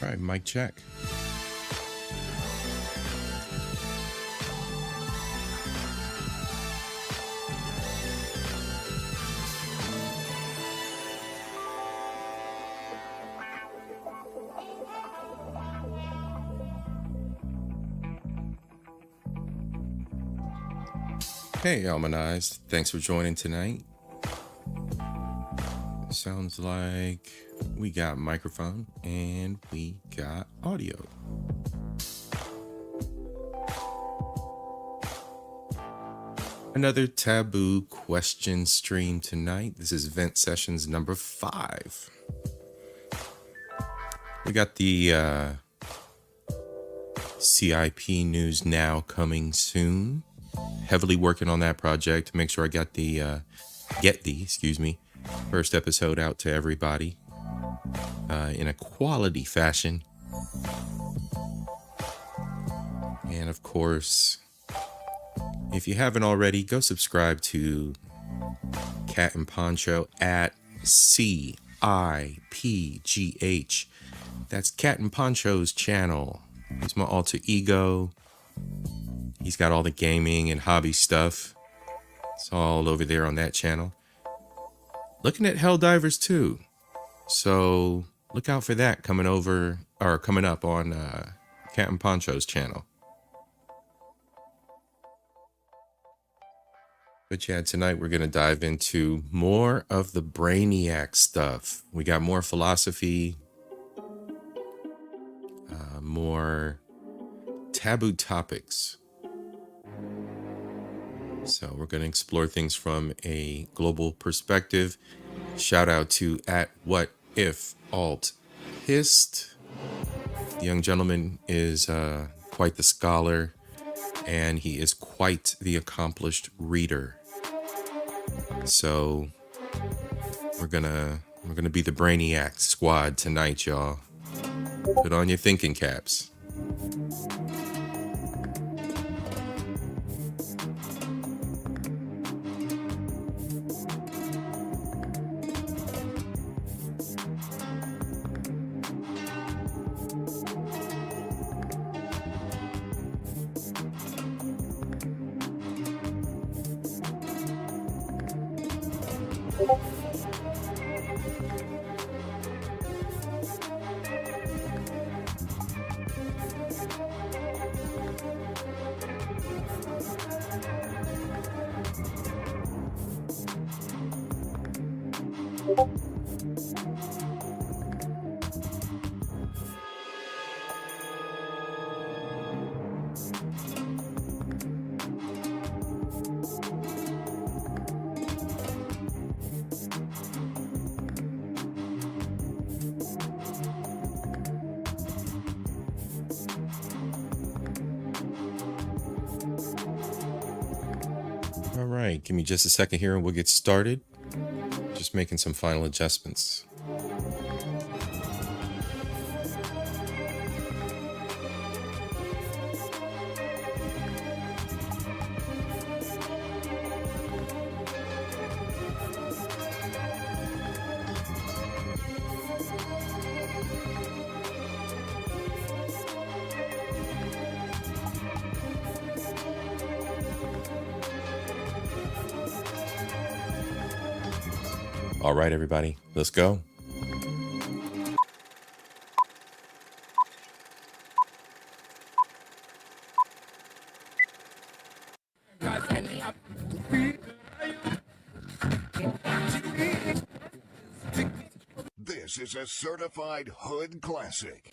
right, mic check. Hey, Almanized. Thanks for joining tonight. Sounds like we got microphone and we got audio. Another Taboo question stream tonight. This is Vent Sessions number 5. We got the C.I.P. news now coming soon. Heavily working on that project to make sure I got the first episode out to everybody in a quality fashion. And of course, if you haven't already, go subscribe to Cat and Poncho at C.I.P.G.H. That's Cat and Poncho's channel. He's my alter ego. He's got all the gaming and hobby stuff. It's all over there on that channel. Looking at Helldivers too. So look out for that coming up on Cat and Poncho's channel. But yeah, tonight we're going to dive into more of the Brainiac stuff. We got more philosophy, more taboo topics. So we're going to explore things from a global perspective. Shout out to @WhatIfAltHist. The young gentleman is quite the scholar, and he is quite the accomplished reader. So we're gonna be the Brainiac squad tonight, y'all. Put on your thinking caps. All right, give me just a second here and we'll get started. Just making some final adjustments. All right, everybody, let's go. This is a certified hood classic.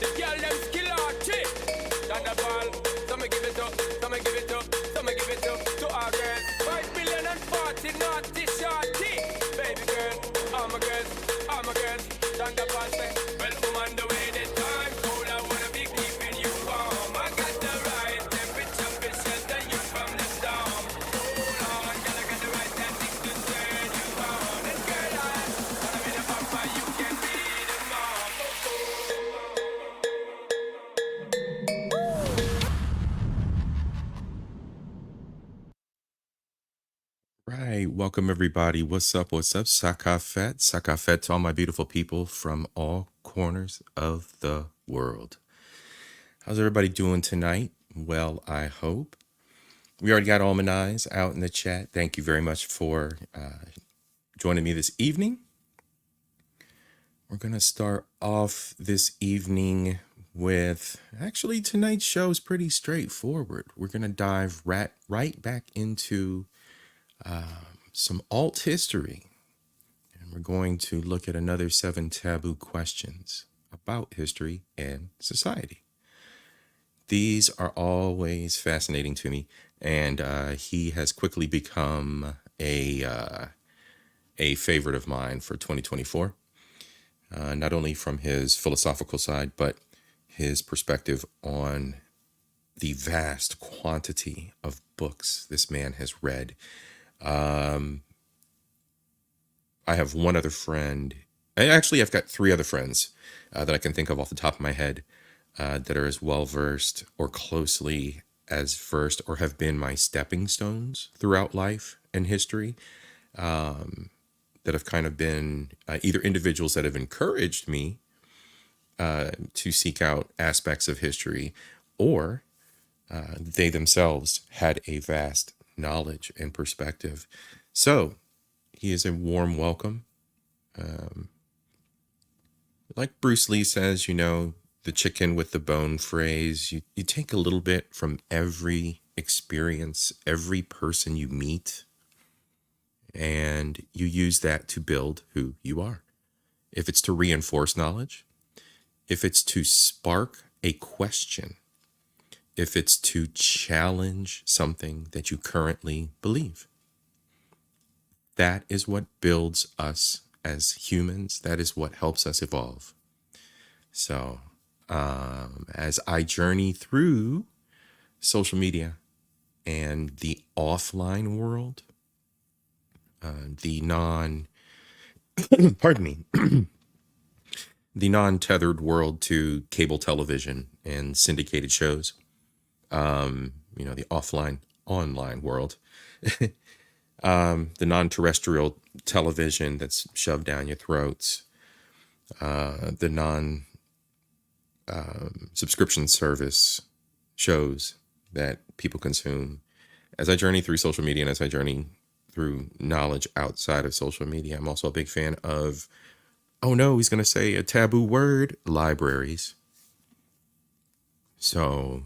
The girl them skill Right. Welcome, everybody. What's up? What's up? Sakafet. Sakafet to all my beautiful people from all corners of the world. How's everybody doing tonight? Well, I hope. We already got Almond Eyes out in the chat. Thank you very much for joining me this evening. We're going to start off this evening with, actually, tonight's show is pretty straightforward. We're going to dive right back into some alt history. And we're going to look at another 7 taboo questions about history and society. These are always fascinating to me, and he has quickly become a favorite of mine for 2024. Not only from his philosophical side, but his perspective on the vast quantity of books this man has read. I have one other friend. I've got 3 other friends that I can think of off the top of my head that are as well versed or closely as versed or have been my stepping stones throughout life and history, that have kind of been either individuals that have encouraged me to seek out aspects of history, or they themselves had a vast knowledge and perspective. So he is a warm welcome. Like Bruce Lee says, the chicken with the bone phrase, you take a little bit from every experience, every person you meet, and you use that to build who you are. If it's to reinforce knowledge, if it's to spark a question, if it's to challenge something that you currently believe, that is what builds us as humans. That is what helps us evolve. So, as I journey through social media and the offline world, the pardon me, the non-tethered world to cable television and syndicated shows, the online world, the non-terrestrial television that's shoved down your throats, the non-subscription service shows that people consume. As I journey through social media and as I journey through knowledge outside of social media, I'm also a big fan of, oh no, he's going to say a taboo word, libraries. So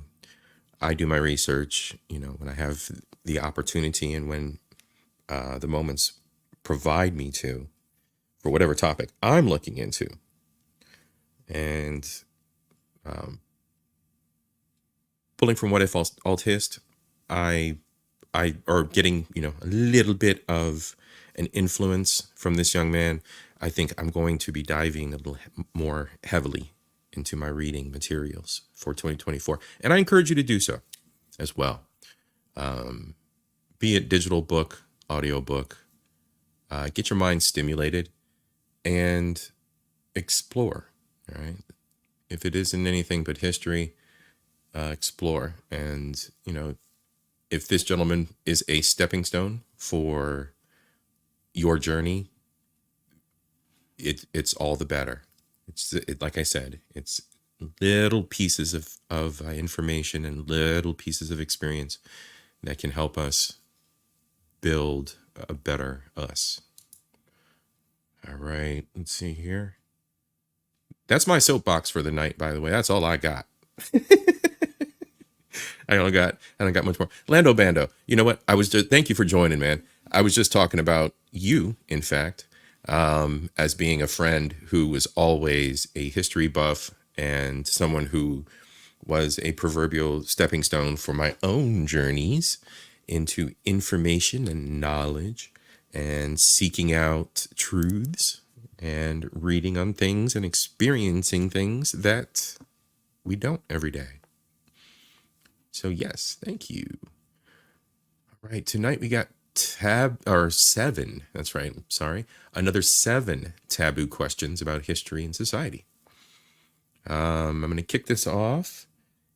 I do my research, when I have the opportunity and when the moments provide me to, for whatever topic I'm looking into. And pulling from What If Alt Hist, I or getting, a little bit of an influence from this young man, I think I'm going to be diving a little more heavily into my reading materials for 2024. And I encourage you to do so as well. Be it digital book, audio book, get your mind stimulated and explore. All right. If it isn't anything but history, explore. And, if this gentleman is a stepping stone for your journey, it's all the better. Like I said, it's little pieces of information and little pieces of experience that can help us build a better us. All right, let's see here. That's my soapbox for the night, by the way. That's all I got. I don't got much more. Lando Bando, you know what? Thank you for joining, man. I was just talking about you, in fact, as being a friend who was always a history buff and someone who was a proverbial stepping stone for my own journeys into information and knowledge and seeking out truths and reading on things and experiencing things that we don't every day. So yes, thank you. All right, tonight we got 7. That's right. Sorry, another 7 taboo questions about history and society. I'm going to kick this off,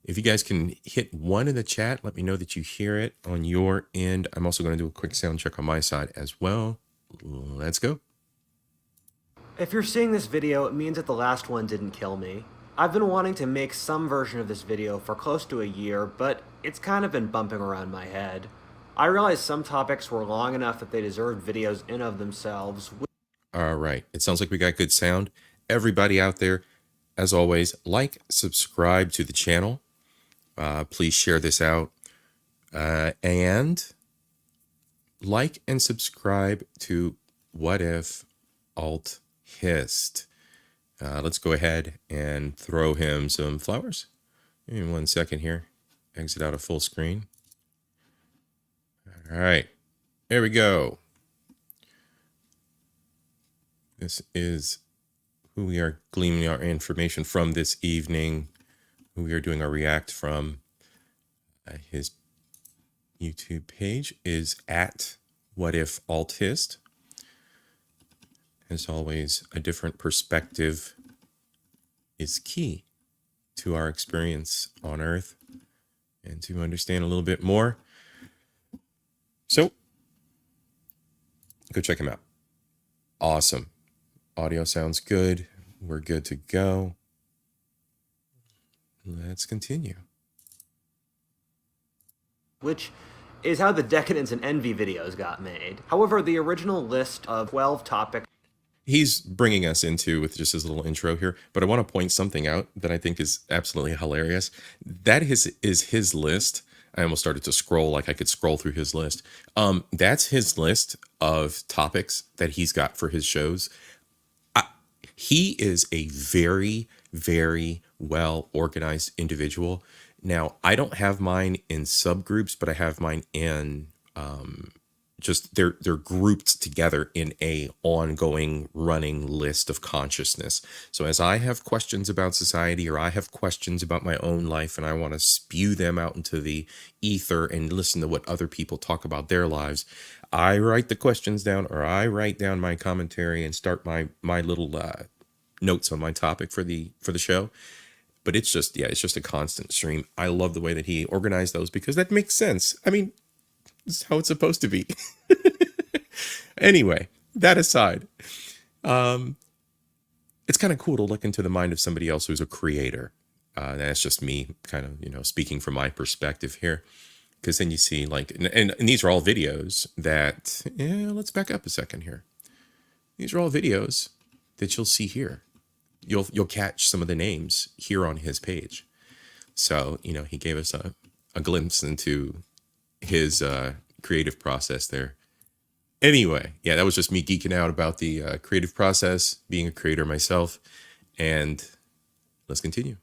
If you guys can hit 1 in the chat, let me know that you hear it on your end. I'm also going to do a quick sound check on my side as well. Let's go. If you're seeing this video, it means that the last one didn't kill me. I've been wanting to make some version of this video for close to a year, but it's kind of been bumping around my head. I realized some topics were long enough that they deserved videos in of themselves. All right. It sounds like we got good sound. Everybody out there, as always, like, subscribe to the channel. Please share this out. And like and subscribe to What If Alt Hist. Let's go ahead and throw him some flowers. In 1 second here. Exit out of full screen. All right. There we go. This is who we are gleaming our information from this evening. Who we are doing our react from. His YouTube page is at What If Alt Hist. As always, a different perspective is key to our experience on Earth and to understand a little bit more. So, go check him out. Awesome. Audio sounds good. We're good to go. Let's continue. Which is how the Decadence and Envy videos got made. However, the original list of 12 topics He's bringing us into with just his little intro here, but I want to point something out that I think is absolutely hilarious. That is his list. I almost started to scroll like I could scroll through his list. That's his list of topics that he's got for his shows. He is a very, very well organized individual. Now, I don't have mine in subgroups, but I have mine in just they're grouped together in a ongoing running list of consciousness. So as I have questions about society or I have questions about my own life and I want to spew them out into the ether and listen to what other people talk about their lives, I write the questions down or I write down my commentary and start my little notes on my topic for the show. But it's just a constant stream. I love the way that he organized those because that makes sense. I mean, this is how it's supposed to be. Anyway, that aside, it's kind of cool to look into the mind of somebody else who's a creator. That's just me kind of, speaking from my perspective here. Because then you see and these are all videos that, let's back up a second here. These are all videos that you'll see here. You'll catch some of the names here on his page. So, he gave us a glimpse into his creative process there. Anyway, yeah, that was just me geeking out about the creative process, being a creator myself, and let's continue.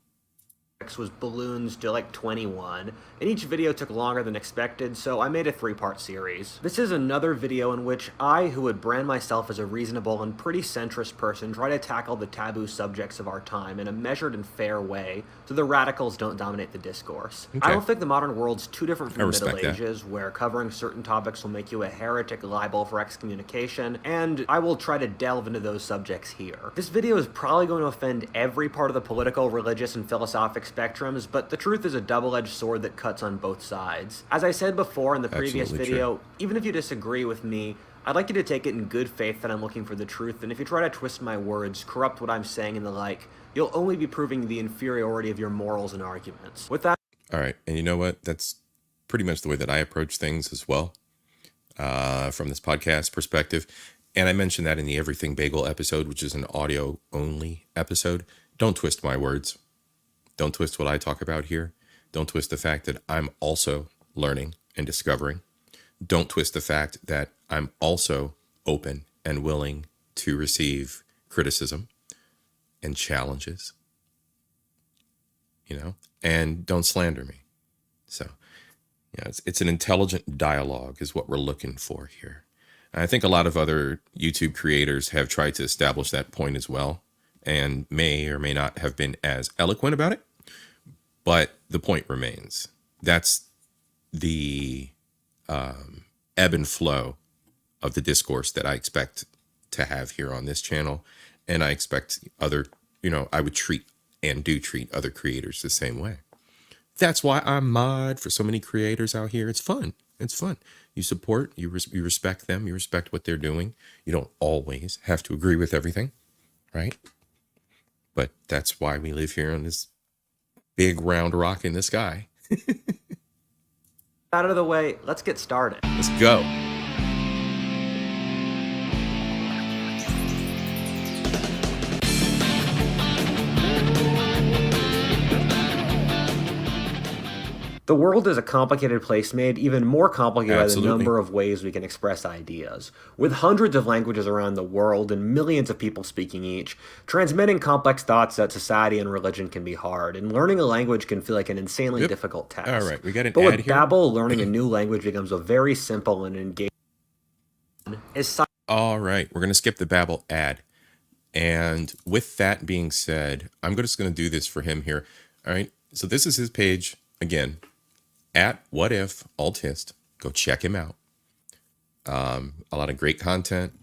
was balloons to like 21, and each video took longer than expected, so I made a 3-part series. This is another video in which I, who would brand myself as a reasonable and pretty centrist person, try to tackle the taboo subjects of our time in a measured and fair way, so the radicals don't dominate the discourse. Okay. I don't think the modern world's too different from the Middle Ages, where covering certain topics will make you a heretic liable for excommunication, and I will try to delve into those subjects here. This video is probably going to offend every part of the political, religious, and philosophic spectrums, but the truth is a double-edged sword that cuts on both sides. As I said before in the previous video, even if you disagree with me, I'd like you to take it in good faith that I'm looking for the truth, and if you try to twist my words, corrupt what I'm saying and the like, you'll only be proving the inferiority of your morals and arguments. With that... All right, and you know what? That's pretty much the way that I approach things as well, from this podcast perspective. And I mentioned that in the Everything Bagel episode, which is an audio-only episode. Don't twist my words. Don't twist what I talk about here. Don't twist the fact that I'm also learning and discovering. Don't twist the fact that I'm also open and willing to receive criticism and challenges, and don't slander me. So, it's an intelligent dialogue is what we're looking for here. And I think a lot of other YouTube creators have tried to establish that point as well, and may or may not have been as eloquent about it, but the point remains. That's the ebb and flow of the discourse that I expect to have here on this channel, and I expect other, I would treat and do treat other creators the same way. That's why I mod for so many creators out here. It's fun. It's fun. You support, you respect them, you respect what they're doing. You don't always have to agree with everything, right? But that's why we live here on this big round rock in the sky. Out of the way, let's get started. Let's go. The world is a complicated place made even more complicated Absolutely. by the number of ways we can express ideas. With hundreds of languages around the world and millions of people speaking each, transmitting complex thoughts about society and religion can be hard, and learning a language can feel like an insanely difficult task. All right, we got an But ad with here. Babel, learning a new language becomes a very simple and engaging. All right, we're going to skip the Babel ad. And with that being said, I'm just going to do this for him here. All right, so this is his page again. At What If Altist. Go check him out. A lot of great content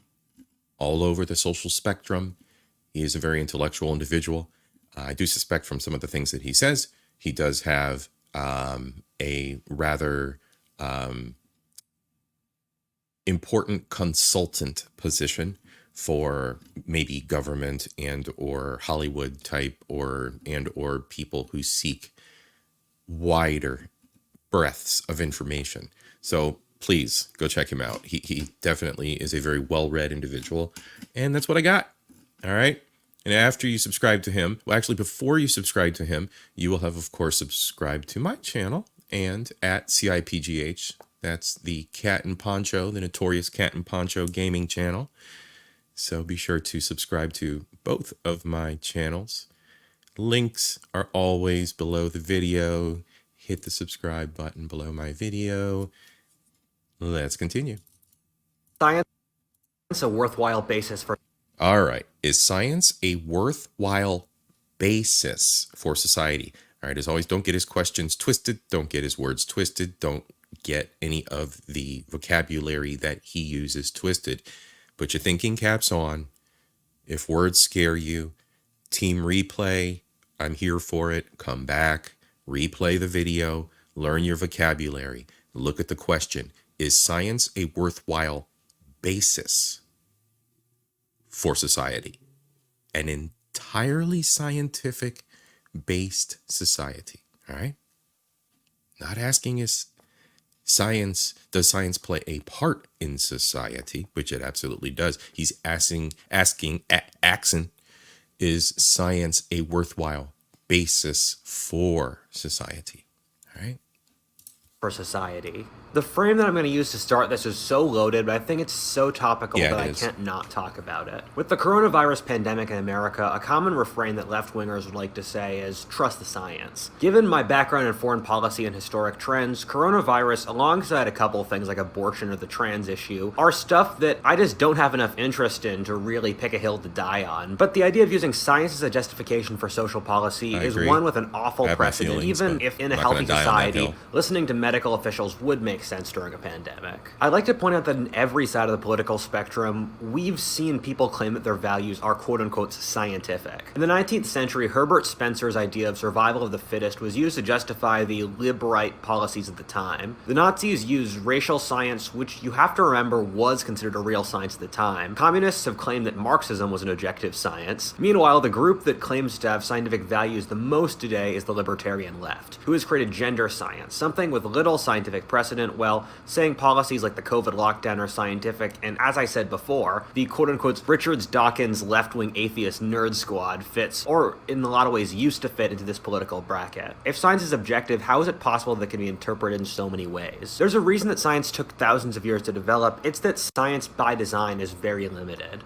all over the social spectrum. He is a very intellectual individual. I do suspect from some of the things that he says, he does have a rather important consultant position for maybe government and or Hollywood type or people who seek wider breadths of information. So please go check him out. He definitely is a very well-read individual. And that's what I got. All right. And after you subscribe to him, well, actually, before you subscribe to him, you will have, of course, subscribed to my channel and at CIPGH. That's the Cat and Poncho, the notorious Cat and Poncho gaming channel. So be sure to subscribe to both of my channels. Links are always below the video. Hit the subscribe button below my video. Let's continue. Science a worthwhile basis for. All right. Is science a worthwhile basis for society? All right. As always, don't get his questions twisted. Don't get his words twisted. Don't get any of the vocabulary that he uses twisted. Put your thinking caps on. If words scare you, team replay. I'm here for it. Come back. Replay the video, learn your vocabulary, look at the question. Is science a worthwhile basis for society? An entirely scientific based society, all right? Not asking does science play a part in society, which it absolutely does. He's asking, is science a worthwhile basis for society? All right. For society. The frame that I'm going to use to start this is so loaded, but I think it's so topical that I can't not talk about it. With the coronavirus pandemic in America, a common refrain that left-wingers would like to say is, trust the science. Given my background in foreign policy and historic trends, coronavirus, alongside a couple of things like abortion or the trans issue, are stuff that I just don't have enough interest in to really pick a hill to die on. But the idea of using science as a justification for social policy is one with an awful precedent, even if in a healthy society, listening to medical officials would make sense during a pandemic. I'd like to point out that in every side of the political spectrum, we've seen people claim that their values are quote-unquote scientific. In the 19th century, Herbert Spencer's idea of survival of the fittest was used to justify the lib-right policies at the time. The Nazis used racial science, which you have to remember was considered a real science at the time. Communists have claimed that Marxism was an objective science. Meanwhile, the group that claims to have scientific values the most today is the libertarian left, who has created gender science, something with little scientific precedent, well, saying policies like the COVID lockdown are scientific, and as I said before, the quote-unquote Richard Dawkins left-wing atheist nerd squad fits, or in a lot of ways used to fit, into this political bracket. If science is objective, how is it possible that it can be interpreted in so many ways? There's a reason that science took thousands of years to develop. It's that science by design is very limited.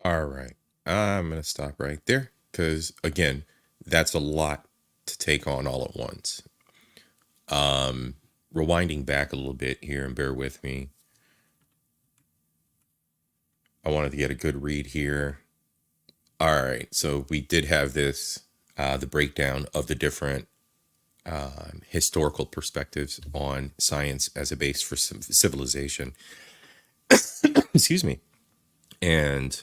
All right. I'm going to stop right there because, again, that's a lot to take on all at once. Rewinding back a little bit here, and bear with me. I wanted to get a good read here. All right, so we did have this, the breakdown of the different historical perspectives on science as a base for civilization. Excuse me. And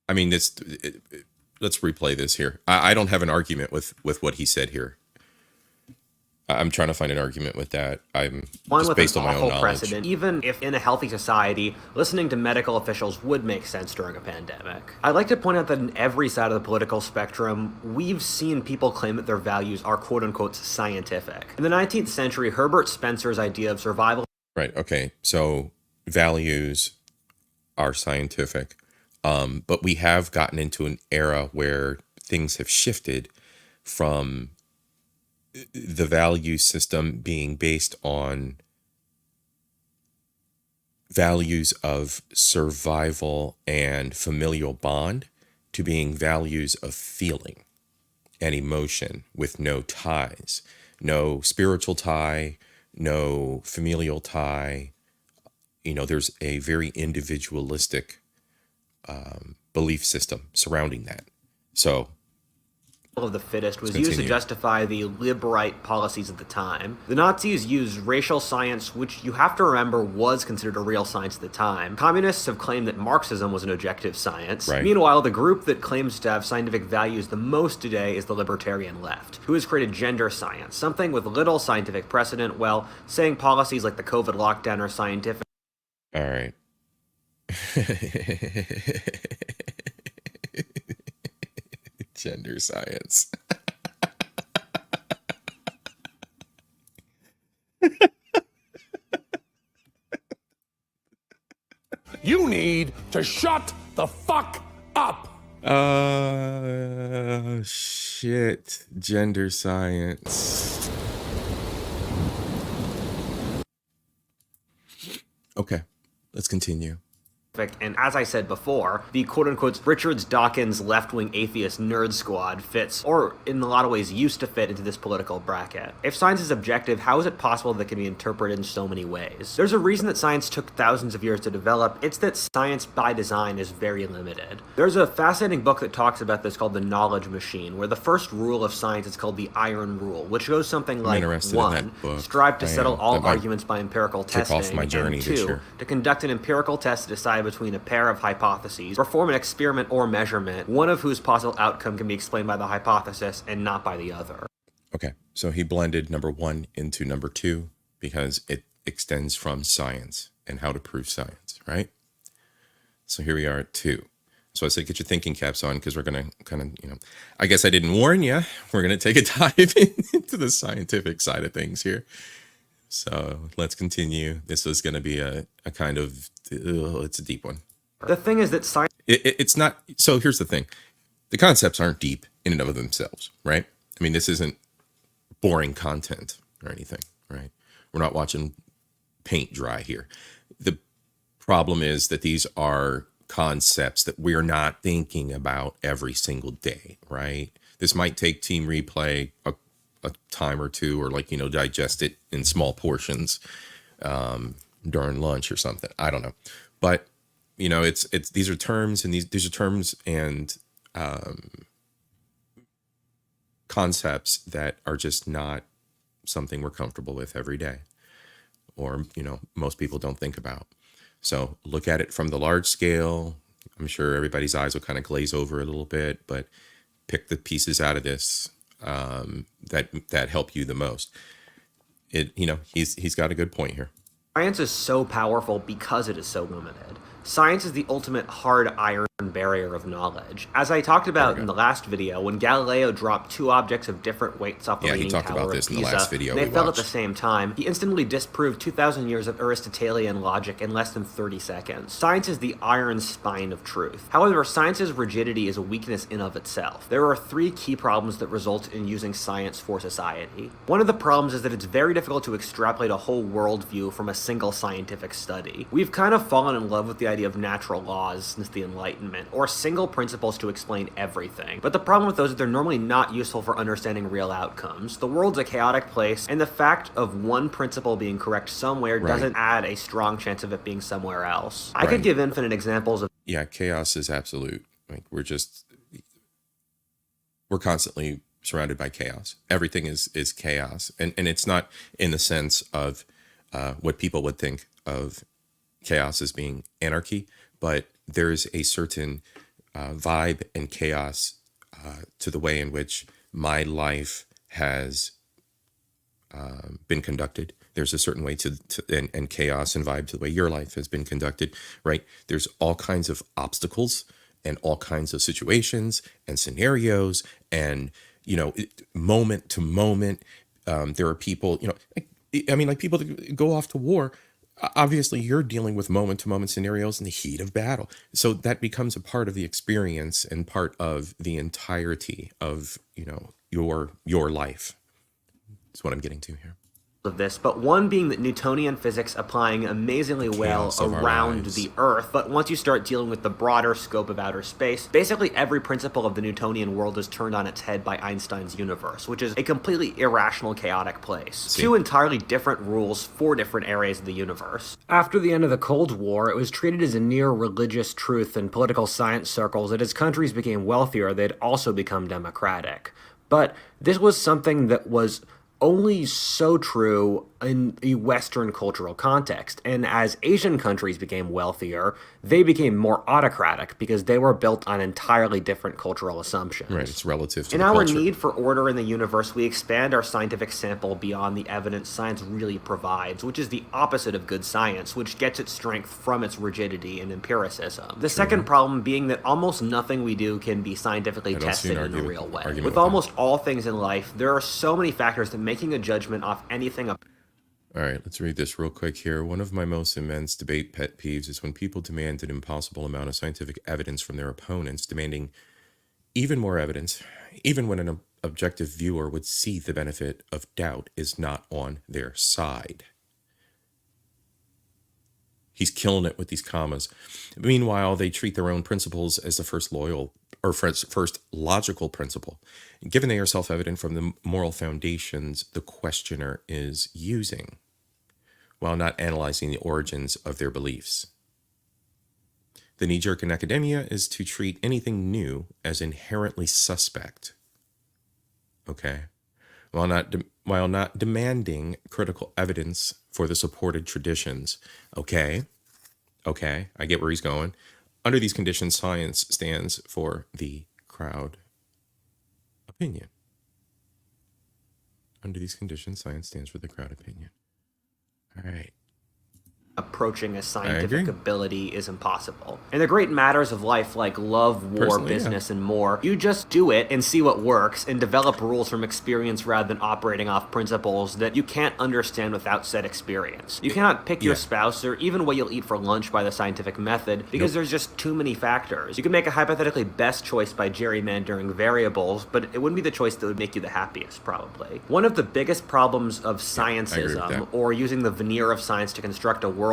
I mean, let's replay this here. I don't have an argument with what he said here. I'm trying to find an argument with that. I'm One just with based an on my own awful knowledge. precedent. Even if in a healthy society, listening to medical officials would make sense during a pandemic. I'd like to point out that in every side of the political spectrum, we've seen people claim that their values are quote-unquote scientific. In the 19th century, Herbert Spencer's idea of survival... Right, okay. So values are scientific. But we have gotten into an era where things have shifted from the value system being based on values of survival and familial bond to being values of feeling and emotion with no ties, no spiritual tie, no familial tie. You know, there's a very individualistic belief system surrounding that. So of the fittest was Let's used to continue. justify the lib-right policies at the time. The Nazis used racial science, which you have to remember was considered a real science at the time. Communists have claimed that Marxism was an objective science. Right. Meanwhile, the group that claims to have scientific values the most today is the libertarian left, who has created gender science, something with little scientific precedent, while saying policies like the COVID lockdown are scientific. All right. Gender science. You need to shut the fuck up. Shit. Gender science. Okay, let's continue. And as I said before, the quote-unquote Richards Dawkins left-wing atheist nerd squad fits, or in a lot of ways used to fit, into this political bracket. If science is objective, how is it possible that it can be interpreted in so many ways? There's a reason that science took thousands of years to develop. It's that science by design is very limited. There's a fascinating book that talks about this called The Knowledge Machine, where the first rule of science is called the Iron Rule, which goes something like, interested in 1, that book. strive to I settle am. all That might arguments by empirical kick testing, off my journey and this 2, year. to conduct an empirical test to decide between a pair of hypotheses, perform an experiment or measurement, one of whose possible outcome can be explained by the hypothesis and not by the other. Okay, so he blended number 1 into number 2 because it extends from science and how to prove science, right? So here we are at 2. So I said, get your thinking caps on because we're going to kind of, I guess I didn't warn you. We're going to take a dive into the scientific side of things here. So let's continue. This is going to be a kind of, it's a deep one. The thing is that science... It's not, so here's the thing. The concepts aren't deep in and of themselves, right? I mean, this isn't boring content or anything, right? We're not watching paint dry here. The problem is that these are concepts that we're not thinking about every single day, right? This might take Team Replay a time or two, or digest it in small portions during lunch or something. I don't know. But it's these are terms, and these are terms and concepts that are just not something we're comfortable with every day, or most people don't think about. So look at it from the large scale. I'm sure everybody's eyes will kind of glaze over a little bit, but pick the pieces out of this that help you the most. He's got a good point here. Science is so powerful because it is so limited. Science is the ultimate hard iron barrier of knowledge. As I talked about in the last video, when Galileo dropped 2 objects of different weights off the Leaning Tower of Pisa, in the last video they fell at the same time, he instantly disproved 2,000 years of Aristotelian logic in less than 30 seconds. Science is the iron spine of truth. However, science's rigidity is a weakness in of itself. There are 3 key problems that result in using science for society. One of the problems is that it's very difficult to extrapolate a whole worldview from a single scientific study. We've kind of fallen in love with the idea of natural laws since the Enlightenment, or single principles to explain everything. But the problem with those is they're normally not useful for understanding real outcomes. The world's a chaotic place, and the fact of one principle being correct somewhere doesn't add a strong chance of it being somewhere else. I could give infinite examples of... Yeah, chaos is absolute. Like we're constantly surrounded by chaos. Everything is chaos. And it's not in the sense of what people would think of chaos as being anarchy, but there's a certain vibe and chaos to the way in which my life has been conducted. There's a certain way and chaos and vibe to the way your life has been conducted, right? There's all kinds of obstacles and all kinds of situations and scenarios and, moment to moment. There are people, like people that go off to war. Obviously, you're dealing with moment to moment scenarios in the heat of battle. So that becomes a part of the experience and part of the entirety of, your life. That's what I'm getting to here. Of this, but one being that Newtonian physics applying amazingly well Chaos of our around lives. the Earth, but once you start dealing with the broader scope of outer space, basically every principle of the Newtonian world is turned on its head by Einstein's universe, which is a completely irrational, chaotic place. Two entirely different rules for different areas of the universe. After the end of the Cold War, it was treated as a near religious truth in political science circles that as countries became wealthier, they'd also become democratic. But this was something that was only so true in a Western cultural context. And as Asian countries became wealthier, they became more autocratic because they were built on entirely different cultural assumptions. Right, it's relative to in the our culture. need for order in the universe, we expand our scientific sample beyond the evidence science really provides, which is the opposite of good science, which gets its strength from its rigidity and empiricism. The second problem being that almost nothing we do can be scientifically tested in a real way. With almost all things in life, there are so many factors that making a judgment off anything. All right, let's read this real quick here. One of my most immense debate pet peeves is when people demand an impossible amount of scientific evidence from their opponents, demanding even more evidence, even when an objective viewer would see the benefit of doubt is not on their side. He's killing it with these commas. Meanwhile, they treat their own principles as the first logical principle, given they are self-evident from the moral foundations the questioner is using, while not analyzing the origins of their beliefs. The knee-jerk in academia is to treat anything new as inherently suspect. Okay, while not demanding critical evidence for the supported traditions. Okay, I get where he's going. Under these conditions, science stands for the crowd opinion. Under these conditions, science stands for the crowd opinion. All right. Approaching a scientific ability is impossible. In the great matters of life like love, war, business, and more, you just do it and see what works and develop rules from experience rather than operating off principles that you can't understand without said experience. You cannot pick your spouse or even what you'll eat for lunch by the scientific method because there's just too many factors. You can make a hypothetically best choice by gerrymandering variables, but it wouldn't be the choice that would make you the happiest, probably. One of the biggest problems of sciencism, or using the veneer of science to construct a worldview,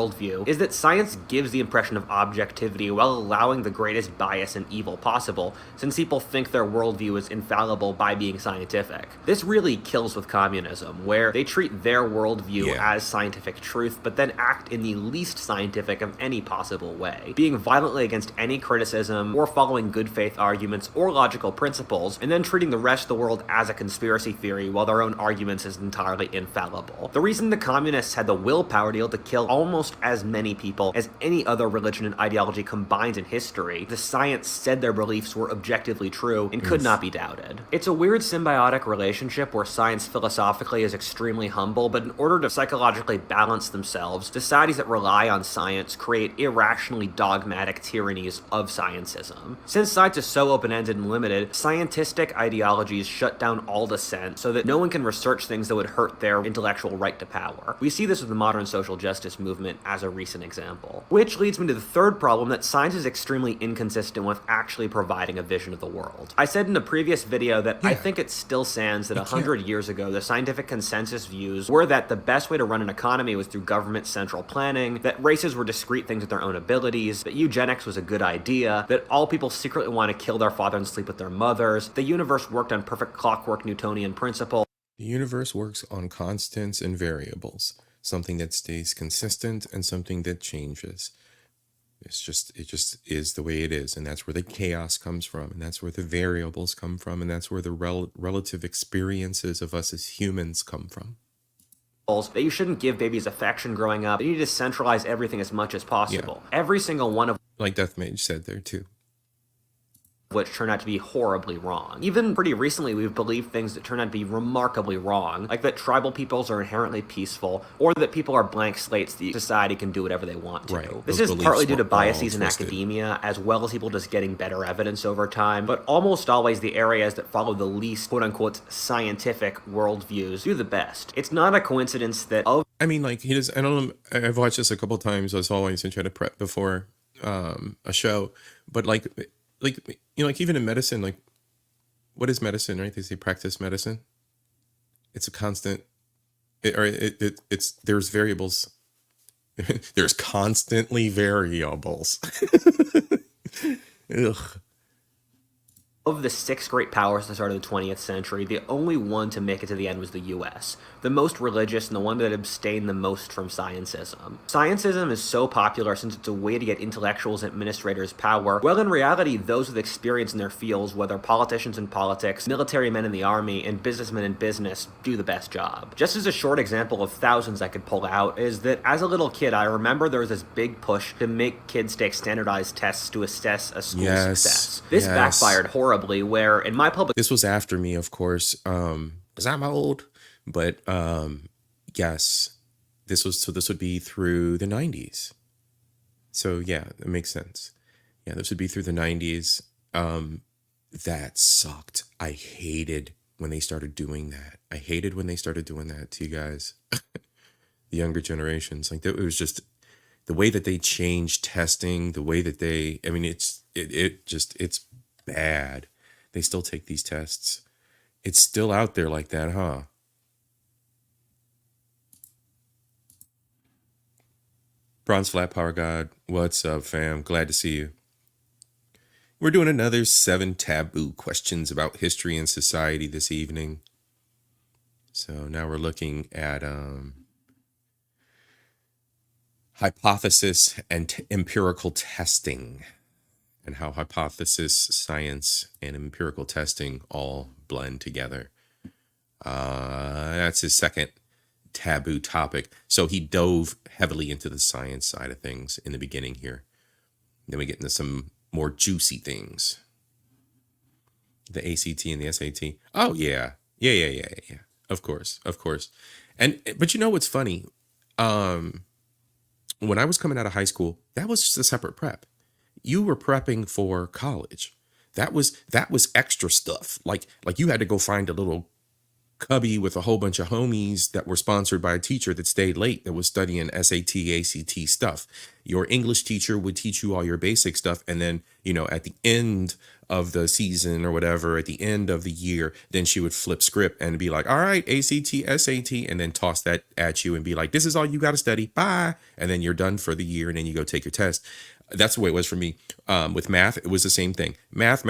is that science gives the impression of objectivity while allowing the greatest bias and evil possible, since people think their worldview is infallible by being scientific. This really kills with communism, where they treat their worldview as scientific truth, but then act in the least scientific of any possible way, being violently against any criticism, or following good faith arguments or logical principles, and then treating the rest of the world as a conspiracy theory while their own arguments is entirely infallible. The reason the communists had the willpower to be able to kill almost as many people as any other religion and ideology combined in history, the science said their beliefs were objectively true and could not be doubted. It's a weird symbiotic relationship where science philosophically is extremely humble, but in order to psychologically balance themselves, societies that rely on science create irrationally dogmatic tyrannies of scientism. Since science is so open-ended and limited, scientistic ideologies shut down all dissent so that no one can research things that would hurt their intellectual right to power. We see this with the modern social justice movement as a recent example. Which leads me to the third problem, that science is extremely inconsistent with actually providing a vision of the world. I said in a previous video that I think it still stands that 100 years ago, the scientific consensus views were that the best way to run an economy was through government central planning, that races were discrete things with their own abilities, that eugenics was a good idea, that all people secretly want to kill their father and sleep with their mothers, the universe worked on perfect clockwork Newtonian principle. The universe works on constants and variables, something that stays consistent and something that changes. It just is the way it is, and that's where the chaos comes from, and that's where the variables come from, and that's where the relative experiences of us as humans come from. That you shouldn't give babies affection growing up. You need to centralize everything as much as possible. Every single one of like Death Mage said there too. which turn out to be horribly wrong. Even pretty recently, we've believed things that turn out to be remarkably wrong, like that tribal peoples are inherently peaceful, or that people are blank slates that society can do whatever they want to. Right. This Those is partly beliefs due to were all biases in twisted. academia, as well as people just getting better evidence over time, but almost always the areas that follow the least quote-unquote scientific worldviews do the best. It's not a coincidence that I mean, like, he does. I don't know. I've watched this a couple times, as always, and try to prep before a show. But like you know, like even in medicine, like, what is medicine, right? They say practice medicine. It's a constant, it's there's variables. There's constantly variables. Ugh. of the 6 great powers at the start of the 20th century, the only one to make it to the end was the US, the most religious and the one that abstained the most from sciencism. Sciencism is so popular since it's a way to get intellectuals and administrators power, well, in reality, those with experience in their fields, whether politicians in politics, military men in the army, and businessmen in business, do the best job. Just as a short example of thousands I could pull out is that as a little kid, I remember there was this big push to make kids take standardized tests to assess a school's success. This backfired horribly, where in my public This was after me, of course, because I'm old. But yes, this would be through the 90s. So yeah, it makes sense. Yeah, this would be through the 90s. That sucked. I hated when they started doing that. I hated when they started doing that to you guys, the younger generations. Like, it was just the way that they changed testing, the way that they, I mean, it's bad. They still take these tests. It's still out there like that, huh? Bronze Flat Power God, what's up, fam? Glad to see you. We're doing another 7 taboo questions about history and society this evening. So now we're looking at hypothesis and empirical testing, and how hypothesis, science, and empirical testing all blend together. That's his second taboo topic. So he dove heavily into the science side of things in the beginning here. Then we get into some more juicy things. The ACT and the SAT. Oh yeah. Yeah. Of course. But you know what's funny? When I was coming out of high school, that was just a separate prep. You were prepping for college. That was extra stuff. Like you had to go find a little cubby with a whole bunch of homies that were sponsored by a teacher that stayed late, that was studying SAT, ACT stuff. Your English teacher would teach you all your basic stuff. And then, you know, at the end of the season or whatever, at the end of the year, then she would flip script and be like, all right, ACT, SAT, and then toss that at you and be like, this is all you got to study. Bye. And then you're done for the year. And then you go take your test. That's the way it was for me. With math, it was the same thing. Math,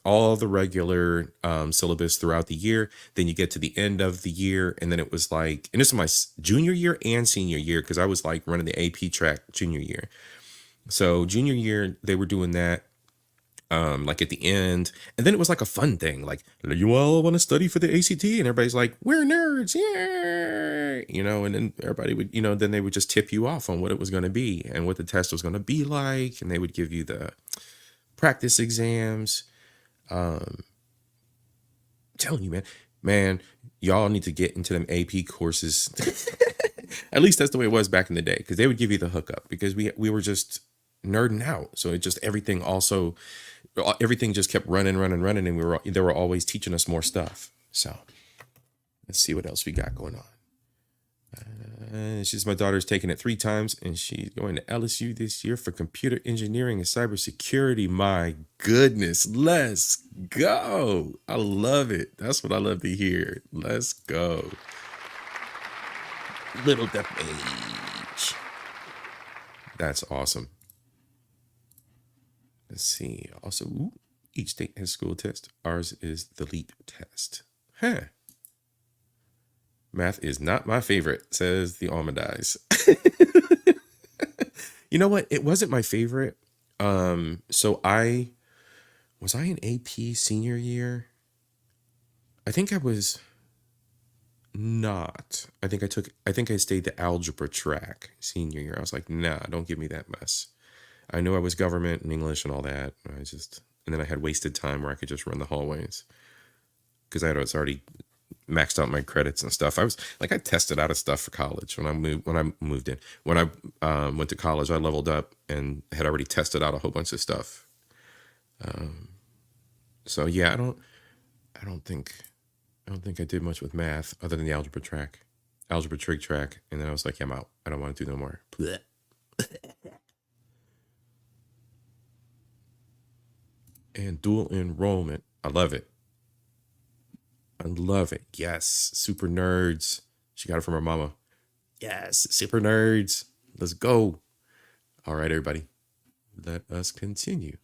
all the regular syllabus throughout the year. Then you get to the end of the year, and then it was like, and this was my junior year and senior year, because I was like running the AP track junior year. So junior year, they were doing that. Like at the end, and then it was like a fun thing, like, you all want to study for the ACT, and everybody's like, we're nerds, yeah, you know. And then everybody would, you know, then they would just tip you off on what it was going to be and what the test was going to be like, and they would give you the practice exams. Telling you, man, y'all need to get into them AP courses. At least that's the way it was back in the day, because they would give you the hookup, because we were just nerding out. So it just, everything just kept running, and they were always teaching us more stuff. So let's see what else we got going on. She's my daughter's taken it 3 times, and she's going to LSU this year for computer engineering and cybersecurity. My goodness, let's go. I love it. That's what I love to hear. Let's go. Little Death Age. That's awesome. Let's see. Also, each state has school test. Ours is the LEAP test. Huh. Math is not my favorite, says the Almadize. You know what? It wasn't my favorite. So was I in AP senior year? I think I was not. I think I stayed the algebra track senior year. I was like, nah, don't give me that mess. I knew I was government and English and all that. And then I had wasted time where I could just run the hallways because I was already maxed out my credits and stuff. I tested out of stuff for college when I moved in. When I went to college, I leveled up and had already tested out a whole bunch of stuff. So yeah, I don't think I did much with math other than the algebra trig track. And then I was like, yeah, I'm out. I don't want to do no more. And dual enrollment. I love it. I love it. Yes. Super nerds. She got it from her mama. Yes. Super nerds. Let's go. All right, everybody. Let us continue.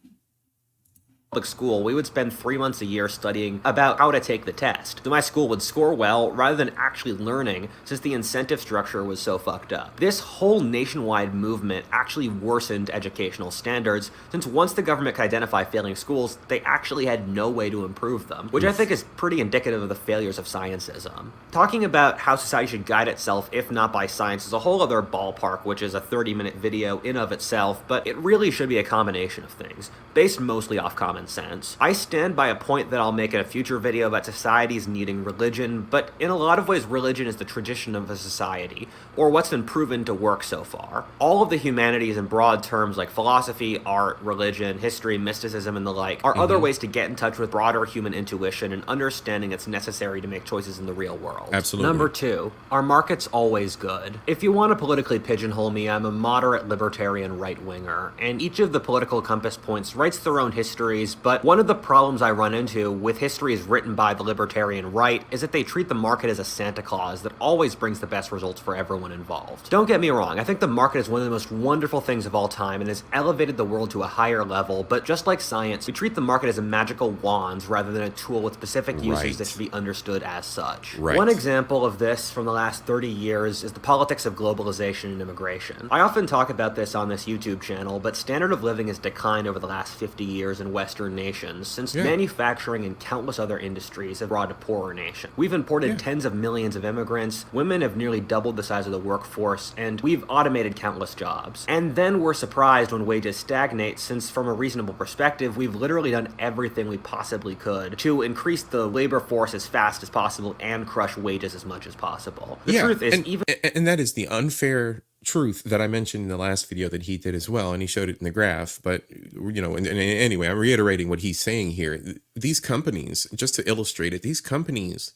Public school, we would spend 3 months a year studying about how to take the test. So my school would score well rather than actually learning, since the incentive structure was so fucked up. This whole nationwide movement actually worsened educational standards, since once the government could identify failing schools, they actually had no way to improve them, which I think is pretty indicative of the failures of scientism. Talking about how society should guide itself, if not by science, is a whole other ballpark, which is a 30-minute video in of itself, but it really should be a combination of things, based mostly off common sense. I stand by a point that I'll make in a future video about societies needing religion, but in a lot of ways religion is the tradition of a society, or what's been proven to work so far. All of the humanities in broad terms like philosophy, art, religion, history, mysticism, and the like are other ways to get in touch with broader human intuition and understanding that's necessary to make choices in the real world. Absolutely. Number 2, are markets always good? If you want to politically pigeonhole me, I'm a moderate libertarian right-winger, and each of the political compass points writes their own histories, but one of the problems I run into with histories written by the libertarian right is that they treat the market as a Santa Claus that always brings the best results for everyone involved. Don't get me wrong, I think the market is one of the most wonderful things of all time and has elevated the world to a higher level, but just like science, we treat the market as a magical wand rather than a tool with specific uses that should be understood as such. Right. One example of this from the last 30 years is the politics of globalization and immigration. I often talk about this on this YouTube channel, but standard of living has declined over the last 50 years in Western nations, since manufacturing and countless other industries have brought a poorer nation. We've imported tens of millions of immigrants, women have nearly doubled the size of the workforce, and we've automated countless jobs. And then we're surprised when wages stagnate, since from a reasonable perspective, we've literally done everything we possibly could to increase the labor force as fast as possible and crush wages as much as possible. The truth is, and that is the unfair truth that I mentioned in the last video that he did as well, and he showed it in the graph. But and anyway, I'm reiterating what he's saying here. These companies, just to illustrate it, these companies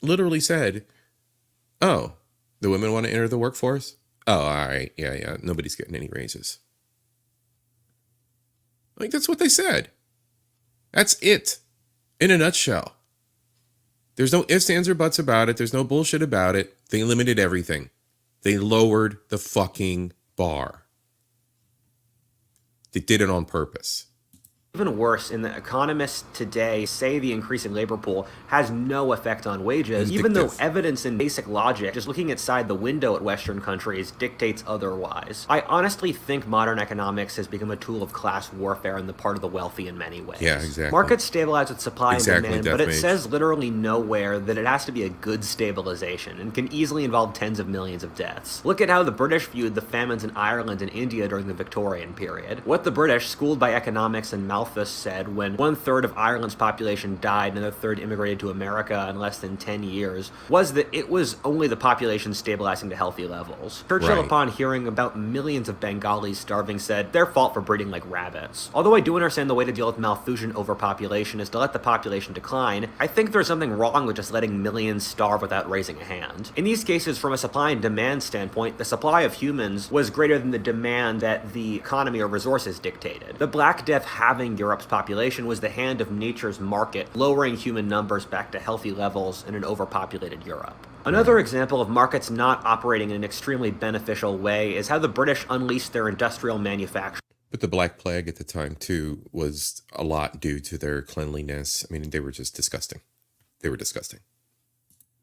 literally said, "Oh, the women want to enter the workforce. Oh, all right, yeah, nobody's getting any raises." Like, that's what they said. That's it, in a nutshell. There's no ifs, ands, or buts about it. There's no bullshit about it. They limited everything. They lowered the fucking bar. They did it on purpose. Even worse, in the economists today say the increasing labor pool has no effect on wages, even though evidence and basic logic, just looking outside the window at Western countries, dictates otherwise. I honestly think modern economics has become a tool of class warfare on the part of the wealthy in many ways. Yeah, exactly. Markets stabilize with supply and demand, but it says literally nowhere that it has to be a good stabilization and can easily involve tens of millions of deaths. Look at how the British viewed the famines in Ireland and India during the Victorian period. What the British, schooled by economics and Malthus, said when 1/3 of Ireland's population died and another third immigrated to America in less than 10 years was that it was only the population stabilizing to healthy levels. Churchill, upon hearing about millions of Bengalis starving, said, "Their fault for breeding like rabbits." Although I do understand the way to deal with Malthusian overpopulation is to let the population decline, I think there's something wrong with just letting millions starve without raising a hand. In these cases, from a supply and demand standpoint, the supply of humans was greater than the demand that the economy or resources dictated. The Black Death halving Europe's population was the hand of nature's market, lowering human numbers back to healthy levels in an overpopulated Europe. Another example of markets not operating in an extremely beneficial way is how the British unleashed their industrial manufacturing. But the Black Plague at the time, too, was a lot due to their cleanliness. I mean, they were just disgusting. They were disgusting.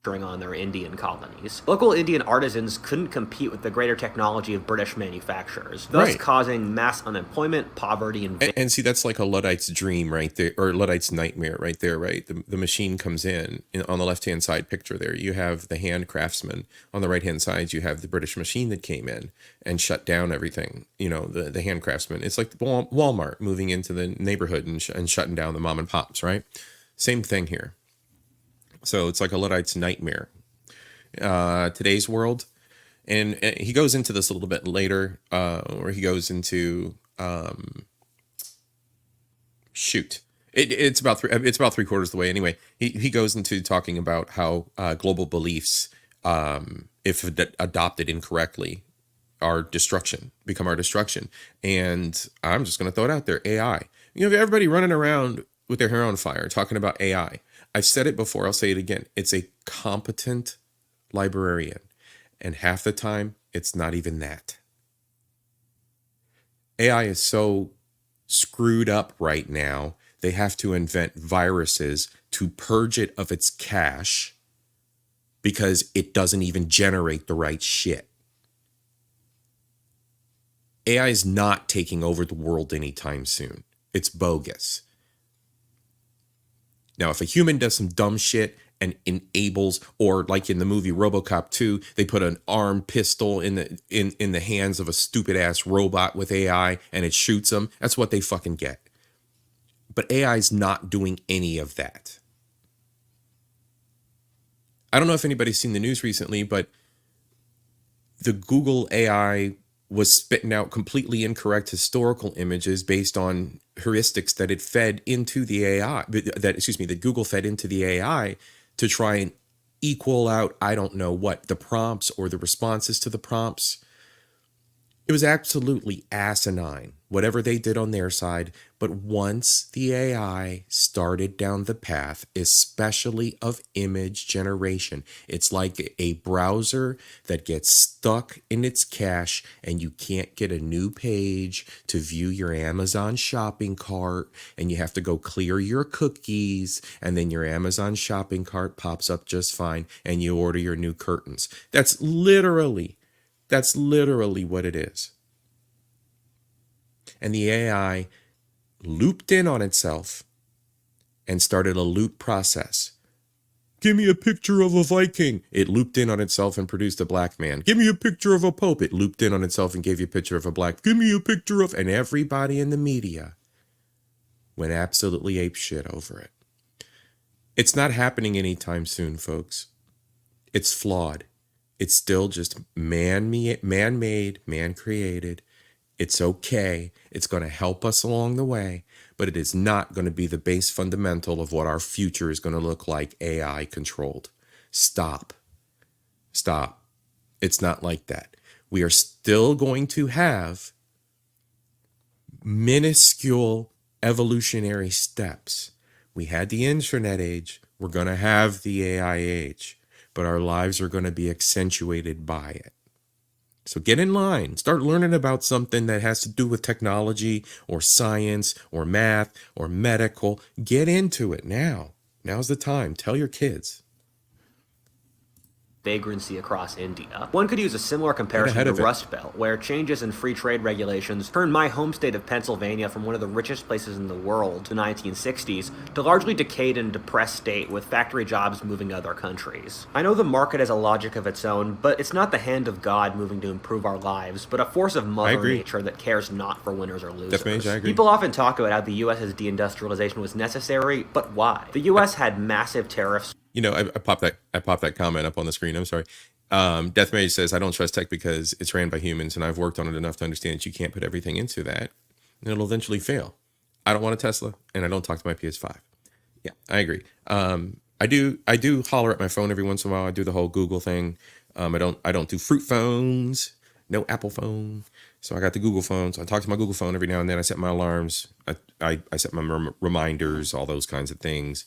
on their Indian colonies. Local Indian artisans couldn't compete with the greater technology of British manufacturers, thus Right. causing mass unemployment, poverty, And see, that's like a Luddite's dream right there, or Luddite's nightmare right there, right? The machine comes in on the left-hand side picture there. You have the hand craftsman. On the right-hand side, you have the British machine that came in and shut down everything. You know, the hand craftsman. It's like Walmart moving into the neighborhood and shutting down the mom and pops, right? Same thing here. So it's like a Luddite's nightmare. Today's world, and he goes into this a little bit later, where he goes into it's about three quarters of the way anyway. He goes into talking about how global beliefs, if adopted incorrectly, become our destruction. And I'm just going to throw it out there. AI. You know, everybody running around with their hair on fire talking about AI. I've said it before, I'll say it again. It's a competent librarian. And half the time, it's not even that. AI is so screwed up right now, they have to invent viruses to purge it of its cache because it doesn't even generate the right shit. AI is not taking over the world anytime soon. It's bogus. Now, if a human does some dumb shit and enables, or like in the movie RoboCop 2, they put an armed pistol in the hands of a stupid ass robot with AI and it shoots them, that's what they fucking get. But AI is not doing any of that. I don't know if anybody's seen the news recently, but the Google AI was spitting out completely incorrect historical images based on heuristics that it fed into the AI, that Google fed into the AI to try and equal out, I don't know what, the prompts or the responses to the prompts. It was absolutely asinine, whatever they did on their side. But once the AI started down the path, especially of image generation, it's like a browser that gets stuck in its cache and you can't get a new page to view your Amazon shopping cart, and you have to go clear your cookies, and then your Amazon shopping cart pops up just fine and you order your new curtains. That's literally what it is. And the AI looped in on itself and started a loop process. Give me a picture of a Viking. It looped in on itself and produced a black man. Give me a picture of a pope. It looped in on itself and gave you a picture of a black. Give me a picture of... And everybody in the media went absolutely apeshit over it. It's not happening anytime soon, folks. It's flawed. It's still just man-made, man-created. It's okay. It's going to help us along the way, but it is not going to be the base fundamental of what our future is going to look like, AI controlled. Stop. It's not like that. We are still going to have minuscule evolutionary steps. We had the internet age. We're going to have the AI age, but our lives are going to be accentuated by it. So get in line, start learning about something that has to do with technology or science or math or medical. Get into it now. Now's the time. Tell your kids. Vagrancy across India. One could use a similar comparison to Rust Belt, where changes in free trade regulations turned my home state of Pennsylvania from one of the richest places in the world, the 1960s, to largely decayed and depressed state with factory jobs moving to other countries. I know the market has a logic of its own, but it's not the hand of God moving to improve our lives, but a force of Mother Nature that cares not for winners or losers. Definitely, I agree. People often talk about how the U.S.'s deindustrialization was necessary, but why? The U.S. had massive tariffs. You know, I popped that comment up on the screen. I'm sorry. Death Mage says, I don't trust tech because it's ran by humans, and I've worked on it enough to understand that you can't put everything into that, and it'll eventually fail. I don't want a Tesla, and I don't talk to my PS5. Yeah, I agree. I do holler at my phone every once in a while. I do the whole Google thing. I don't do fruit phones, no Apple phone. So I got the Google phone. So I talk to my Google phone every now and then. I set my alarms. I set my reminders, all those kinds of things.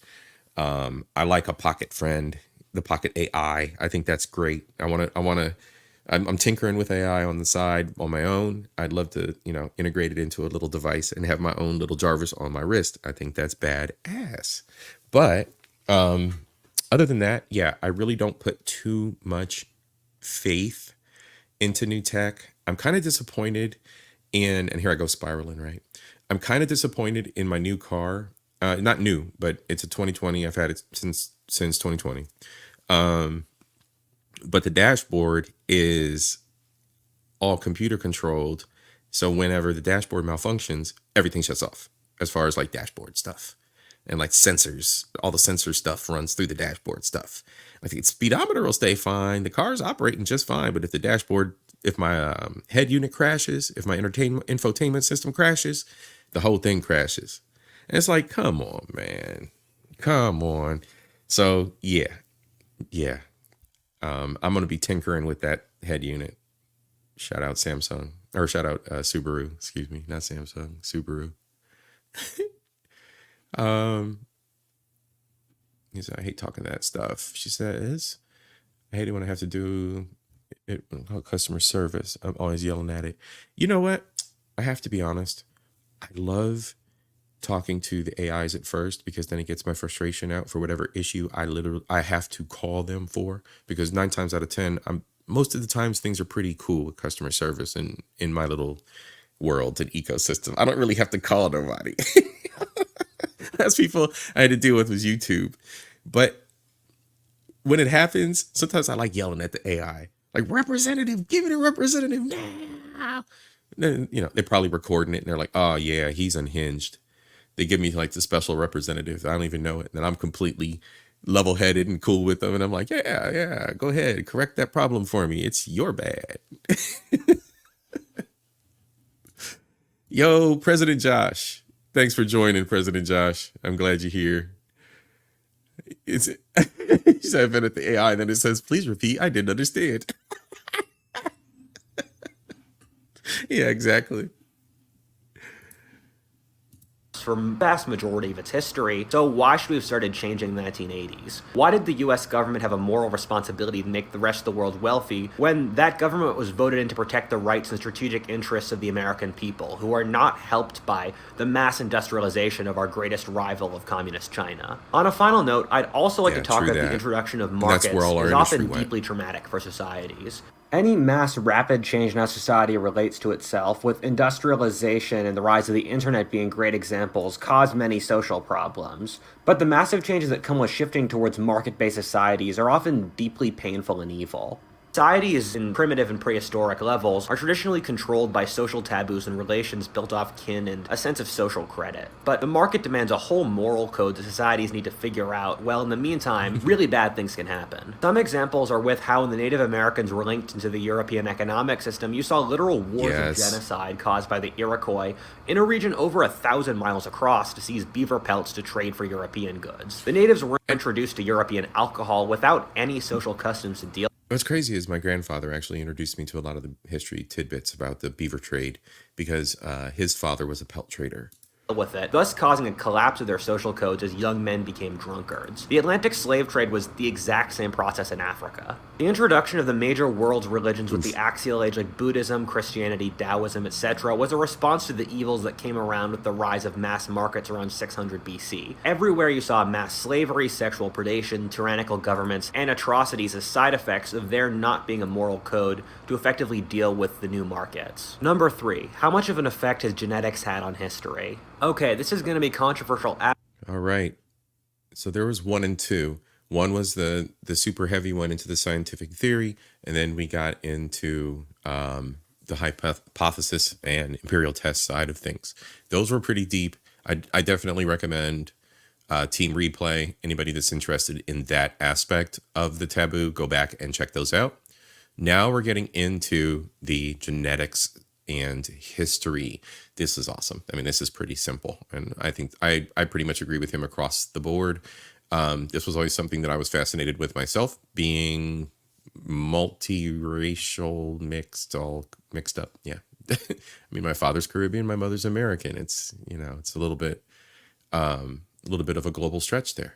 I like a Pocket Friend, the Pocket AI. I think that's great. I'm tinkering with AI on the side on my own. I'd love to, integrate it into a little device and have my own little Jarvis on my wrist. I think that's badass. But Other than that, yeah, I really don't put too much faith into new tech. I'm kind of disappointed in, and here I go spiraling, right? I'm kind of disappointed in my new car. Not new, but it's a 2020. I've had it since 2020. But the dashboard is all computer controlled. So whenever the dashboard malfunctions, everything shuts off as far as like dashboard stuff and like sensors. All the sensor stuff runs through the dashboard stuff. I think its speedometer will stay fine. The car's operating just fine. But if the dashboard, if my head unit crashes, if my infotainment system crashes, the whole thing crashes. And it's like, come on, man. Come on. So yeah. I'm going to be tinkering with that head unit. Shout out Samsung, or shout out Subaru, excuse me, not Samsung, Subaru. He said, I hate talking that stuff. She says, I hate it when I have to do it, customer service. I'm always yelling at it. You know what? I have to be honest. I love talking to the AIs at first, because then it gets my frustration out for whatever issue I have to call them for, because 9 times out of 10, most of the times things are pretty cool with customer service and in my little world and ecosystem. I don't really have to call nobody. Last people I had to deal with was YouTube. But when it happens, sometimes I like yelling at the AI, like, representative, give it a representative now. And then, they're probably recording it and they're like, oh yeah, he's unhinged. They give me like the special representative. I don't even know it. And I'm completely level-headed and cool with them. And I'm like, yeah, go ahead. Correct that problem for me. It's your bad. Yo, President Josh. Thanks for joining, President Josh. I'm glad you're here. He said, I've been at the AI, and then it says, please repeat. I didn't understand. Yeah, exactly. For the vast majority of its history, so why should we have started changing in the 1980s? Why did the US government have a moral responsibility to make the rest of the world wealthy when that government was voted in to protect the rights and strategic interests of the American people, who are not helped by the mass industrialization of our greatest rival of communist China? On a final note, I'd also like to talk about the introduction of markets is often deeply traumatic for societies. Any mass rapid change in how society relates to itself, with industrialization and the rise of the internet being great examples, caused many social problems. But the massive changes that come with shifting towards market-based societies are often deeply painful and evil. Societies in primitive and prehistoric levels are traditionally controlled by social taboos and relations built off kin and a sense of social credit. But the market demands a whole moral code that societies need to figure out. Well, in the meantime, really bad things can happen. Some examples are with how when the Native Americans were linked into the European economic system, you saw literal wars of genocide caused by the Iroquois in a region over 1,000 miles across to seize beaver pelts to trade for European goods. The natives were introduced to European alcohol without any social customs to deal. What's crazy is my grandfather actually introduced me to a lot of the history tidbits about the beaver trade, because his father was a pelt trader. With it, thus causing a collapse of their social codes as young men became drunkards. The Atlantic slave trade was the exact same process in Africa. The introduction of the major world's religions with the axial age like Buddhism, Christianity, Taoism, etc. was a response to the evils that came around with the rise of mass markets around 600 BC. Everywhere you saw mass slavery, sexual predation, tyrannical governments, and atrocities as side effects of there not being a moral code to effectively deal with the new markets. Number 3. How much of an effect has genetics had on history? Okay, this is going to be controversial. All right. So there was 1 and 2. One was the super heavy one into the scientific theory, and then we got into the hypothesis and imperial test side of things. Those were pretty deep. I definitely recommend Team Replay. Anybody that's interested in that aspect of the taboo, go back and check those out. Now we're getting into the genetics and history. This is awesome. I mean, this is pretty simple. And I think I pretty much agree with him across the board. This was always something that I was fascinated with myself, being multiracial, all mixed up. Yeah. I mean, my father's Caribbean, my mother's American. It's, it's a little bit of a global stretch there.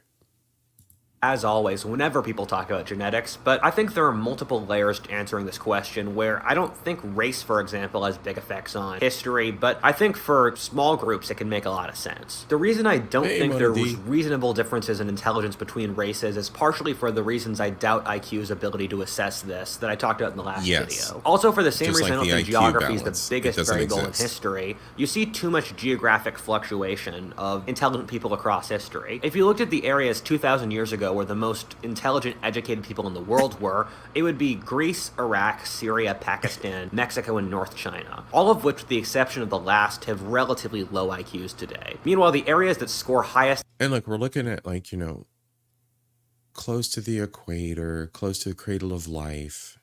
as always, whenever people talk about genetics, but I think there are multiple layers to answering this question where I don't think race, for example, has big effects on history, but I think for small groups it can make a lot of sense. The reason I don't Hey, think Mona there was D. reasonable differences in intelligence between races is partially for the reasons I doubt IQ's ability to assess this that I talked about in the last Yes. video. Also, for the same Just reason I like don't the think IQ geography is balance. the It biggest doesn't variable in exist. history. You see too much geographic fluctuation of intelligent people across history. If you looked at the areas 2,000 years ago where the most intelligent, educated people in the world were, it would be Greece, Iraq, Syria, Pakistan, Mexico, and North China. All of which, with the exception of the last, have relatively low IQs today. Meanwhile, the areas that score highest And look, we're looking at, like, you know, close to the equator, close to the cradle of life.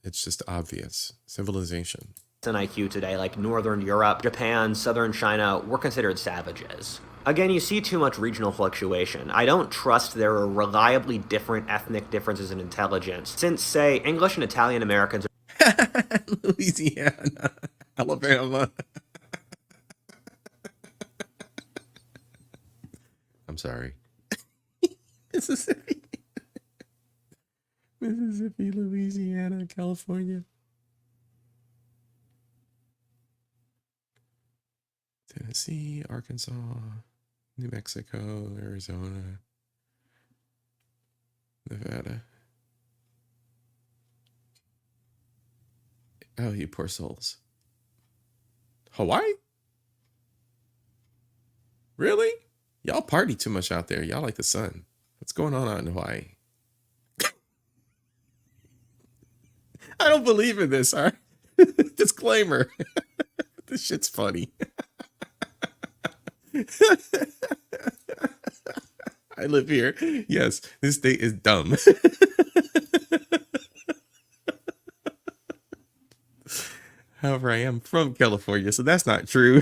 It's just obvious. Civilization. in IQ today, like Northern Europe, Japan, Southern China, were considered savages. Again, you see too much regional fluctuation. I don't trust there are reliably different ethnic differences in intelligence, since, say, English and Italian Americans Louisiana, Alabama. I'm sorry. Mississippi. Mississippi, Louisiana, California. Tennessee, Arkansas, New Mexico, Arizona, Nevada. Oh, you poor souls. Hawaii? Really? Y'all party too much out there. Y'all like the sun. What's going on out in Hawaii? I don't believe in this, all right? Disclaimer. This shit's funny. I live here. Yes, this state is dumb. However, I am from California, so that's not true.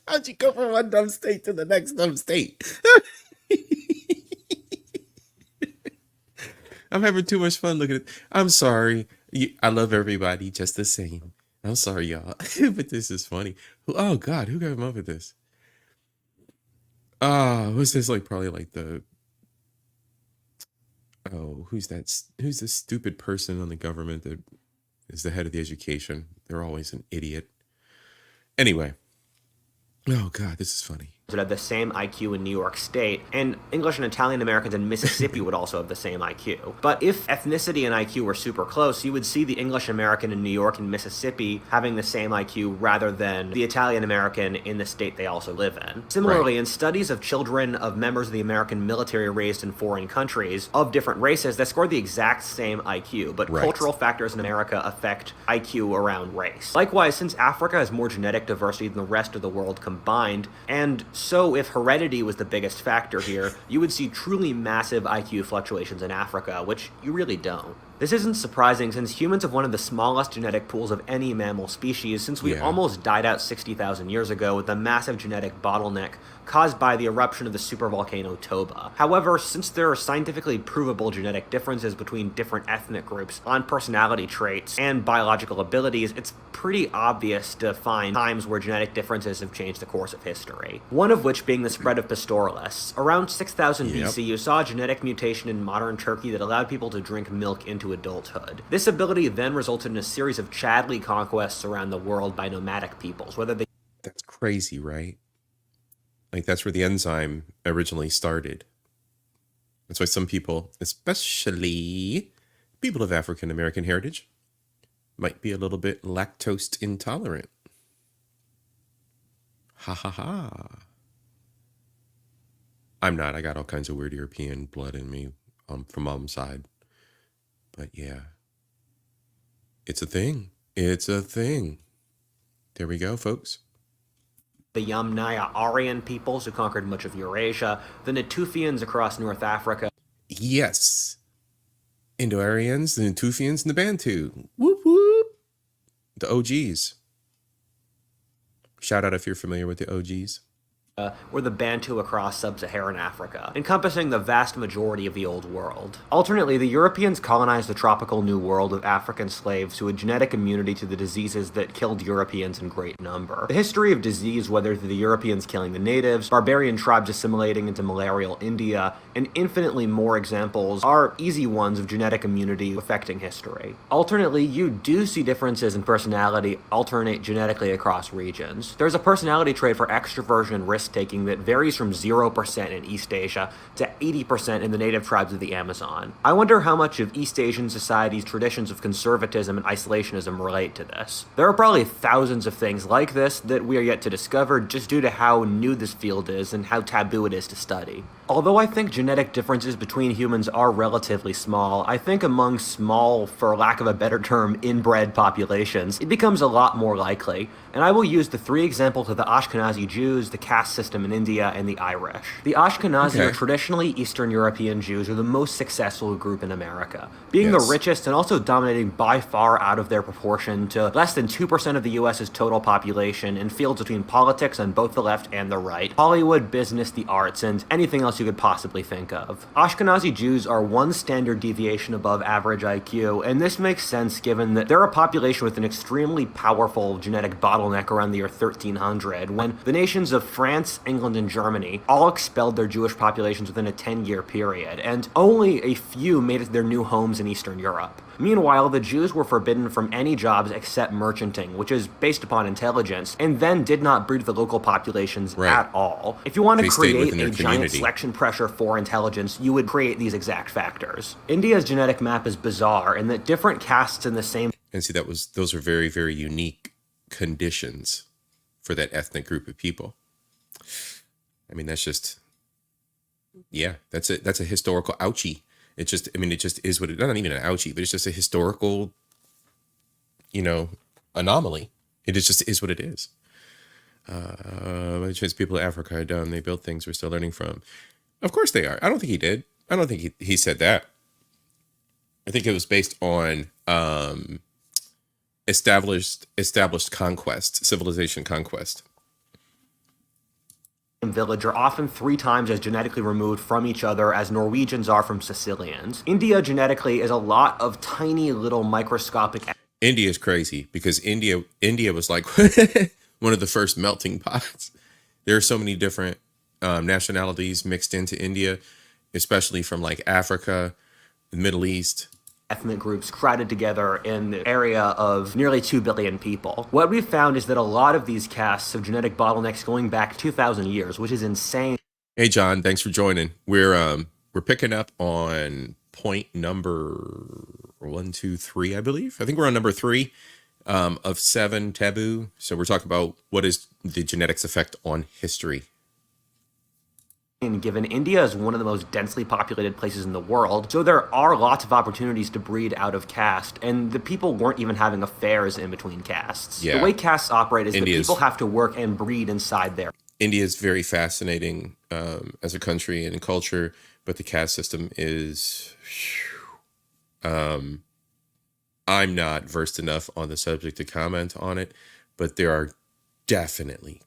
How'd you go from one dumb state to the next dumb state? I'm having too much fun looking at it. I'm sorry. I love everybody just the same. I'm sorry, y'all. But this is funny. Oh, God. Who came up with this? What's this? Like, probably like the... Oh, who's that? Who's the stupid person on the government that is the head of the education? They're always an idiot. Anyway. Oh, God. This is funny. that have the same IQ in New York State, and English and Italian Americans in Mississippi would also have the same IQ. But if ethnicity and IQ were super close, you would see the English American in New York and Mississippi having the same IQ rather than the Italian American in the state they also live in. Similarly, in studies of children of members of the American military raised in foreign countries of different races, they scored the exact same IQ, but cultural factors in America affect IQ around race. Likewise, since Africa has more genetic diversity than the rest of the world combined, and so if heredity was the biggest factor here, you would see truly massive IQ fluctuations in Africa, which you really don't. This isn't surprising since humans have one of the smallest genetic pools of any mammal species since we almost died out 60,000 years ago with a massive genetic bottleneck caused by the eruption of the supervolcano Toba. However, since there are scientifically provable genetic differences between different ethnic groups on personality traits and biological abilities, it's pretty obvious to find times where genetic differences have changed the course of history. One of which being the spread of pastoralists. Around 6000 BC, you saw a genetic mutation in modern Turkey that allowed people to drink milk into adulthood. This ability then resulted in a series of Chadley conquests around the world by nomadic peoples, whether they... That's crazy, right? Like, that's where the enzyme originally started. That's why some people, especially people of African American heritage, might be a little bit lactose intolerant. Ha ha ha. I'm not. I got all kinds of weird European blood in me from mom's side. But yeah, it's a thing. It's a thing. There we go, folks. The Yamnaya Aryan peoples who conquered much of Eurasia, the Natufians across North Africa. Yes. Indo-Aryans, the Natufians, and the Bantu. Whoop whoop. The OGs. Shout out if you're familiar with the OGs. or the Bantu across sub-Saharan Africa, encompassing the vast majority of the Old World. Alternately, the Europeans colonized the tropical New World with African slaves who had genetic immunity to the diseases that killed Europeans in great number. The history of disease, whether through the Europeans killing the natives, barbarian tribes assimilating into malarial India, and infinitely more examples, are easy ones of genetic immunity affecting history. Alternately, you do see differences in personality alternate genetically across regions. There's a personality trait for extroversion and risk-taking that varies from 0% in East Asia to 80% in the native tribes of the Amazon. I wonder how much of East Asian society's traditions of conservatism and isolationism relate to this. There are probably thousands of things like this that we are yet to discover just due to how new this field is and how taboo it is to study. Although I think genetic differences between humans are relatively small, I think among small, for lack of a better term, inbred populations, it becomes a lot more likely, and I will use the three examples of the Ashkenazi Jews, the caste system in India, and the Irish. The Ashkenazi or traditionally Eastern European Jews are the most successful group in America, being the richest and also dominating by far out of their proportion to less than 2% of the US's total population in fields between politics on both the left and the right, Hollywood, business, the arts, and anything else you could possibly think of. Ashkenazi Jews are one standard deviation above average IQ, and this makes sense given that they're a population with an extremely powerful genetic bottleneck around the year 1300, when the nations of France, England, and Germany all expelled their Jewish populations within a 10-year period, and only a few made it to their new homes in Eastern Europe. Meanwhile, the Jews were forbidden from any jobs except merchanting, which is based upon intelligence, and then did not breed the local populations at all. If you want to create a giant selection pressure for intelligence, you would create these exact factors. India's genetic map is bizarre in that different castes in the same... And see, those are very, very unique conditions for that ethnic group of people. I mean, that's just... Yeah, that's a historical ouchie. It just is what it, not even an ouchie, but it's just a historical, anomaly. It just is what it is. People in Africa are dumb. They built things we're still learning from. Of course they are. I don't think he did. I don't think he said that. I think it was based on established conquest, civilization conquest. Village are often 3 times as genetically removed from each other as Norwegians are from Sicilians. India genetically is a lot of tiny little microscopic... India is crazy because India was like one of the first melting pots. There are so many different nationalities mixed into India, especially from like Africa, the Middle East. Ethnic groups crowded together in the area of nearly 2 billion people. What we've found is that a lot of these castes have genetic bottlenecks going back 2,000 years, which is insane. Hey, John, thanks for joining. We're picking up on point number 1, 2, 3, I believe. I think we're on number 3 of 7 taboo. So we're talking about what is the genetics effect on history. Given India is one of the most densely populated places in the world, so there are lots of opportunities to breed out of caste, and the people weren't even having affairs in between castes. The way castes operate is that people have to work and breed inside there. India is very fascinating as a country and culture, but the caste system is... I'm not versed enough on the subject to comment on it, but there are definitely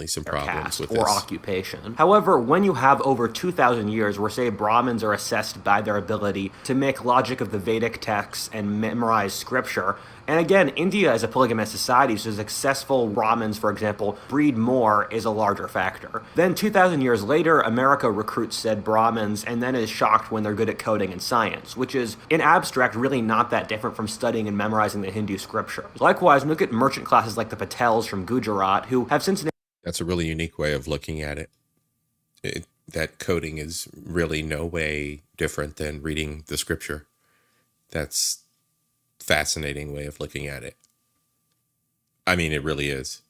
some problems with this. Or occupation. However, when you have over 2,000 years where, say, Brahmins are assessed by their ability to make logic of the Vedic texts and memorize scripture, and again, India is a polygamous society, so successful Brahmins, for example, breed more is a larger factor. Then 2,000 years later, America recruits said Brahmins and then is shocked when they're good at coding and science, which is, in abstract, really not that different from studying and memorizing the Hindu scriptures. Likewise, look at merchant classes like the Patels from Gujarat, who have since... That's a really unique way of looking at it. That coding is really no way different than reading the scripture. That's fascinating way of looking at it. I mean, it really is.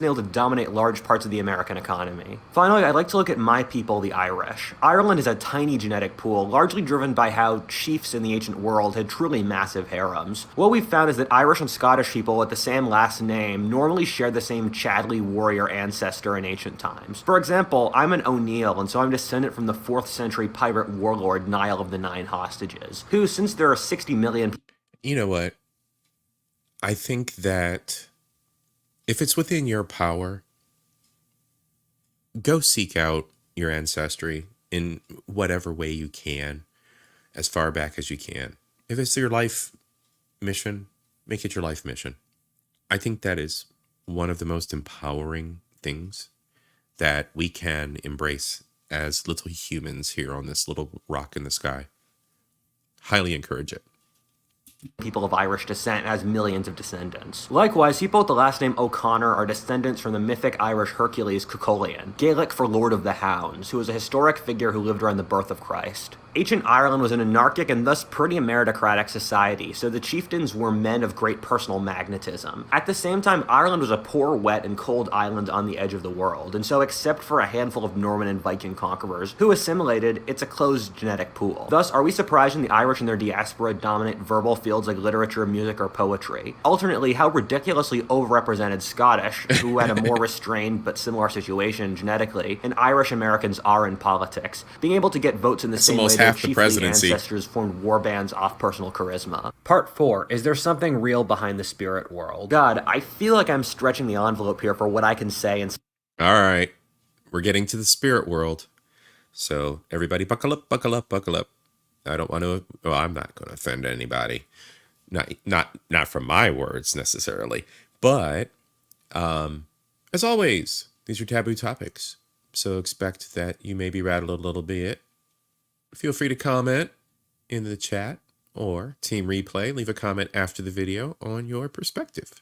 Able to dominate large parts of the American economy. Finally, I'd like to look at my people, the Irish. Ireland is a tiny genetic pool, largely driven by how chiefs in the ancient world had truly massive harems. What we've found is that Irish and Scottish people with the same last name normally share the same Chadley warrior ancestor in ancient times. For example, I'm an O'Neill, and so I'm descendant from the 4th century pirate warlord Niall of the Nine Hostages, who, since there are 60 million... You know what? I think that if it's within your power, go seek out your ancestry in whatever way you can, as far back as you can. If it's your life mission, make it your life mission. I think that is one of the most empowering things that we can embrace as little humans here on this little rock in the sky. Highly encourage it. People of Irish descent has millions of descendants. Likewise, people with the last name O'Connor are descendants from the mythic Irish Hercules Cuchulainn, Gaelic for Lord of the Hounds, who was a historic figure who lived around the birth of Christ. Ancient Ireland was an anarchic and thus pretty meritocratic society, so the chieftains were men of great personal magnetism. At the same time, Ireland was a poor, wet, and cold island on the edge of the world, and so except for a handful of Norman and Viking conquerors who assimilated, it's a closed genetic pool. Thus, are we surprised when the Irish and their diaspora dominate verbal fields like literature, music, or poetry? Alternately, how ridiculously overrepresented Scottish, who had a more restrained but similar situation genetically, and Irish Americans are in politics, being able to get votes in the same way half their the chiefly presidency. ancestors formed war bands off personal charisma. Part 4. Is there something real behind the spirit world? God, I feel like I'm stretching the envelope here for what I can say and All right, we're getting to the spirit world. So everybody buckle up, buckle up, buckle up. I don't want to, well, I'm not going to offend anybody. Not from my words necessarily, but as always, these are taboo topics. So expect that you may be rattled a little bit. Feel free to comment in the chat or Team Replay. Leave a comment after the video on your perspective.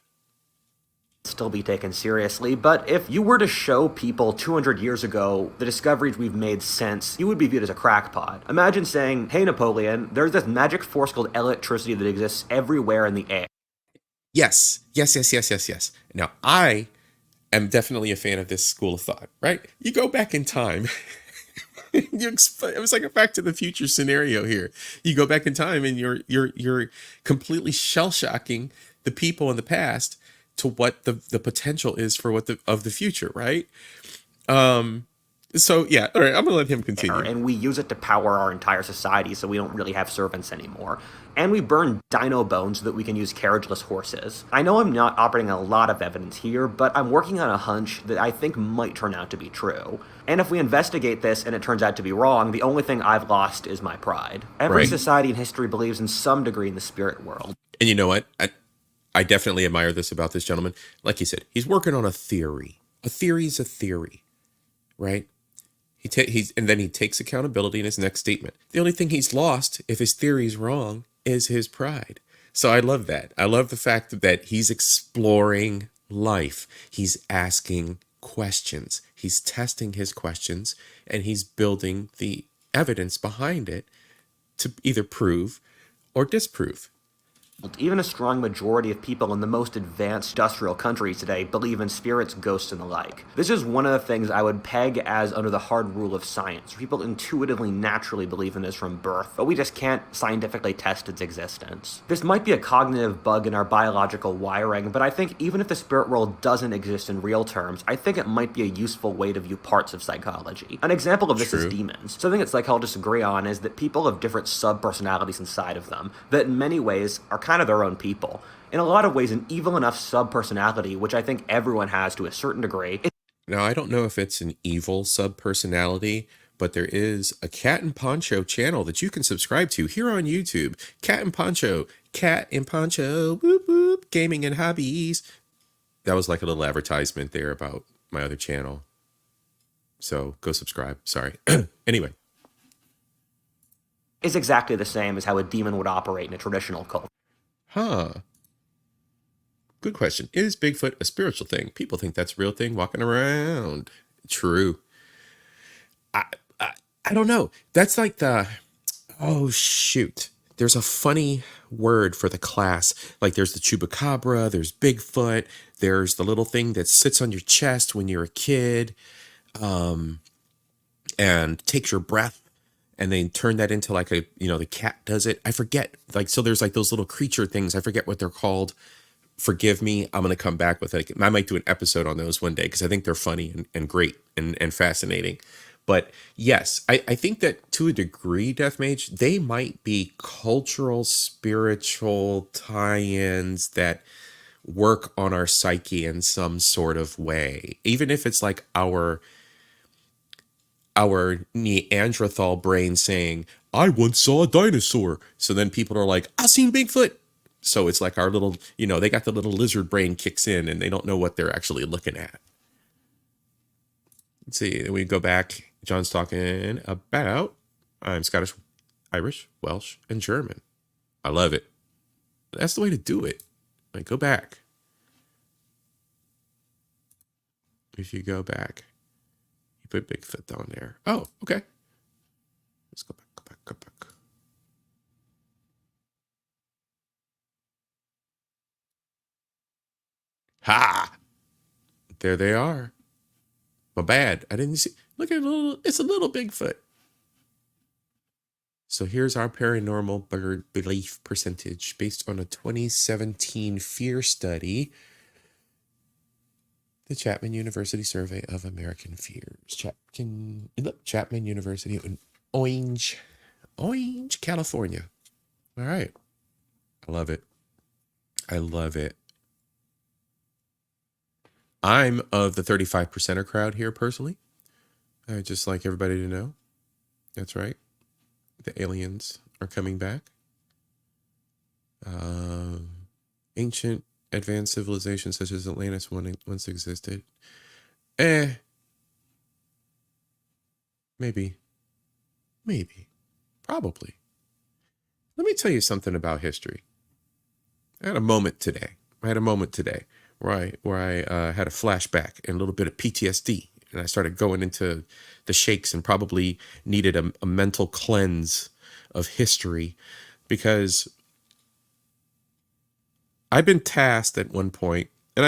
still be taken seriously, but if you were to show people 200 years ago the discoveries we've made since, you would be viewed as a crackpot. Imagine saying, hey Napoleon, there's this magic force called electricity that exists everywhere in the air. Yes. Now, I am definitely a fan of this school of thought, right? You go back in time. It was like a Back to the Future scenario here. You go back in time and you're completely shell-shocking the people in the past to what the potential is for what of the future, right? So yeah, all right, I'm gonna let him continue. And we use it to power our entire society, so we don't really have servants anymore. And we burn dino bones so that we can use carriageless horses. I know I'm not operating on a lot of evidence here, but I'm working on a hunch that I think might turn out to be true. And if we investigate this and it turns out to be wrong, the only thing I've lost is my pride. Every society in history believes in some degree in the spirit world. And you know what? I definitely admire this about this gentleman. Like he said, he's working on a theory. A theory is a theory, right? And then he takes accountability in his next statement. The only thing he's lost, if his theory's wrong, is his pride. So I love that. I love the fact that he's exploring life. He's asking questions. He's testing his questions, and he's building the evidence behind it to either prove or disprove. Even a strong majority of people in the most advanced industrial countries today believe in spirits, ghosts, and the like. This is one of the things I would peg as under the hard rule of science. People intuitively, naturally believe in this from birth, but we just can't scientifically test its existence. This might be a cognitive bug in our biological wiring, but I think even if the spirit world doesn't exist in real terms, I think it might be a useful way to view parts of psychology. An example of this is demons. Something that psychologists agree on is that people have different sub-personalities inside of them that in many ways are kind of their own people. In a lot of ways, an evil enough sub-personality, which I think everyone has to a certain degree. Now, I don't know if it's an evil sub-personality, but there is a Cat and Poncho channel that you can subscribe to here on YouTube. Cat and Poncho, whoop whoop, gaming and hobbies. That was like a little advertisement there about my other channel. So go subscribe. Sorry. Anyway. Is exactly the same as how a demon would operate in a traditional cult. Huh. Good question. Is Bigfoot a spiritual thing? People think that's a real thing walking around. True. I don't know. That's like oh shoot. There's a funny word for the class. Like there's the chupacabra, there's Bigfoot, there's the little thing that sits on your chest when you're a kid, and takes your breath. And they turn that into like the cat does it. I forget. Like, so there's like those little creature things. I forget what they're called. Forgive me. I'm going to come back with it. I might do an episode on those one day because I think they're funny and great and fascinating. But yes, I think that to a degree, Deathmage, they might be cultural, spiritual tie-ins that work on our psyche in some sort of way, even if it's like our Neanderthal brain saying, I once saw a dinosaur. So then people are like, I seen Bigfoot. So it's like our little, they got the little lizard brain kicks in and they don't know what they're actually looking at. Let's see, we go back. John's talking about, I'm Scottish, Irish, Welsh, and German. I love it. That's the way to do it. Like, go back. If you go back, you put Bigfoot down there. Oh, okay. Let's go back, go back, go back. Ha! There they are. My bad. I didn't see. Look at it's a little Bigfoot. So here's our paranormal bird belief percentage based on a 2017 fear study. The Chapman University Survey of American Fears. Chapman University in Orange, California. All right. I love it. I love it. I'm of the 35%er crowd here personally. I'd just like everybody to know. That's right. The aliens are coming back. Ancient advanced civilizations such as Atlantis once existed. Maybe. Probably. Let me tell you something about history. I had a moment today where I had a flashback and a little bit of PTSD. And I started going into the shakes and probably needed a mental cleanse of history, because I've been tasked at one point, and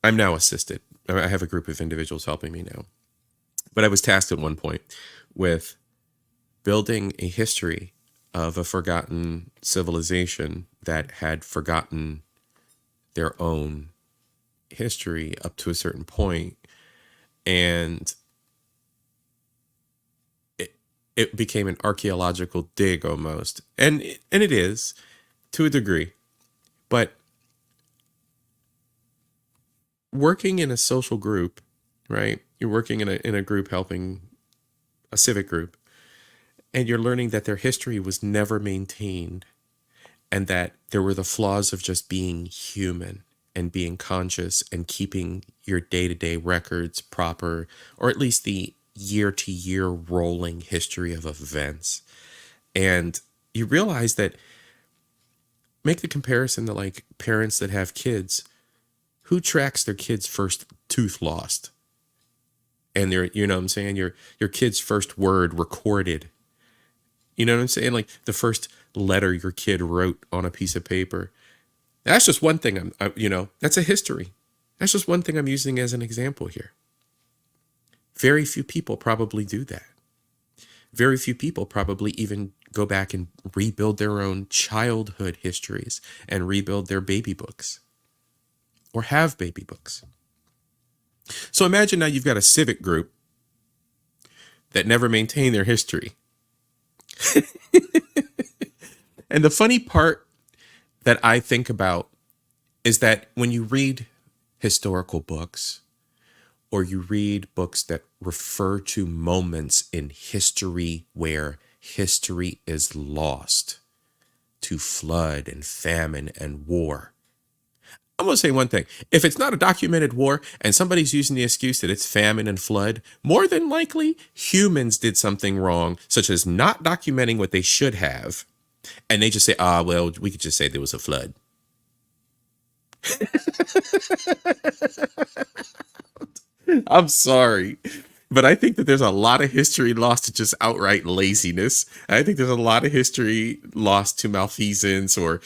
I'm now assisted. I have a group of individuals helping me now. But I was tasked at one point with building a history of a forgotten civilization that had forgotten their own history up to a certain point, and it became an archaeological dig almost, and it is to a degree, but working in a social group, right? You're working in a group helping a civic group, and you're learning that their history was never maintained, and that there were the flaws of just being human and being conscious and keeping your day-to-day records proper, or at least the year-to-year rolling history of events. And you realize that, make the comparison to like parents that have kids. Who tracks their kid's first tooth lost? And their, you know what I'm saying? Your kid's first word recorded. You know what I'm saying? Like the first letter your kid wrote on a piece of paper. That's just one thing that's a history. That's just one thing I'm using as an example here. Very few people probably do that. Very few people probably even go back and rebuild their own childhood histories and rebuild their baby books or have baby books. So imagine now you've got a civic group that never maintain their history. And the funny part that I think about is that when you read historical books, or you read books that refer to moments in history where history is lost to flood and famine and war, I'm going to say one thing. If it's not a documented war and somebody's using the excuse that it's famine and flood, more than likely humans did something wrong, such as not documenting what they should have. And they just say, well, we could just say there was a flood. I'm sorry, but I think that there's a lot of history lost to just outright laziness. I think there's a lot of history lost to malfeasance or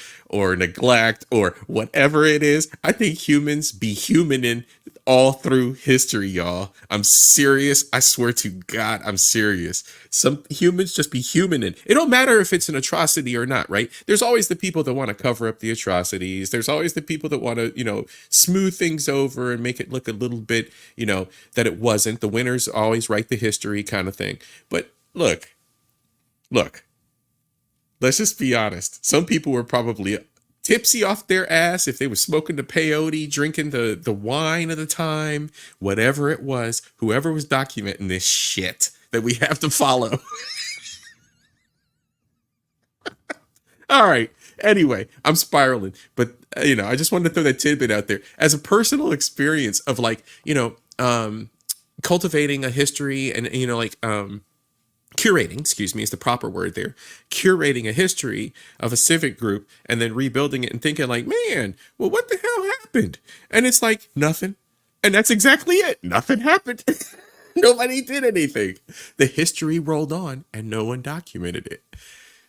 neglect or whatever it is. I think humans be humaning all through history, y'all. I'm serious. I swear to God, I'm serious. Some humans just be humaning. It don't matter if it's an atrocity or not, right? There's always the people that want to cover up the atrocities. There's always the people that want to, smooth things over and make it look a little bit, that it wasn't. The winners always write the history kind of thing. But look, let's just be honest. Some people were probably tipsy off their ass, if they were smoking the peyote, drinking the wine at the time, whatever it was, whoever was documenting this shit that we have to follow. All right. Anyway, I'm spiraling, but I just wanted to throw that tidbit out there as a personal experience of like, cultivating a history and, curating, excuse me, is the proper word there. Curating a history of a civic group and then rebuilding it and thinking like, man, well, what the hell happened? And it's like nothing. And that's exactly it. Nothing happened. Nobody did anything. The history rolled on and no one documented it.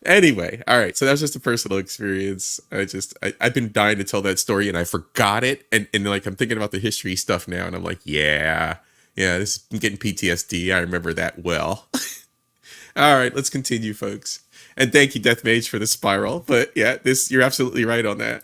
Anyway, all right. So that's just a personal experience. I've been dying to tell that story and I forgot it. And like, I'm thinking about the history stuff now and I'm like, yeah, I'm getting PTSD. I remember that well. All right, let's continue, folks. And thank you, Death Mage, for the spiral. But yeah, you're absolutely right on that.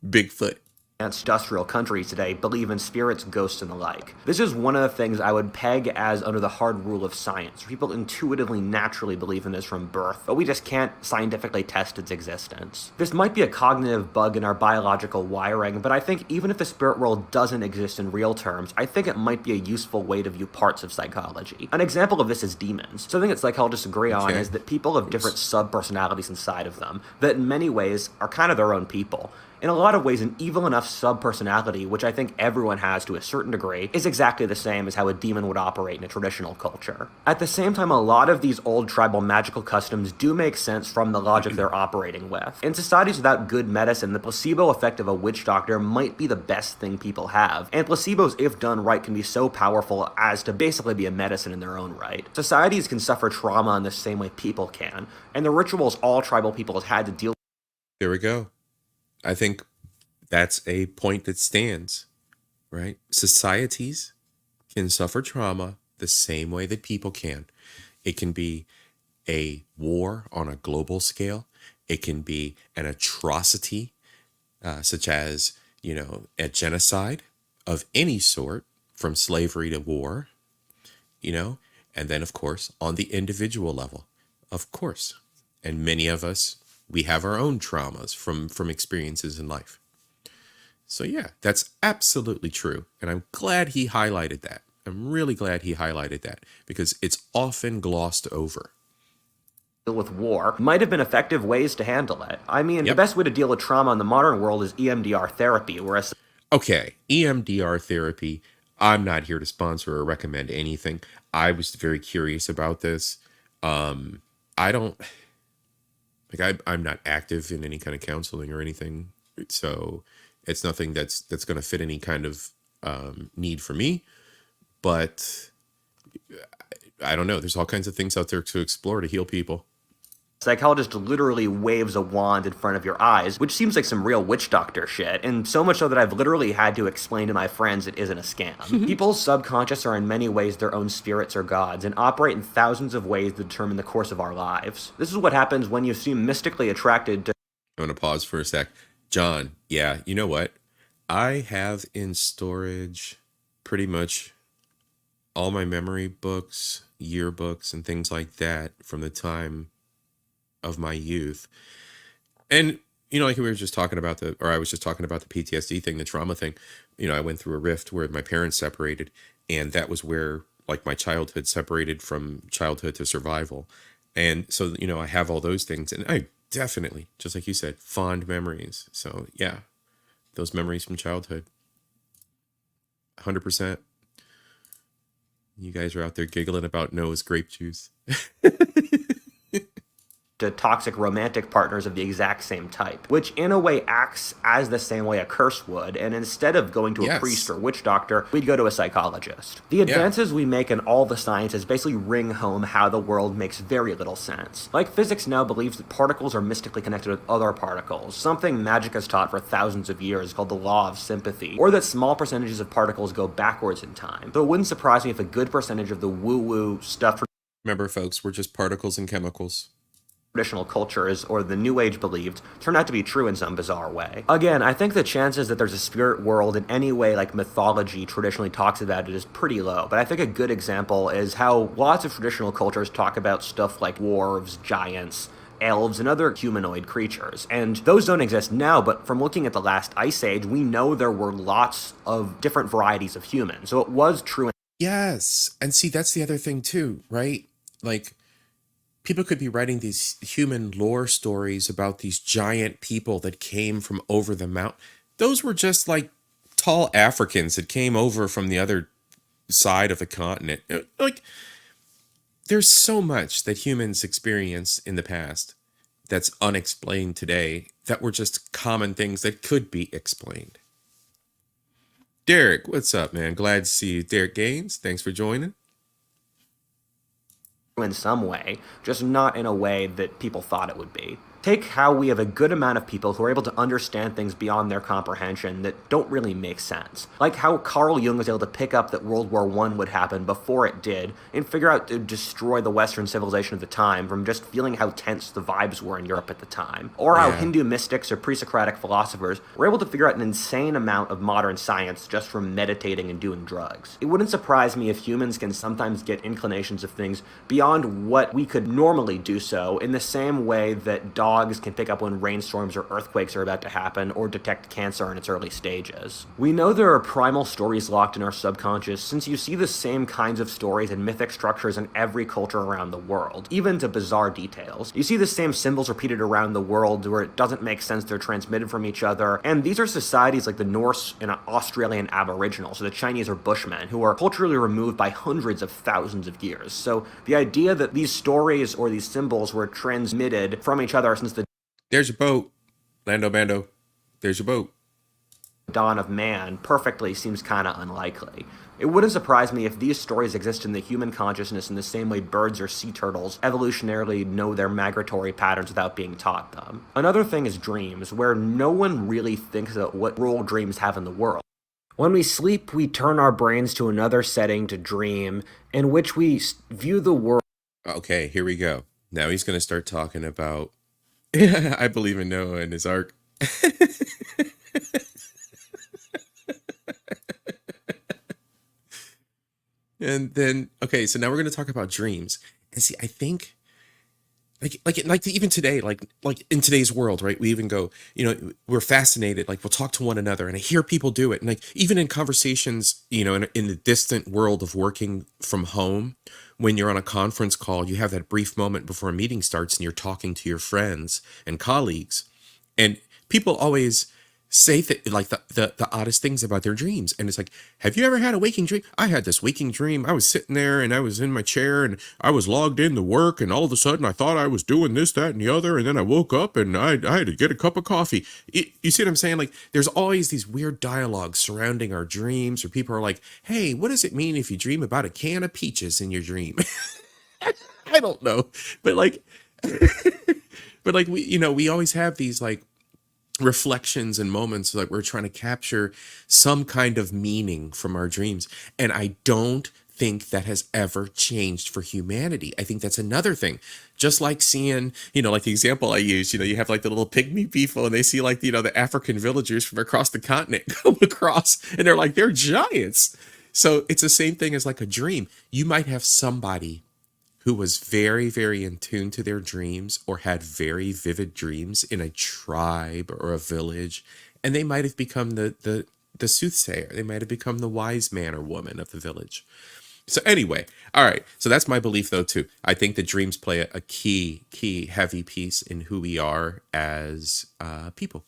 Bigfoot. Industrial countries today believe in spirits, ghosts, and the like. This is one of the things I would peg as under the hard rule of science. People intuitively, naturally believe in this from birth, but we just can't scientifically test its existence. This might be a cognitive bug in our biological wiring, but I think even if the spirit world doesn't exist in real terms, I think it might be a useful way to view parts of psychology. An example of this is demons. Something that psychologists agree on is that people have different sub-personalities inside of them that in many ways are kind of their own people. In a lot of ways, an evil enough sub-personality, which I think everyone has to a certain degree, is exactly the same as how a demon would operate in a traditional culture. At the same time, a lot of these old tribal magical customs do make sense from the logic they're operating with. In societies without good medicine, the placebo effect of a witch doctor might be the best thing people have, and placebos, if done right, can be so powerful as to basically be a medicine in their own right. Societies can suffer trauma in the same way people can, and the rituals all tribal peoples had to deal with. There we go. I think that's a point that stands, right? Societies can suffer trauma the same way that people can. It can be a war on a global scale. It can be an atrocity, such as, a genocide of any sort, from slavery to war, and then, of course, on the individual level, of course. And many of us, we have our own traumas from experiences in life. So yeah, that's absolutely true. And I'm glad he highlighted that. I'm really glad he highlighted that because it's often glossed over. With war might have been effective ways to handle it. I mean, the best way to deal with trauma in the modern world is EMDR therapy, whereas... Okay, EMDR therapy, I'm not here to sponsor or recommend anything. I was very curious about this. I'm not active in any kind of counseling or anything, so it's nothing that's going to fit any kind of need for me. But I don't know. There's all kinds of things out there to explore to heal people. Psychologist literally waves a wand in front of your eyes, which seems like some real witch doctor shit, and so much so that I've literally had to explain to my friends it isn't a scam. People's subconscious are in many ways their own spirits or gods, and operate in thousands of ways that determine the course of our lives. This is what happens when you seem mystically attracted to... I'm going to pause for a sec. John, yeah, you know what? I have in storage pretty much all my memory books, yearbooks, and things like that from the time of my youth. And like we were just talking about I was just talking about the PTSD thing, the trauma thing. I went through a rift where my parents separated, and that was where like my childhood separated from childhood to survival. And so I have all those things, and I definitely, just like you said, fond memories. So yeah, those memories from childhood, 100%. You guys are out there giggling about Noah's grape juice. To toxic romantic partners of the exact same type, which in a way acts as the same way a curse would, and instead of going to a priest or witch doctor, we'd go to a psychologist. The advances we make in all the sciences basically ring home how the world makes very little sense. Like physics now believes that particles are mystically connected with other particles, something magic has taught for thousands of years called the law of sympathy, or that small percentages of particles go backwards in time. So it wouldn't surprise me if a good percentage of the woo-woo stuff... Remember folks, we're just particles and chemicals. Traditional cultures, or the New Age believed, turn out to be true in some bizarre way. Again, I think the chances that there's a spirit world in any way like mythology traditionally talks about it is pretty low, but I think a good example is how lots of traditional cultures talk about stuff like dwarves, giants, elves, and other humanoid creatures. And those don't exist now, but from looking at the last ice age, we know there were lots of different varieties of humans. So it was true. Yes. And see, that's the other thing too, right? Like, people could be writing these human lore stories about these giant people that came from over the mountain. Those were just like tall Africans that came over from the other side of the continent. Like, there's so much that humans experienced in the past that's unexplained today that were just common things that could be explained. Derek, what's up, man? Glad to see you. Derek Gaines, thanks for joining. In some way, just not in a way that people thought it would be. Take how we have a good amount of people who are able to understand things beyond their comprehension that don't really make sense. Like how Carl Jung was able to pick up that World War I would happen before it did and figure out to destroy the Western civilization of the time from just feeling how tense the vibes were in Europe at the time. Or how Hindu mystics or pre-Socratic philosophers were able to figure out an insane amount of modern science just from meditating and doing drugs. It wouldn't surprise me if humans can sometimes get inclinations of things beyond what we could normally do so, in the same way that dogs can pick up when rainstorms or earthquakes are about to happen, or detect cancer in its early stages. We know there are primal stories locked in our subconscious, since you see the same kinds of stories and mythic structures in every culture around the world, even to bizarre details. You see the same symbols repeated around the world where it doesn't make sense they're transmitted from each other, and these are societies like the Norse and Australian Aboriginals, or the Chinese or Bushmen, who are culturally removed by hundreds of thousands of years. So the idea that these stories or these symbols were transmitted from each other since the There's your boat, Lando Bando. There's your boat. dawn of man perfectly seems kind of unlikely. It wouldn't surprise me if these stories exist in the human consciousness in the same way birds or sea turtles evolutionarily know their migratory patterns without being taught them. Another thing is dreams, where no one really thinks about what role dreams have in the world. When we sleep, we turn our brains to another setting to dream, in which we view the world. Okay, here we go. Now he's going to start talking about I believe in Noah and his ark. And then, okay, so now we're going to talk about dreams. And see, I think even today, like in today's world, right? We even go, we're fascinated, like we'll talk to one another, and I hear people do it. And like, even in conversations, in the distant world of working from home, when you're on a conference call, you have that brief moment before a meeting starts and you're talking to your friends and colleagues, and people always say like the oddest things about their dreams. And it's like, have you ever had a waking dream? I had this waking dream. I was sitting there and I was in my chair and I was logged into work, and all of a sudden I thought I was doing this, that, and the other. And then I woke up and I had to get a cup of coffee. You see what I'm saying? Like, there's always these weird dialogues surrounding our dreams, or people are like, hey, what does it mean if you dream about a can of peaches in your dream? I don't know. But like, we always have these like reflections and moments, like we're trying to capture some kind of meaning from our dreams. And I don't think that has ever changed for humanity. I think that's another thing. Just like seeing, like the example I use, you have like the little pygmy people, and they see like, the African villagers from across the continent come across, and they're like, they're giants. So it's the same thing as like a dream. You might have somebody who was very, very in tune to their dreams, or had very vivid dreams in a tribe or a village, and they might have become the soothsayer. They might have become the wise man or woman of the village. So anyway, all right. So that's my belief, though, too. I think that dreams play a key, heavy piece in who we are as people.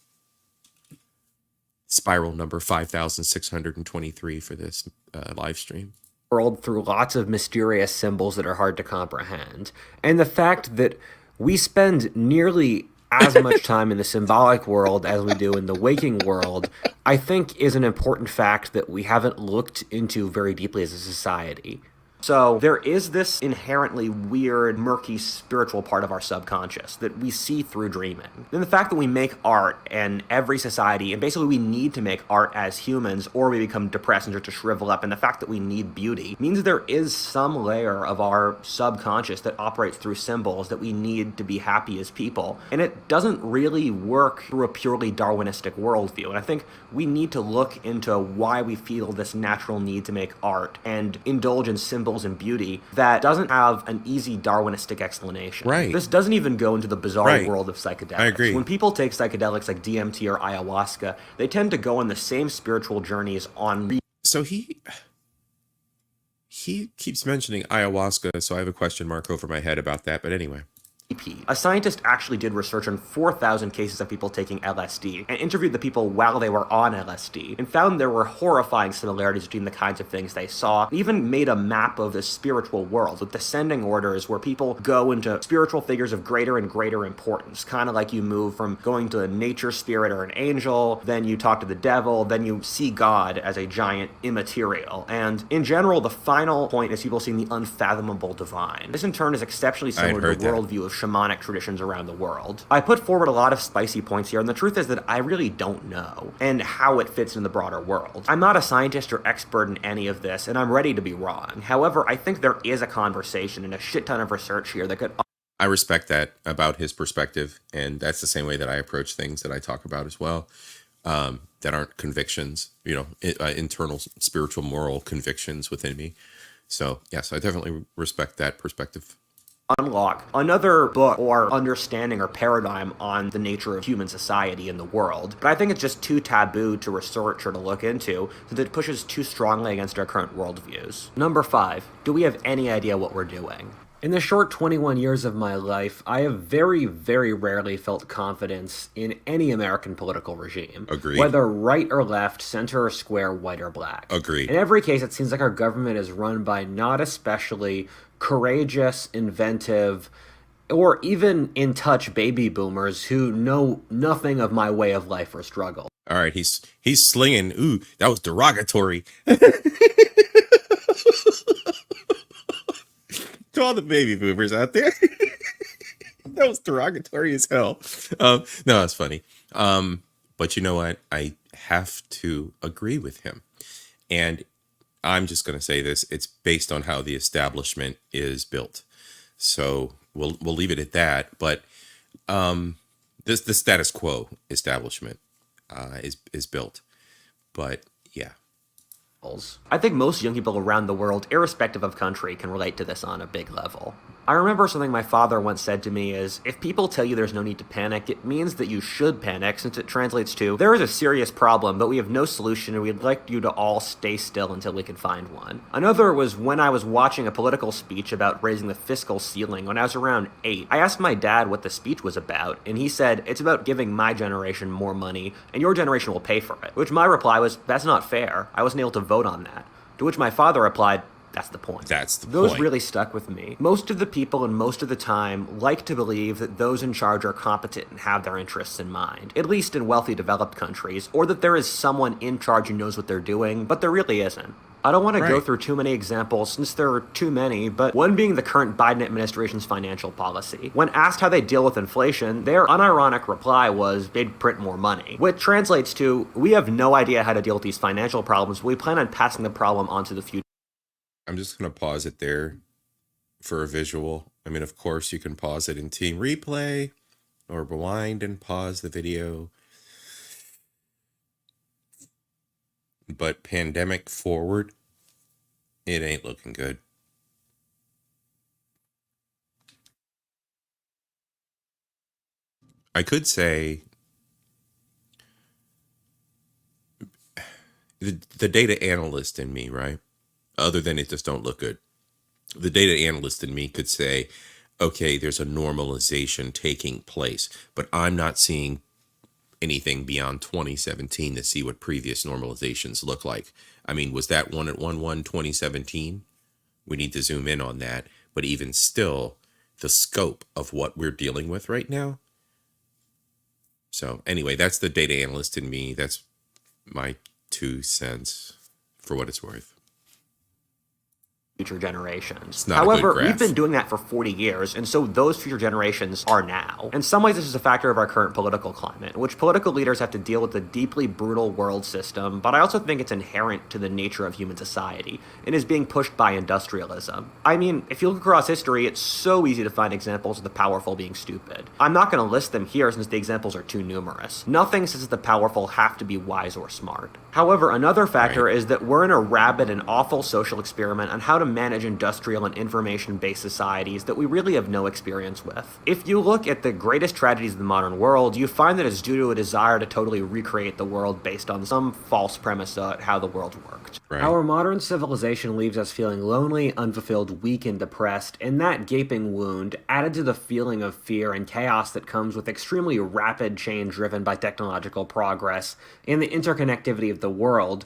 Spiral number 5,623 for this live stream. World through lots of mysterious symbols that are hard to comprehend. And the fact that we spend nearly as much time in the symbolic world as we do in the waking world, I think is an important fact that we haven't looked into very deeply as a society. So there is this inherently weird, murky, spiritual part of our subconscious that we see through dreaming. And the fact that we make art in every society, and basically we need to make art as humans or we become depressed and start to shrivel up, and the fact that we need beauty means there is some layer of our subconscious that operates through symbols that we need to be happy as people. And it doesn't really work through a purely Darwinistic worldview. And I think we need to look into why we feel this natural need to make art and indulge in symbols symbols and beauty that doesn't have an easy Darwinistic explanation. Right. This doesn't even go into the bizarre Right. world of psychedelics. I agree. When people take psychedelics like DMT or ayahuasca, they tend to go on the same spiritual journeys on So he keeps mentioning ayahuasca, so I have a question mark over my head about that. But anyway. C.I.P. A scientist actually did research on 4,000 cases of people taking LSD and interviewed the people while they were on LSD and found there were horrifying similarities between the kinds of things they saw, and even made a map of the spiritual world with descending orders where people go into spiritual figures of greater and greater importance, kind of like you move from going to a nature spirit or an angel, then you talk to the devil, then you see God as a giant immaterial. And in general, the final point is people seeing the unfathomable divine. This in turn is exceptionally similar to the worldview of shamanic traditions around the world. I put forward a lot of spicy points here, and the truth is that I really don't know, and how it fits in the broader world. I'm not a scientist or expert in any of this, and I'm ready to be wrong. However, I think there is a conversation and a shit ton of research here that could... I respect that about his perspective, and that's the same way that I approach things that I talk about as well, that aren't convictions, internal spiritual moral convictions within me. So yes, I definitely respect that perspective. Unlock another book or understanding or paradigm on the nature of human society in the world, but I think it's just too taboo to research or to look into, since it pushes too strongly against our current worldviews. Number 5, do we have any idea what we're doing? In the short 21 years of my life, I have very, very rarely felt confidence in any American political regime. Agreed. Whether right or left, center or square, white or black. Agreed. In every case, it seems like our government is run by not especially courageous, inventive, or even in touch baby boomers who know nothing of my way of life or struggle. All right, he's slinging. Ooh, that was derogatory. To all the baby boomers out there. That was derogatory as hell. No, it's funny. But you know what? I have to agree with him. And I'm just going to say this. It's based on how the establishment is built. So we'll leave it at that. But the status quo establishment is built. But yeah. I think most young people around the world, irrespective of country, can relate to this on a big level. I remember something my father once said to me is, if people tell you there's no need to panic, it means that you should panic, since it translates to, there is a serious problem, but we have no solution and we'd like you to all stay still until we can find one. Another was when I was watching a political speech about raising the fiscal ceiling when I was around 8. I asked my dad what the speech was about, and he said, it's about giving my generation more money, and your generation will pay for it. Which my reply was, that's not fair. I wasn't able to vote on that. To which my father replied, that's the point. That's the Those point. really stuck with me. Most of the people and most of the time like to believe that those in charge are competent and have their interests in mind, at least in wealthy developed countries, or that there is someone in charge who knows what they're doing, but there really isn't. I don't want to go through too many examples since there are too many, but one being the current Biden administration's financial policy. When asked how they deal with inflation, their unironic reply was they'd print more money, which translates to, we have no idea how to deal with these financial problems, but we plan on passing the problem onto the future. I'm just going to pause it there for a visual. I mean, of course, you can pause it in Team Replay or rewind and pause the video. But pandemic forward, it ain't looking good. I could say the data analyst in me, right? Other than it just don't look good. The data analyst in me could say, okay, there's a normalization taking place, but I'm not seeing anything beyond 2017 to see what previous normalizations look like. I mean, was that one at 1/1/2017? We need to zoom in on that. But even still, the scope of what we're dealing with right now. So anyway, that's the data analyst in me. That's my 2 cents for what it's worth. Future generations. It's not a good However, graph. we've been doing that for 40 years, and so those future generations are now. In some ways, this is a factor of our current political climate, in which political leaders have to deal with a deeply brutal world system, but I also think it's inherent to the nature of human society, and is being pushed by industrialism. I mean, if you look across history, it's so easy to find examples of the powerful being stupid. I'm not going to list them here since the examples are too numerous. Nothing says that the powerful have to be wise or smart. However, another factor is that we're in a rabid and awful social experiment on how to manage industrial and information-based societies that we really have no experience with. If you look at the greatest tragedies of the modern world, you find that it's due to a desire to totally recreate the world based on some false premise about how the world worked. Right. Our modern civilization leaves us feeling lonely, unfulfilled, weak, and depressed, and that gaping wound, added to the feeling of fear and chaos that comes with extremely rapid change driven by technological progress and the interconnectivity of the world,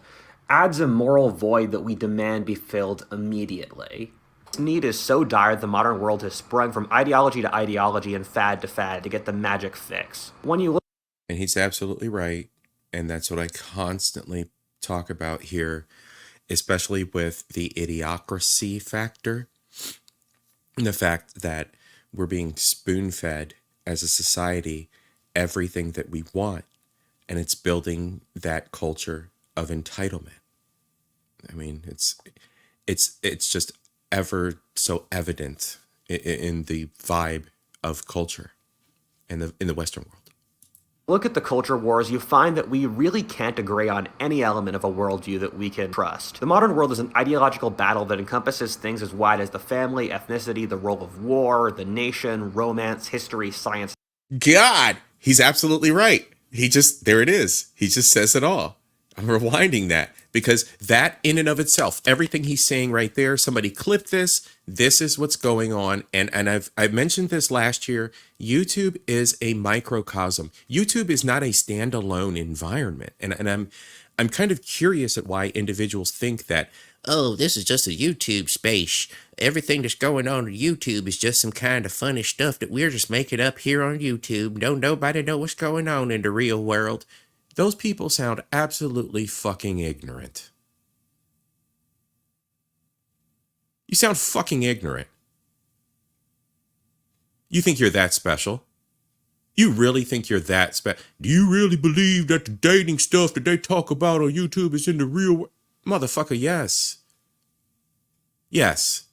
adds a moral void that we demand be filled immediately. This need is so dire the modern world has sprung from ideology to ideology and fad to fad to get the magic fix. When you look And he's absolutely right. And that's what I constantly talk about here, especially with the idiocracy factor. And the fact that we're being spoon-fed as a society everything that we want. And it's building that culture of entitlement. I mean, it's just ever so evident in the vibe of culture in the Western world. Look at the culture wars, you find that we really can't agree on any element of a worldview that we can trust. The modern world is an ideological battle that encompasses things as wide as the family, ethnicity, the role of war, the nation, romance, history, science. God, he's absolutely right. There it is. He just says it all. I'm rewinding that because that in and of itself, everything he's saying right there, somebody clipped this. This is what's going on. And I've mentioned this last year. YouTube is a microcosm. YouTube is not a standalone environment. And I'm kind of curious at why individuals think that, oh, this is just a YouTube space. Everything that's going on YouTube is just some kind of funny stuff that we're just making up here on YouTube. Don't nobody know what's going on in the real world. Those people sound absolutely fucking ignorant. You sound fucking ignorant. You think you're that special? You really think you're that special? Do you really believe that the dating stuff that they talk about on YouTube is in the real world? Motherfucker, yes. Yes.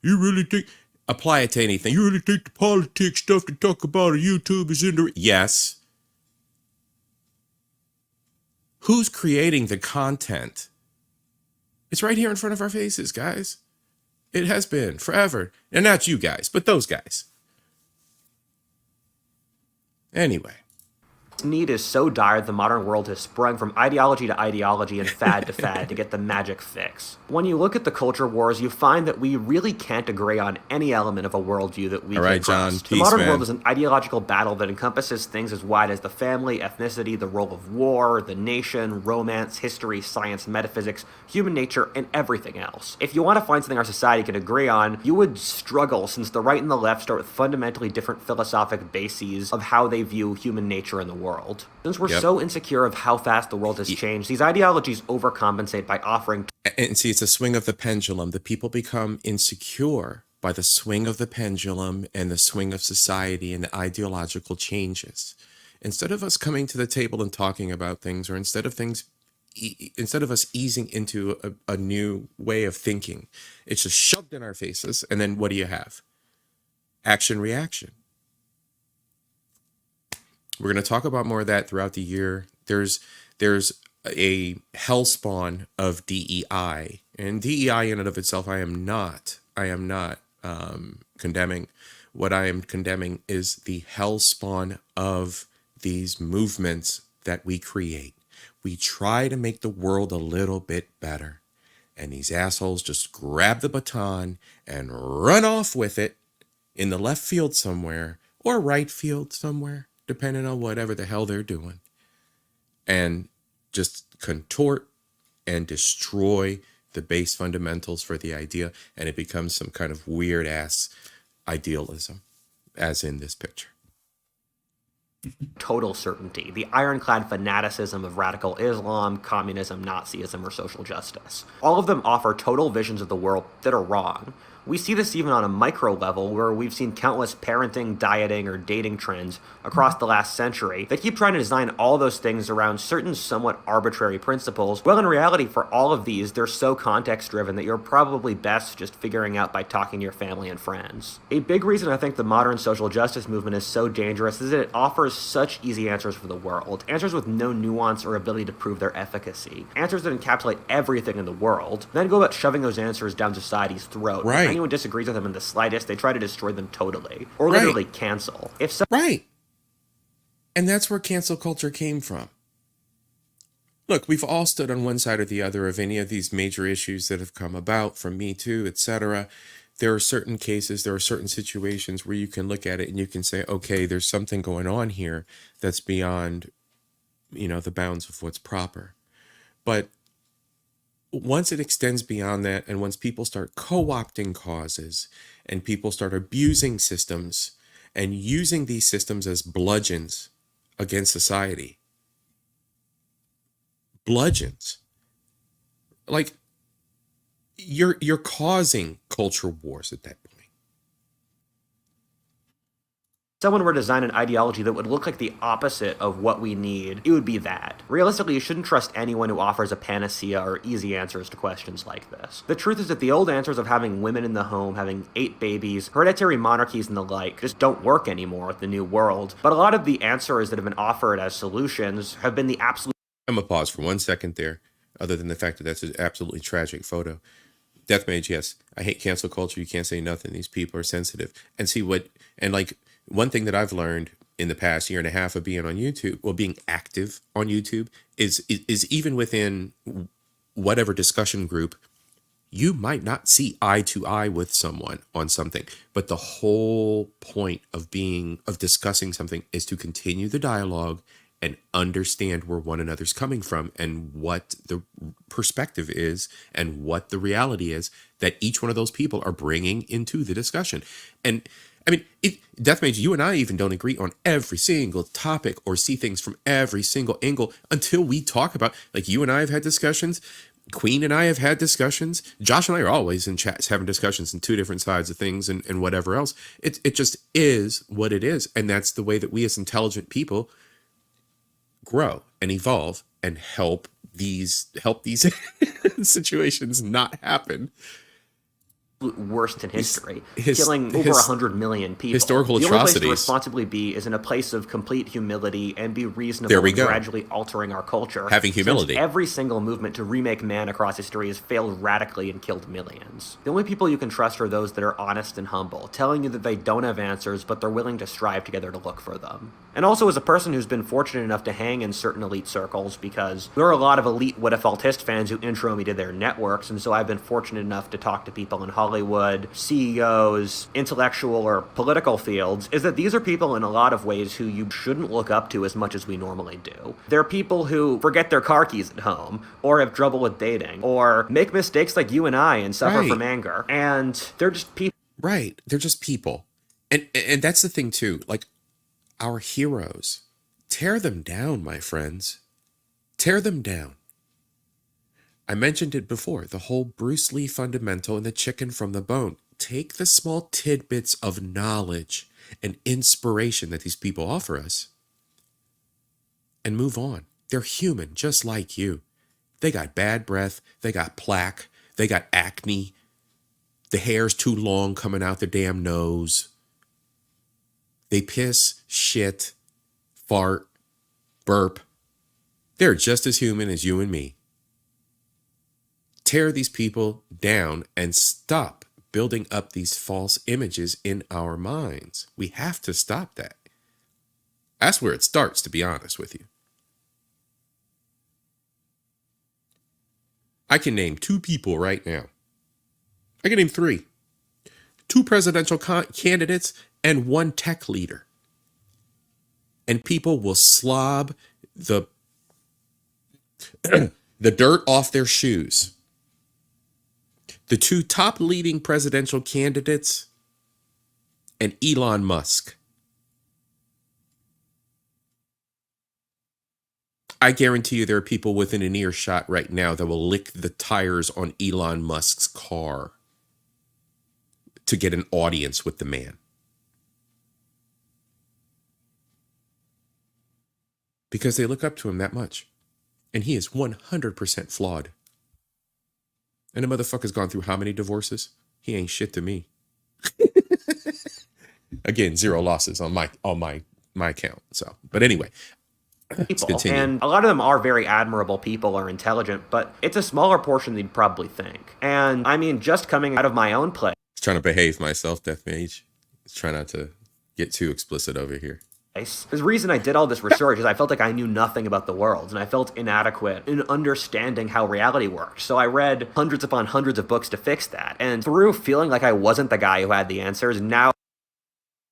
You really think... Apply it to anything. You really think the politics stuff they talk about on YouTube is in the... Yes. Who's creating the content? It's right here in front of our faces, guys. It has been forever. And not you guys, but those guys. Anyway. Need is so dire the modern world has sprung from ideology to ideology and fad to fad to get the magic fix. When you look at the culture wars, you find that we really can't agree on any element of a worldview that we can trust. The modern world is an ideological battle that encompasses things as wide as the family, ethnicity, the role of war, the nation, romance, history, science, metaphysics, human nature, and everything else. If you want to find something our society can agree on, you would struggle since the right and the left start with fundamentally different philosophic bases of how they view human nature in the world. Since we're so insecure of how fast the world has changed, these ideologies overcompensate by offering... And see, it's a swing of the pendulum. The people become insecure by the swing of the pendulum and the swing of society and the ideological changes. Instead of us coming to the table and talking about things, or instead of us easing into a new way of thinking, it's just shoved in our faces. And then what do you have? Action, reaction. We're going to talk about more of that throughout the year. There's a hellspawn of DEI, and DEI in and of itself, I am not condemning. What I am condemning is the hellspawn of these movements that we create. We try to make the world a little bit better, and these assholes just grab the baton and run off with it in the left field somewhere or right field somewhere, depending on whatever the hell they're doing, and just contort and destroy the base fundamentals for the idea, and it becomes some kind of weird ass idealism, as in this picture. Total certainty, the ironclad fanaticism of radical Islam, communism, Nazism, or social justice. All of them offer total visions of the world that are wrong. We see this even on a micro level, where we've seen countless parenting, dieting, or dating trends across the last century that keep trying to design all those things around certain somewhat arbitrary principles. Well, in reality, for all of these, they're so context-driven that you're probably best just figuring out by talking to your family and friends. A big reason I think the modern social justice movement is so dangerous is that it offers such easy answers for the world, answers with no nuance or ability to prove their efficacy, answers that encapsulate everything in the world, then go about shoving those answers down society's throat. Right. If anyone disagrees with them in the slightest, they try to destroy them totally, or Right. literally cancel. If so- Right. And that's where cancel culture came from. Look, we've all stood on one side or the other of any of these major issues that have come about, from Me Too, etc. There are certain cases, there are certain situations where you can look at it and you can say, okay, there's something going on here that's beyond, the bounds of what's proper. But once it extends beyond that, and once people start co-opting causes and people start abusing systems and using these systems as bludgeons against society, bludgeons, like you're causing culture wars at that point. someone were to design an ideology that would look like the opposite of what we need, it would be that. Realistically, you shouldn't trust anyone who offers a panacea or easy answers to questions like this. The truth is that the old answers of having women in the home, having 8 babies, hereditary monarchies and the like just don't work anymore with the new world. But a lot of the answers that have been offered as solutions have been the absolute... I'm gonna pause for 1 second there, other than the fact that that's an absolutely tragic photo. Deathmage, yes. I hate cancel culture. You can't say nothing. These people are sensitive. And see what, and like one thing that I've learned in the past year and a half of being on YouTube, well, being active on YouTube, is even within whatever discussion group, you might not see eye to eye with someone on something, but the whole point of discussing something is to continue the dialogue and understand where one another's coming from and what the perspective is and what the reality is that each one of those people are bringing into the discussion. And I mean, Deathmage, you and I even don't agree on every single topic or see things from every single angle until we talk about, like, you and I have had discussions. Queen and I have had discussions. Josh and I are always in chats having discussions on 2 different sides of things and whatever else. It just is what it is. And that's the way that we as intelligent people grow and evolve and help these situations not happen. Worst in history, killing over 100 million people. Historical the only place to atrocities. responsibly be is in a place of complete humility and be reasonable There we and go. gradually altering our culture. Having humility. Since every single movement to remake man across history has failed radically and killed millions. The only people you can trust are those that are honest and humble, telling you that they don't have answers, but they're willing to strive together to look for them. And also as a person who's been fortunate enough to hang in certain elite circles, because there are a lot of elite What If Altist fans who intro me to their networks, and so I've been fortunate enough to talk to people in Hollywood, CEOs, intellectual or political fields, is that these are people in a lot of ways who you shouldn't look up to as much as we normally do. They're people who forget their car keys at home, or have trouble with dating, or make mistakes like you and I and suffer Right. from anger. And they're just people. Right. They're just people. And that's the thing too. Like, our heroes, tear them down, my friends. Tear them down. I mentioned it before, the whole Bruce Lee fundamental and the chicken from the bone. Take the small tidbits of knowledge and inspiration that these people offer us and move on. They're human, just like you. They got bad breath. They got plaque. They got acne. The hair's too long coming out their damn nose. They piss, shit, fart, burp. They're just as human as you and me. Tear these people down and stop building up these false images in our minds. We have to stop that. That's where it starts, to be honest with you. I can name 2 people right now. I can name 3. 2 presidential candidates and 1 tech leader. And people will slob the dirt off their shoes. The 2 top leading presidential candidates and Elon Musk. I guarantee you there are people within an earshot right now that will lick the tires on Elon Musk's car to get an audience with the man. Because they look up to him that much. And he is 100% flawed. And the motherfucker's gone through how many divorces? He ain't shit to me. Again, 0 losses on my my account. So, but anyway, let's people. continue. And a lot of them are very admirable people or intelligent, but it's a smaller portion than you'd probably think. And I mean, just coming out of my own place, Trying to behave myself, Death Mage. Try not to get too explicit over here. the reason I did all this research is I felt like I knew nothing about the world, and I felt inadequate in understanding how reality worked. So I read hundreds upon hundreds of books to fix that. And through feeling like I wasn't the guy who had the answers, now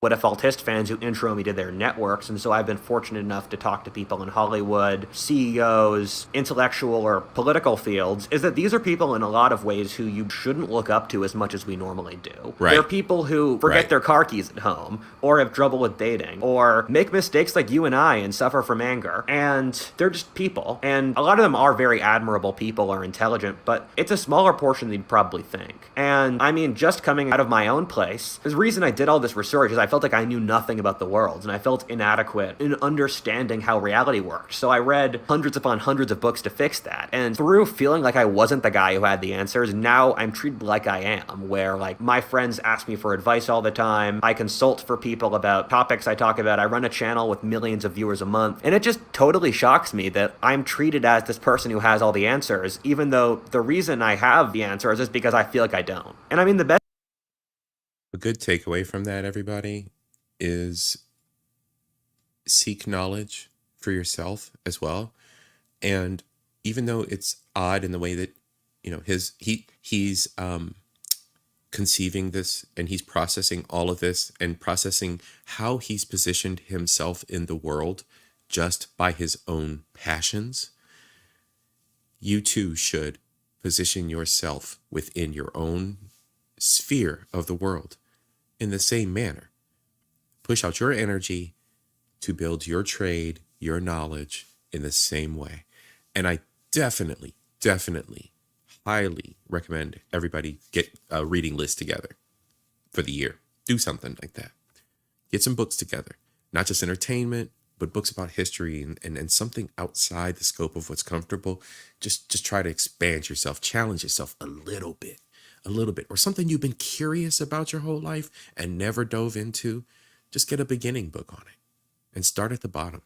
what if Altist fans who intro me to their networks, and so I've been fortunate enough to talk to people in Hollywood, CEOs, intellectual or political fields, is that these are people in a lot of ways who you shouldn't look up to as much as we normally do. Right. They're people who forget Right. their car keys at home, or have trouble with dating, or make mistakes like you and I and suffer from anger. And they're just people. And a lot of them are very admirable people or intelligent, but it's a smaller portion than you'd probably think. And I mean, just coming out of my own place, the reason I did all this research is I felt like I knew nothing about the world, and I felt inadequate in understanding how reality worked. So I read hundreds upon hundreds of books to fix that. And through feeling like I wasn't the guy who had the answers, now I'm treated like I am, where like my friends ask me for advice all the time. I consult for people about topics I talk about. I run a channel with millions of viewers a month. And it just totally shocks me that I'm treated as this person who has all the answers, even though the reason I have the answers is because I feel like I don't. And I mean, the best A good takeaway from that, everybody, is seek knowledge for yourself as well. And even though it's odd in the way that, you know, he's conceiving this, and he's processing all of this and processing how he's positioned himself in the world just by his own passions, you too should position yourself within your own sphere of the world in the same manner. Push out your energy to build your trade, your knowledge in the same way. And I definitely, highly recommend everybody get a reading list together for the year. Do something like that. Get some books together, not just entertainment, but books about history and something outside the scope of what's comfortable. Just try to expand yourself, challenge yourself a little bit, or something you've been curious about your whole life and never dove into. Just get a beginning book on it and start at the bottom.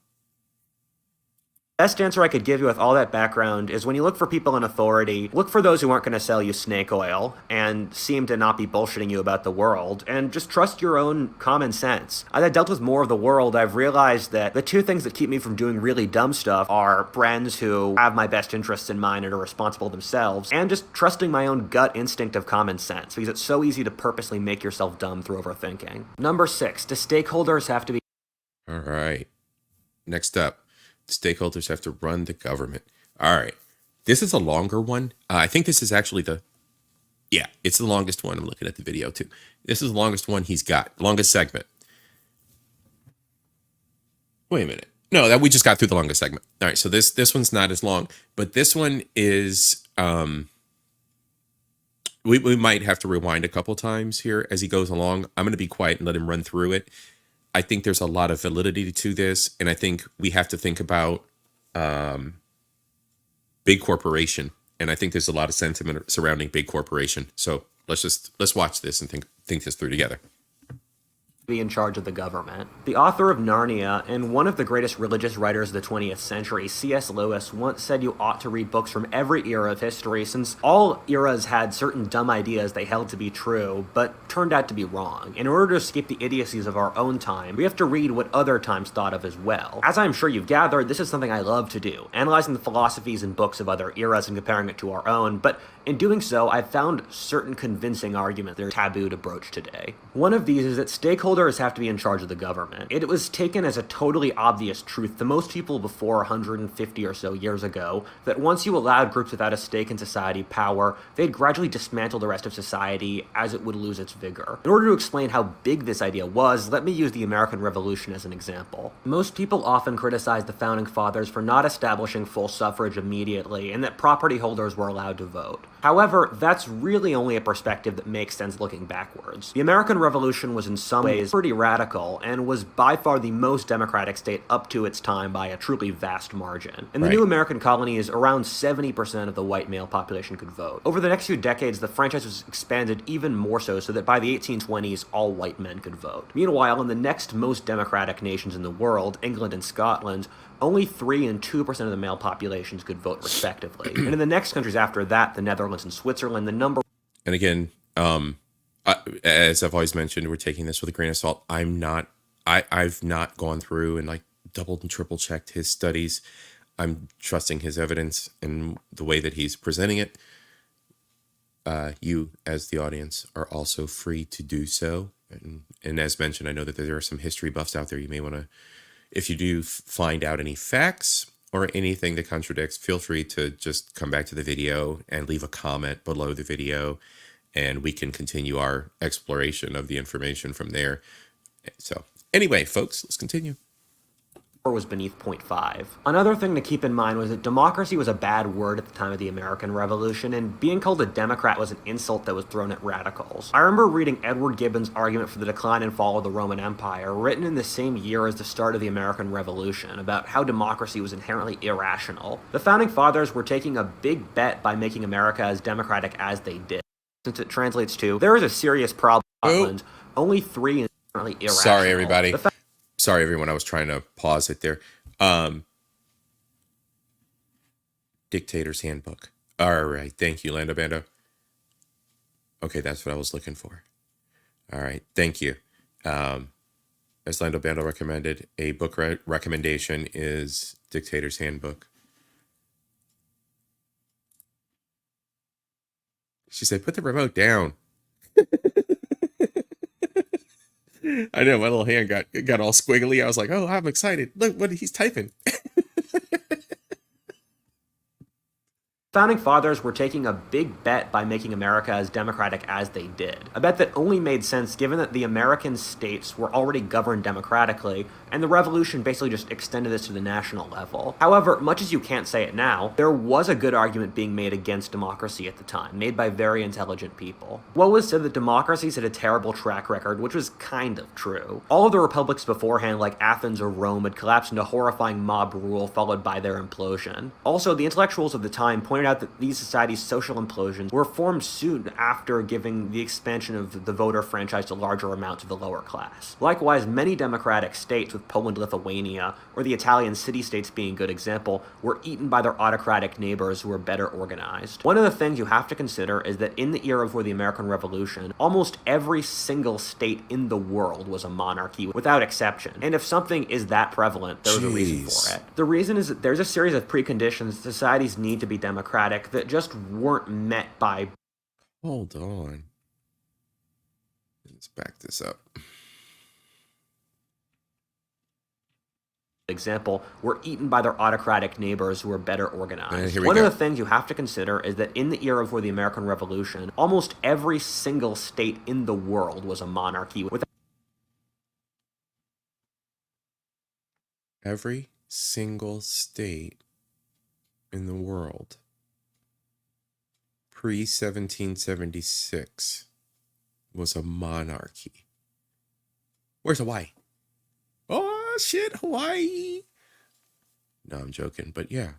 best answer I could give you with all that background is when you look for people in authority, look for those who aren't going to sell you snake oil and seem to not be bullshitting you about the world, and just trust your own common sense. As I dealt with more of the world, I've realized that the two things that keep me from doing really dumb stuff are friends who have my best interests in mind and are responsible themselves, and just trusting my own gut instinct of common sense, because it's so easy to purposely make yourself dumb through overthinking. Number 6, do stakeholders have to be... All right. Next up, stakeholders have to run the government. All right. This is a longer one. I think this is actually it's the longest one. I'm looking at the video too. This is the longest one he's got. Longest segment. Wait a minute. No, that we just got through the longest segment. All right. So this one's not as long, but this one is, we might have to rewind a couple times here as he goes along. I'm going to be quiet and let him run through it. I think there's a lot of validity to this, and I think we have to think about big corporation, and I think there's a lot of sentiment surrounding big corporation. So let's watch this and think this through together. Be in charge of the government. The author of Narnia and one of the greatest religious writers of the 20th century, C.S. Lewis, once said you ought to read books from every era of history, since all eras had certain dumb ideas they held to be true, but turned out to be wrong. In order to escape the idiocies of our own time, we have to read what other times thought of as well. As I'm sure you've gathered, this is something I love to do, analyzing the philosophies and books of other eras and comparing it to our own, but in doing so, I've found certain convincing arguments that are taboo to broach today. One of these is that stakeholders have to be in charge of the government. It was taken as a totally obvious truth to most people before 150 or so years ago that once you allowed groups without a stake in society power, they'd gradually dismantle the rest of society as it would lose its vigor. In order to explain how big this idea was, let me use the American Revolution as an example. Most people often criticize the Founding Fathers for not establishing full suffrage immediately and that property holders were allowed to vote. However, that's really only a perspective that makes sense looking backwards. The American Revolution was in some ways pretty radical, and was by far the most democratic state up to its time by a truly vast margin. In the new American colonies, around 70% of the white male population could vote. Over the next few decades, the franchise was expanded even more so that by the 1820s, all white men could vote. Meanwhile, in the next most democratic nations in the world, England and Scotland, only 3 and 2% of the male populations could vote respectively. And in the next countries after that, the Netherlands and Switzerland, the number... And again, as I've always mentioned, we're taking this with a grain of salt. I've not gone through and like doubled and triple checked his studies. I'm trusting his evidence and the way that he's presenting it. You, as the audience, are also free to do so. And as mentioned, I know that there are some history buffs out there. You may want to, if you do find out any facts or anything that contradicts, feel free to just come back to the video and leave a comment below the video, and we can continue our exploration of the information from there. So anyway, folks, let's continue. Was beneath 0.5. Another thing to keep in mind was that democracy was a bad word at the time of the American Revolution, and being called a Democrat was an insult that was thrown at radicals. I remember reading Edward Gibbon's argument for the decline and fall of the Roman Empire, written in the same year as the start of the American Revolution, about how democracy was inherently irrational. The Founding Fathers were taking a big bet by making America as democratic as they did. Since it translates to, there is a serious problem in Scotland, only 3 is inherently irrational. Sorry, everybody. Sorry, everyone. I was trying to pause it there. Dictator's Handbook. All right. Thank you, Lando Bando. Okay, that's what I was looking for. All right. Thank you. As Lando Bando recommended, a book recommendation is Dictator's Handbook. She said, put the remote down. I know, my little hand got all squiggly. I was like, oh, I'm excited. Look what he's typing. Founding Fathers were taking a big bet by making America as democratic as they did. A bet that only made sense given that the American states were already governed democratically, and the Revolution basically just extended this to the national level. However, much as you can't say it now, there was a good argument being made against democracy at the time, made by very intelligent people. What was said that democracies had a terrible track record, which was kind of true. All of the republics beforehand, like Athens or Rome, had collapsed into horrifying mob rule followed by their implosion. Also, the intellectuals of the time pointed out that these societies' social implosions were formed soon after giving the expansion of the voter franchise to larger amounts of the lower class. Likewise, many democratic states, with Poland, Lithuania, or the Italian city-states being a good example, were eaten by their autocratic neighbors who were better organized. One of the things you have to consider is that in the era before the American Revolution, almost every single state in the world was a monarchy, without exception. And if something is that prevalent, there's a reason for it. The reason is that there's a series of preconditions societies need to be democratic that just weren't met by... Hold on. Let's back this up. Example, were eaten by their autocratic neighbors who were better organized. One of the things you have to consider is that in the era before the American Revolution, almost every single state in the world was a monarchy. Every single state in the world pre-1776 was a monarchy. Where's Hawaii? Oh, shit, Hawaii. No, I'm joking, but yeah.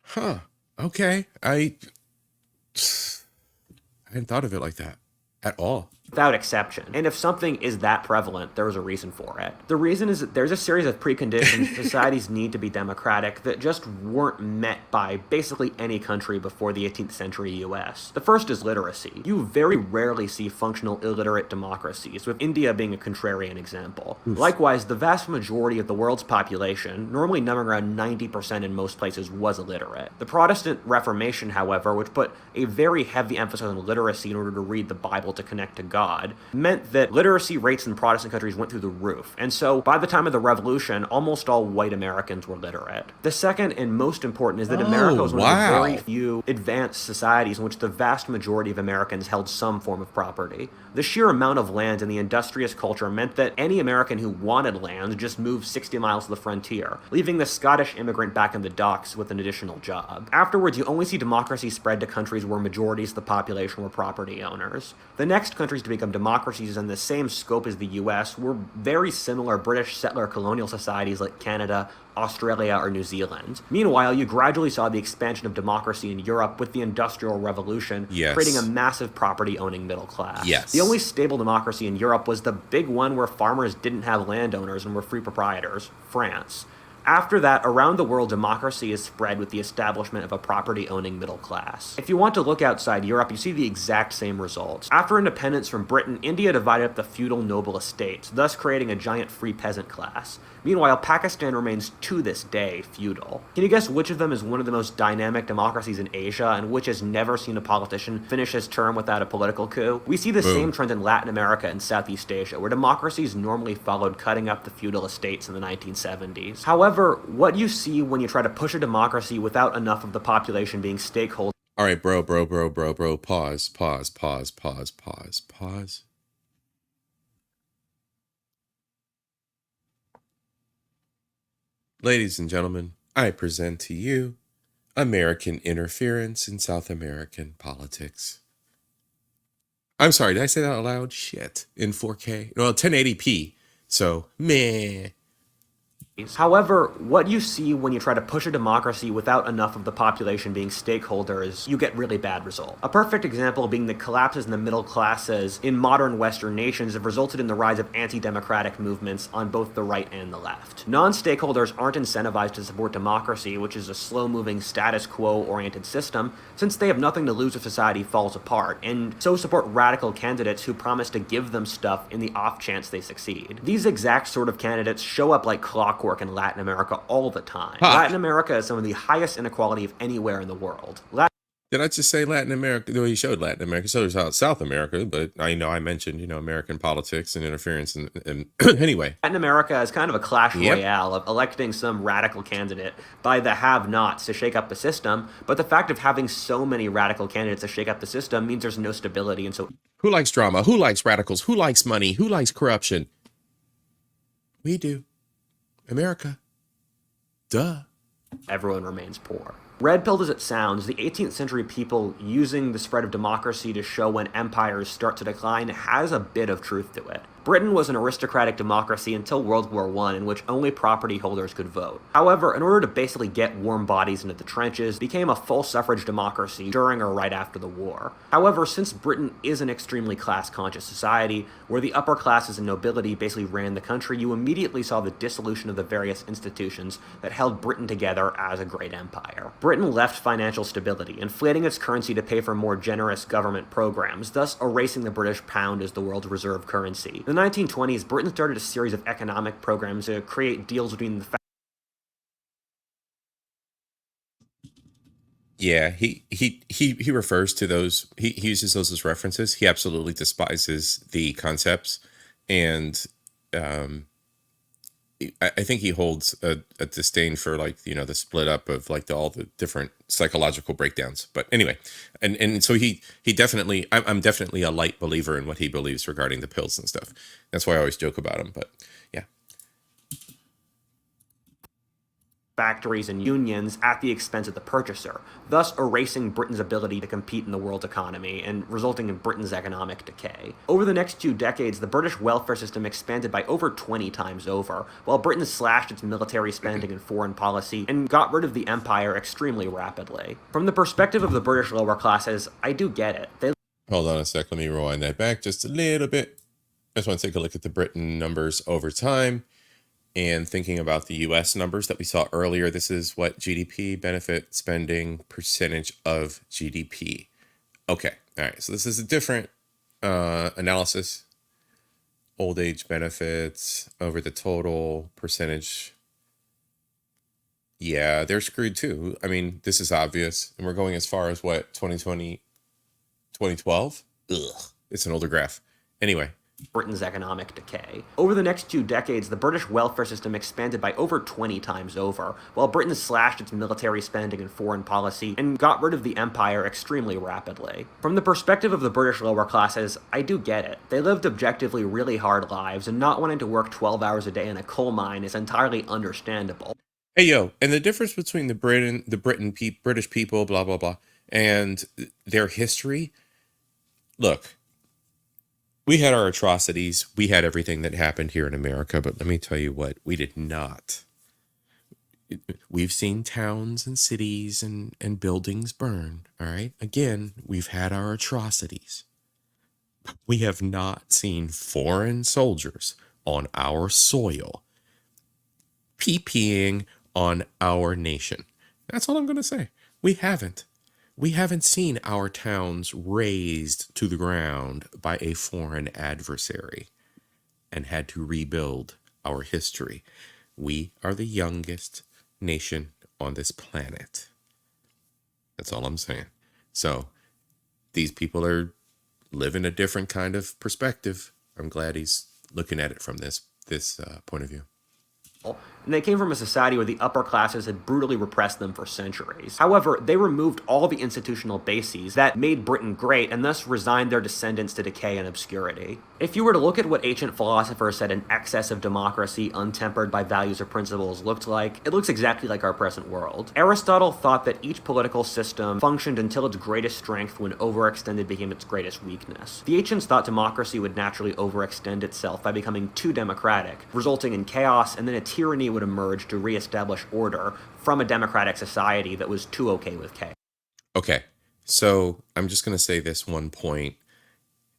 Huh. Okay. I hadn't thought of it like that at all. Without exception. And if something is that prevalent, there's a reason for it. The reason is that there's a series of preconditions societies need to be democratic that just weren't met by basically any country before the 18th century US. The first is literacy. You very rarely see functional illiterate democracies, with India being a contrarian example. Oof. Likewise, the vast majority of the world's population, normally numbering around 90% in most places, was illiterate. The Protestant Reformation, however, which put a very heavy emphasis on literacy in order to read the Bible to connect to God, God, meant that literacy rates in Protestant countries went through the roof. And so by the time of the Revolution, almost all white Americans were literate. The second and most important is that America was one of the very few advanced societies in which the vast majority of Americans held some form of property. The sheer amount of land in the industrious culture meant that any American who wanted land just moved 60 miles to the frontier, leaving the Scottish immigrant back in the docks with an additional job. Afterwards, you only see democracy spread to countries where majorities of the population were property owners. The next countries to become democracies in the same scope as the US were very similar British settler colonial societies like Canada, Australia, or New Zealand. Meanwhile, you gradually saw the expansion of democracy in Europe with the Industrial Revolution, creating a massive property-owning middle class. The only stable democracy in Europe was the big one where farmers didn't have landowners and were free proprietors, France. After that, around the world, democracy is spread with the establishment of a property-owning middle class. If you want to look outside Europe, you see the exact same results. After independence from Britain, India divided up the feudal noble estates, thus creating a giant free peasant class. Meanwhile, Pakistan remains to this day feudal. Can you guess which of them is one of the most dynamic democracies in Asia and which has never seen a politician finish his term without a political coup? We see the same trend in Latin America and Southeast Asia, where democracies normally followed cutting up the feudal estates in the 1970s. However, what you see when you try to push a democracy without enough of the population being stakeholders. All right, bro. Pause. Ladies and gentlemen, I present to you American interference in South American politics. I'm sorry, did I say that out loud? Shit. In 4K? Well, 1080p. So, meh. However, what you see when you try to push a democracy without enough of the population being stakeholders, you get really bad results. A perfect example being the collapses in the middle classes in modern Western nations have resulted in the rise of anti-democratic movements on both the right and the left. Non-stakeholders aren't incentivized to support democracy, which is a slow-moving, status quo-oriented system, since they have nothing to lose if society falls apart, and so support radical candidates who promise to give them stuff in the off chance they succeed. These exact sort of candidates show up like clockwork in Latin America all the time. Latin America has some of the highest inequality of anywhere in the world. Did I just say Latin America? No, he showed Latin America. So there's South America, but I mentioned, American politics and interference. And anyway. Latin America is kind of a clash royale of electing some radical candidate by the have-nots to shake up the system. But the fact of having so many radical candidates to shake up the system means there's no stability. And so, who likes drama? Who likes radicals? Who likes money? Who likes corruption? We do. America. Duh. Everyone remains poor. Red-pilled as it sounds, the 18th century people using the spread of democracy to show when empires start to decline has a bit of truth to it. Britain was an aristocratic democracy until World War I, in which only property holders could vote. However, in order to basically get warm bodies into the trenches, became a full suffrage democracy during or right after the war. However, since Britain is an extremely class-conscious society, where the upper classes and nobility basically ran the country, you immediately saw the dissolution of the various institutions that held Britain together as a great empire. Britain left financial stability, inflating its currency to pay for more generous government programs, thus erasing the British pound as the world's reserve currency. In the 1920s, Britain started a series of economic programs to create deals between the Yeah, he refers to those, he uses those as references. He absolutely despises the concepts, and I think he holds a disdain for, like, the split up of, like, all the different psychological breakdowns. But anyway, and so he definitely, I'm definitely a light believer in what he believes regarding the pills and stuff. That's why I always joke about him. But yeah. Factories and unions at the expense of the purchaser, thus erasing Britain's ability to compete in the world economy and resulting in Britain's economic decay. Over the next 2 decades, the British welfare system expanded by over 20 times over, while Britain slashed its military spending and foreign policy and got rid of the empire extremely rapidly. From the perspective of the British lower classes, I do get it. Hold on a sec, let me rewind that back just a little bit. I just want to take a look at the Britain numbers over time. And thinking about the US numbers that we saw earlier, this is what GDP, benefit spending, percentage of GDP. Okay, all right, so this is a different analysis. Old age benefits over the total percentage. Yeah, they're screwed too. I mean, this is obvious. And we're going as far as what, 2020, 2012? Ugh, it's an older graph. Anyway, Britain's economic decay. Over the next 2 decades, the British welfare system expanded by over 20 times over, while Britain slashed its military spending and foreign policy and got rid of the empire extremely rapidly. From the perspective of the British lower classes, I do get it. They lived objectively really hard lives, and not wanting to work 12 hours a day in a coal mine is entirely understandable. hey yo, and the difference between British people, blah blah blah, and their history. Look, we had our atrocities. We had everything that happened here in America, but let me tell you what, we did not. We've seen towns and cities and buildings burn. All right. Again, we've had our atrocities. We have not seen foreign soldiers on our soil PPing on our nation. That's all I'm going to say. We haven't. We haven't seen our towns razed to the ground by a foreign adversary and had to rebuild our history. We are the youngest nation on this planet. That's all I'm saying. So these people are living a different kind of perspective. I'm glad he's looking at it from this point of view. And they came from a society where the upper classes had brutally repressed them for centuries. However, they removed all the institutional bases that made Britain great and thus resigned their descendants to decay and obscurity. If you were to look at what ancient philosophers said an excess of democracy untempered by values or principles looked like, it looks exactly like our present world. Aristotle thought that each political system functioned until its greatest strength when overextended became its greatest weakness. The ancients thought democracy would naturally overextend itself by becoming too democratic, resulting in chaos, and then a tyranny would emerge to reestablish order from a democratic society that was too okay with chaos. Okay, so I'm just going to say this one point.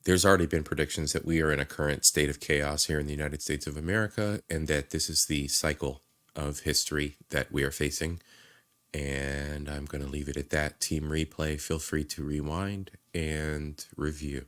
There's already been predictions that we are in a current state of chaos here in the United States of America, and that this is the cycle of history that we are facing. And I'm going to leave it at that. Team Replay, feel free to rewind and review.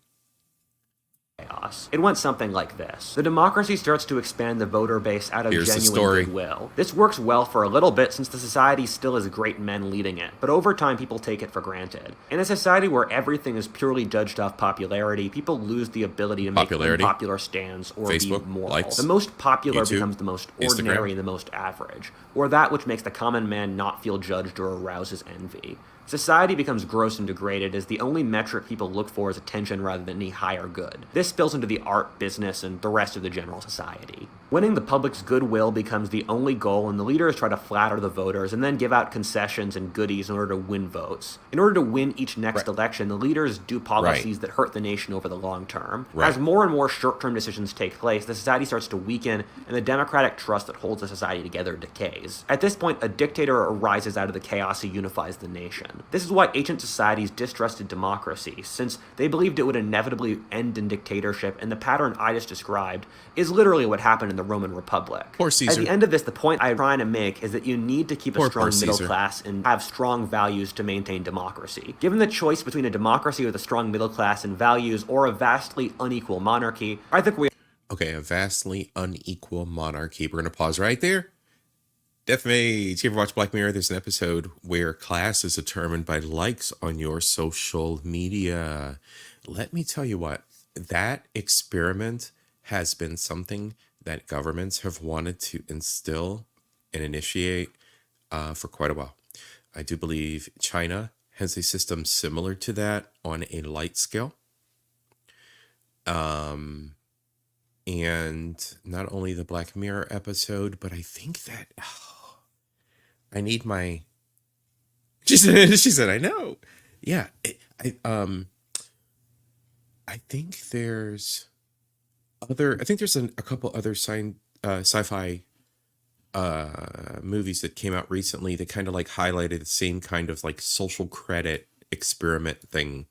It went something like this. The democracy starts to expand the voter base out of Here's the genuine story. goodwill. This works well for a little bit since the society still has great men leading it, but over time people take it for granted. In a society where everything is purely judged off popularity, people lose the ability to make unpopular stands or Facebook, be moral. likes, The most popular YouTube, becomes the most ordinary Instagram. and the most average, or that which makes the common man not feel judged or arouses envy. Society becomes gross and degraded as the only metric people look for is attention rather than any higher good. This spills into the art, business, and the rest of the general society. Winning the public's goodwill becomes the only goal, and the leaders try to flatter the voters and then give out concessions and goodies in order to win votes. In order to win each next election, the leaders do policies that hurt the nation over the long term. As more and more short-term decisions take place, the society starts to weaken, and the democratic trust that holds the society together decays. At this point, a dictator arises out of the chaos who unifies the nation. This is why ancient societies distrusted democracy, since they believed it would inevitably end in dictatorship, and the pattern I just described is literally what happened in the Roman Republic. Poor Caesar. At the end of this, the point I'm trying to make is that you need to keep a strong middle class and have strong values to maintain democracy. Given the choice between a democracy with a strong middle class and values or a vastly unequal monarchy, I think we... Okay, a vastly unequal monarchy. We're going to pause right there. Deathmage, you ever watch Black Mirror? There's an episode where class is determined by likes on your social media. Let me tell you what, that experiment has been something that governments have wanted to instill and initiate for quite a while. I do believe China has a system similar to that on a light scale. And not only the Black Mirror episode, but I think that... I need my. She said, I know. Yeah, I think there's other. I think there's a couple other sci-fi movies that came out recently that kind of like highlighted the same kind of like social credit experiment thing.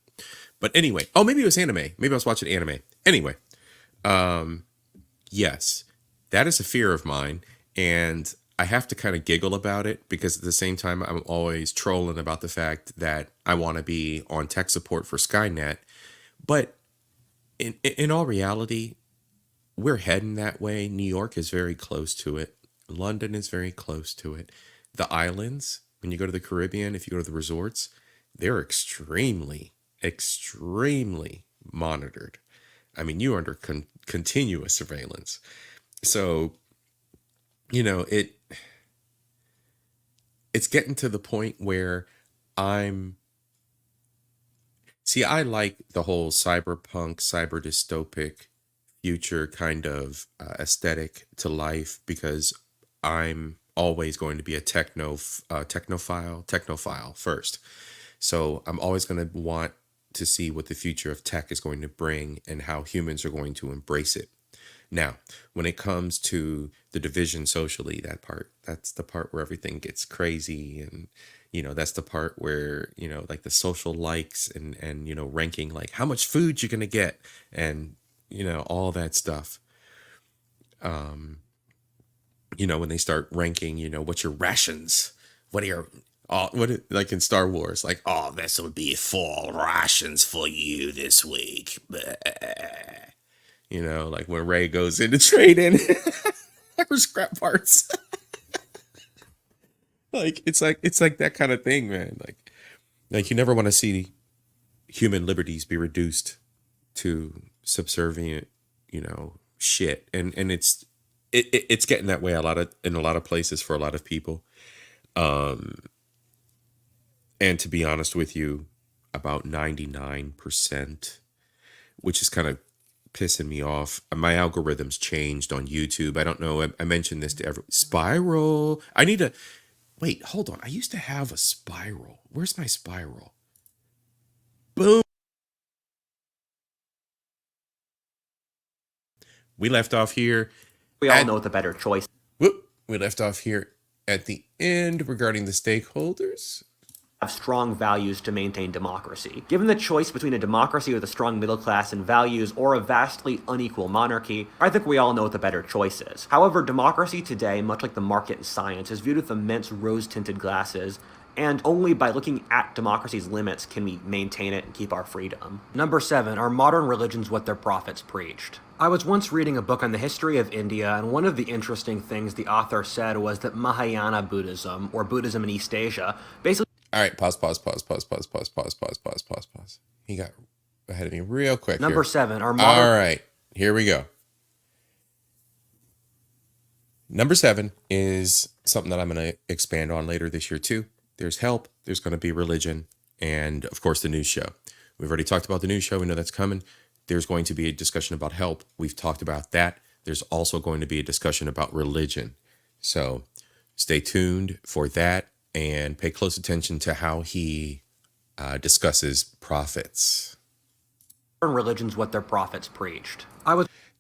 But anyway, oh, maybe it was anime. Maybe I was watching anime. Anyway, yes, that is a fear of mine, and I have to kind of giggle about it because at the same time, I'm always trolling about the fact that I want to be on tech support for Skynet. But in all reality, we're heading that way. New York is very close to it. London is very close to it. The islands, when you go to the Caribbean, if you go to the resorts, they're extremely, extremely monitored. I mean, you're under continuous surveillance. So, you know, it's getting to the point where I'm see, I like the whole cyberpunk, cyber dystopic future kind of aesthetic to life because I'm always going to be a technophile first. So I'm always going to want to see what the future of tech is going to bring and how humans are going to embrace it. Now, when it comes to the division socially, that's the part where everything gets crazy. And, you know, that's the part where, you know, like the social likes and, you know, ranking, like how much food you're going to get and, you know, all that stuff. You know, when they start ranking, you know, what's your rations? What are your, like in Star Wars, like, oh, this will be 4 rations for you this week. You know, like when Ray goes in to trade in for scrap parts. It's like that kind of thing, man. Like you never want to see human liberties be reduced to subservient, you know, shit. And it's getting that way in a lot of places for a lot of people. And to be honest with you, about 99%, which is kind of pissing me off. My algorithms changed on YouTube. I don't know. I mentioned this to everyone. Spiral. I need to wait. Hold on. I used to have a spiral. Where's my spiral? Boom. We left off here. We all know what the better choice. Whoop. We left off here at the end regarding the stakeholders. Have strong values to maintain democracy. Given the choice between a democracy with a strong middle class and values or a vastly unequal monarchy, I think we all know what the better choice is. However, democracy today, much like the market and science, is viewed with immense rose-tinted glasses, and only by looking at democracy's limits can we maintain it and keep our freedom. Number 7, are modern religions what their prophets preached? I was once reading a book on the history of India, and one of the interesting things the author said was that Mahayana Buddhism, or Buddhism in East Asia, basically... All right, pause. He got ahead of me real quick. Number here. 7, our modern... All right, here we go. Number 7 is something that I'm going to expand on later this year too. There's help, there's going to be religion, and of course the news show. We've already talked about the news show. We know that's coming. There's going to be a discussion about help. We've talked about that. There's also going to be a discussion about religion. So stay tuned for that. And pay close attention to how he discusses prophets. Religions what their prophets preached.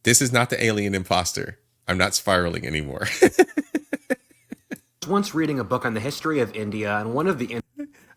This is not the alien imposter. I'm not spiraling anymore. I was once reading a book on the history of India, and one of the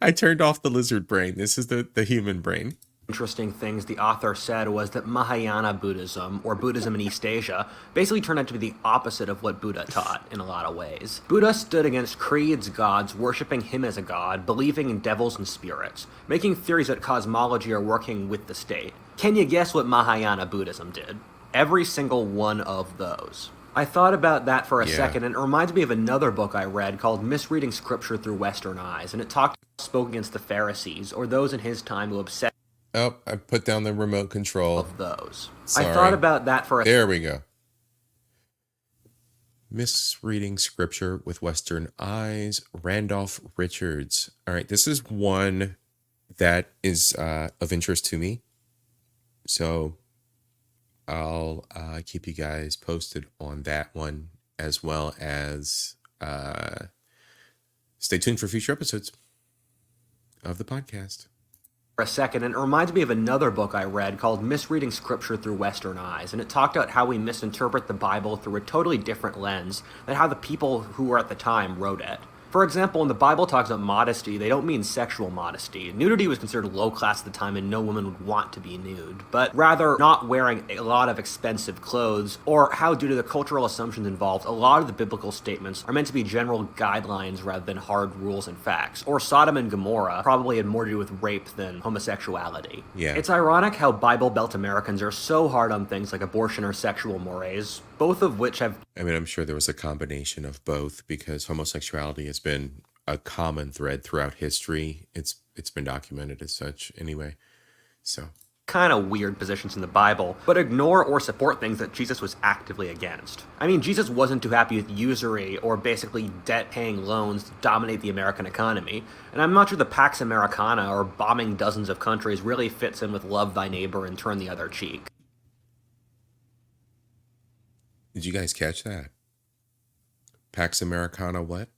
I turned off the lizard brain. This is the human brain. Interesting things the author said was that Mahayana Buddhism, or Buddhism in East Asia, basically turned out to be the opposite of what Buddha taught in a lot of ways. Buddha stood against creeds, gods, worshipping him as a god, believing in devils and spirits, making theories that cosmology are working with the state. Can you guess what Mahayana Buddhism did? Every single one of those. I thought about that for a second, and it reminds me of another book I read called Misreading Scripture Through Western Eyes, and it spoke against the Pharisees, or those in his time who obsessed. Oh, I put down the remote control. Of those. Sorry. I thought about that for a... There we go. Misreading Scripture with Western Eyes, Randolph Richards. All right, this is one that is of interest to me. So I'll keep you guys posted on that one, as well as stay tuned for future episodes of the podcast. A second, and it reminds me of another book I read called Misreading Scripture Through Western Eyes, and it talked about how we misinterpret the Bible through a totally different lens than how the people who were at the time wrote it. For example, when the Bible talks about modesty, they don't mean sexual modesty. Nudity was considered low class at the time and no woman would want to be nude, but rather not wearing a lot of expensive clothes, or how due to the cultural assumptions involved, a lot of the biblical statements are meant to be general guidelines rather than hard rules and facts. Or Sodom and Gomorrah probably had more to do with rape than homosexuality. Yeah. It's ironic how Bible Belt Americans are so hard on things like abortion or sexual mores, both of which have... I mean, I'm sure there was a combination of both because homosexuality has been a common thread throughout history. It's been documented as such anyway. So kind of weird positions in the Bible, but ignore or support things that Jesus was actively against. I mean, Jesus wasn't too happy with usury or basically debt-paying loans to dominate the American economy, and I'm not sure the Pax Americana or bombing dozens of countries really fits in with love thy neighbor and turn the other cheek. Did you guys catch that? Pax Americana what?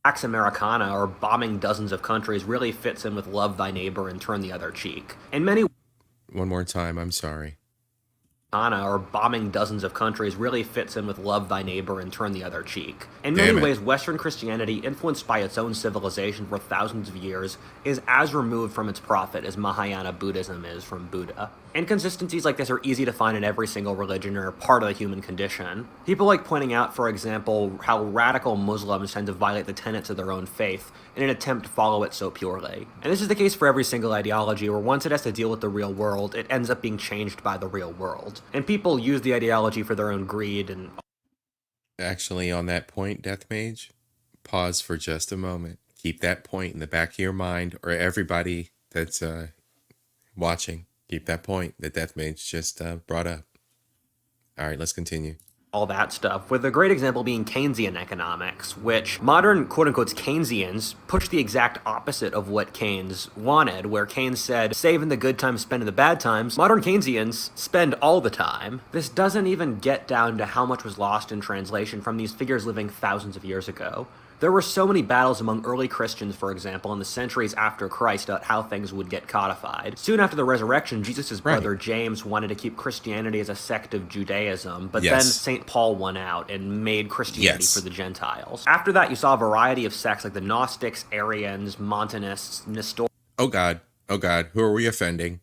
Pax Americana or bombing dozens of countries really fits in with love thy neighbor and turn the other cheek. In many One more time, I'm sorry. or bombing dozens of countries really fits in with love thy neighbor and turn the other cheek. In Damn many it. ways, Western Christianity, influenced by its own civilization for thousands of years, is as removed from its prophet as Mahayana Buddhism is from Buddha. Inconsistencies like this are easy to find in every single religion or part of the human condition. People like pointing out, for example, how radical Muslims tend to violate the tenets of their own faith in an attempt to follow it so purely. And this is the case for every single ideology, where once it has to deal with the real world, it ends up being changed by the real world. And people use the ideology for their own greed and... Actually, on that point, Death Mage, pause for just a moment. Keep that point in the back of your mind, or everybody that's watching. Keep that point that Death Mage just brought up. All right, let's continue. all that stuff, with a great example being Keynesian economics, which modern quote-unquote Keynesians push the exact opposite of what Keynes wanted, where Keynes said, save in the good times, spend in the bad times. Modern Keynesians spend all the time. This doesn't even get down to how much was lost in translation from these figures living thousands of years ago. There were so many battles among early Christians, for example, in the centuries after Christ about how things would get codified. Soon after the resurrection, Jesus' brother James wanted to keep Christianity as a sect of Judaism, but then St. Paul won out and made Christianity for the Gentiles. After that, you saw a variety of sects like the Gnostics, Arians, Montanists, Nestorians. Oh God, who are we offending?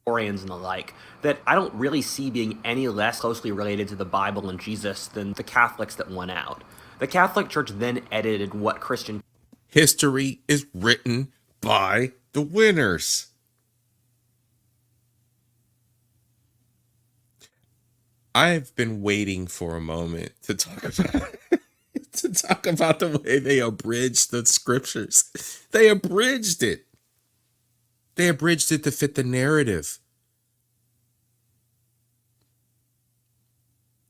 And the like, that I don't really see being any less closely related to the Bible and Jesus than the Catholics that won out. The Catholic Church then edited what Christian history is written by the winners. I've been waiting for a moment to talk about the way they abridged the scriptures. They abridged it. They abridged it to fit the narrative.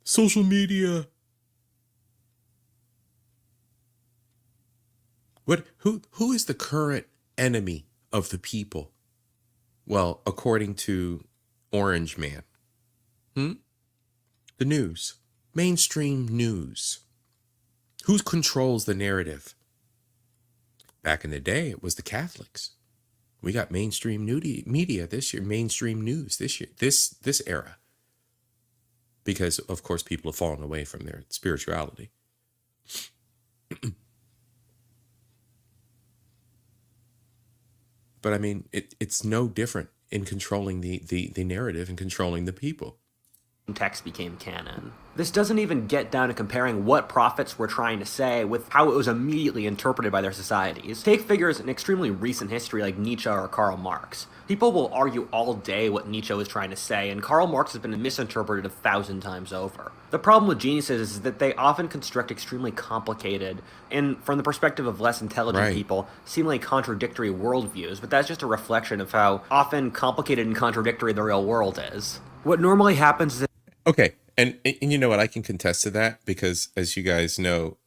Social media. Who is the current enemy of the people? Well, according to Orange Man. The news. Mainstream news. Who controls the narrative? Back in the day, it was the Catholics. We got mainstream media this year, mainstream news this year, this era. Because, of course, people have fallen away from their spirituality. But I mean, it's no different in controlling the narrative and controlling the people. Text became canon. This doesn't even get down to comparing what prophets were trying to say with how it was immediately interpreted by their societies. Take figures in extremely recent history like Nietzsche or Karl Marx. People will argue all day what Nietzsche was trying to say, and Karl Marx has been misinterpreted 1,000 times over. The problem with geniuses is that they often construct extremely complicated, and from the perspective of less intelligent people, seemingly contradictory worldviews, but that's just a reflection of how often complicated and contradictory the real world is. What normally happens is that okay, and you know what? I can contest to that because, as you guys know,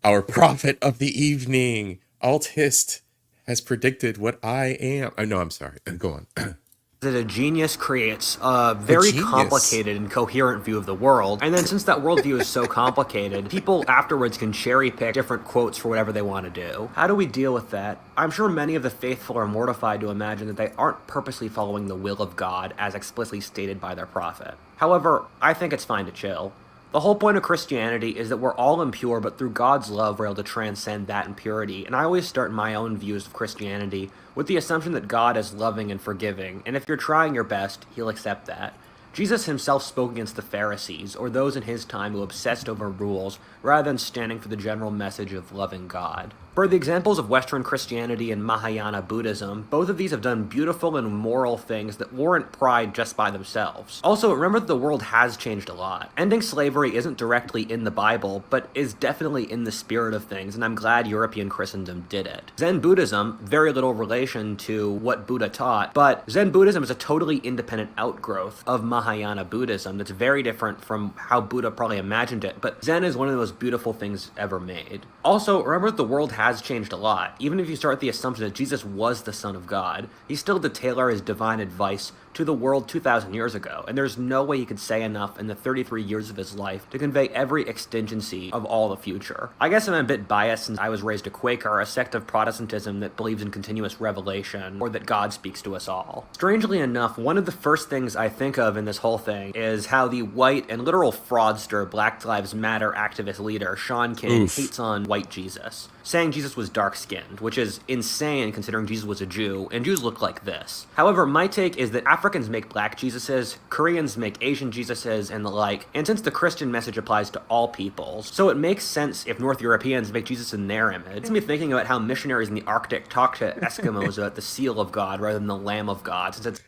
our prophet of the evening, Altist, has predicted what I am. Oh, no, I'm sorry. Go on. that a genius creates a very complicated and coherent view of the world, and then since that worldview is so complicated, people afterwards can cherry pick different quotes for whatever they want to do. How do we deal with that? I'm sure many of the faithful are mortified to imagine that they aren't purposely following the will of God as explicitly stated by their prophet. However, I think it's fine to chill. The whole point of Christianity is that we're all impure, but through God's love we're able to transcend that impurity, and I always start my own views of Christianity with the assumption that God is loving and forgiving, and if you're trying your best, he'll accept that. Jesus himself spoke against the Pharisees, or those in his time who obsessed over rules, rather than standing for the general message of loving God. For the examples of Western Christianity and Mahayana Buddhism, both of these have done beautiful and moral things that warrant pride just by themselves. Also, remember that the world has changed a lot. Ending slavery isn't directly in the Bible, but is definitely in the spirit of things, and I'm glad European Christendom did it. Zen Buddhism, very little relation to what Buddha taught, but Zen Buddhism is a totally independent outgrowth of Mahayana Buddhism that's very different from how Buddha probably imagined it, but Zen is one of the most beautiful things ever made. Also, remember that the world has changed a lot. Even if you start with the assumption that Jesus was the Son of God, he still did tailor his divine advice to the world 2,000 years ago, and there's no way he could say enough in the 33 years of his life to convey every exigency of all the future. I guess I'm a bit biased since I was raised a Quaker, a sect of Protestantism that believes in continuous revelation, or that God speaks to us all. Strangely enough, one of the first things I think of in this whole thing is how the white and literal fraudster Black Lives Matter activist leader Sean King hates on white Jesus, saying Jesus was dark-skinned, which is insane considering Jesus was a Jew, and Jews look like this. However, my take is that Africans make black Jesuses, Koreans make Asian Jesuses, and the like, and since the Christian message applies to all peoples, so it makes sense if North Europeans make Jesus in their image. It's me thinking about how missionaries in the Arctic talk to Eskimos about the seal of God rather than the Lamb of God, since it's...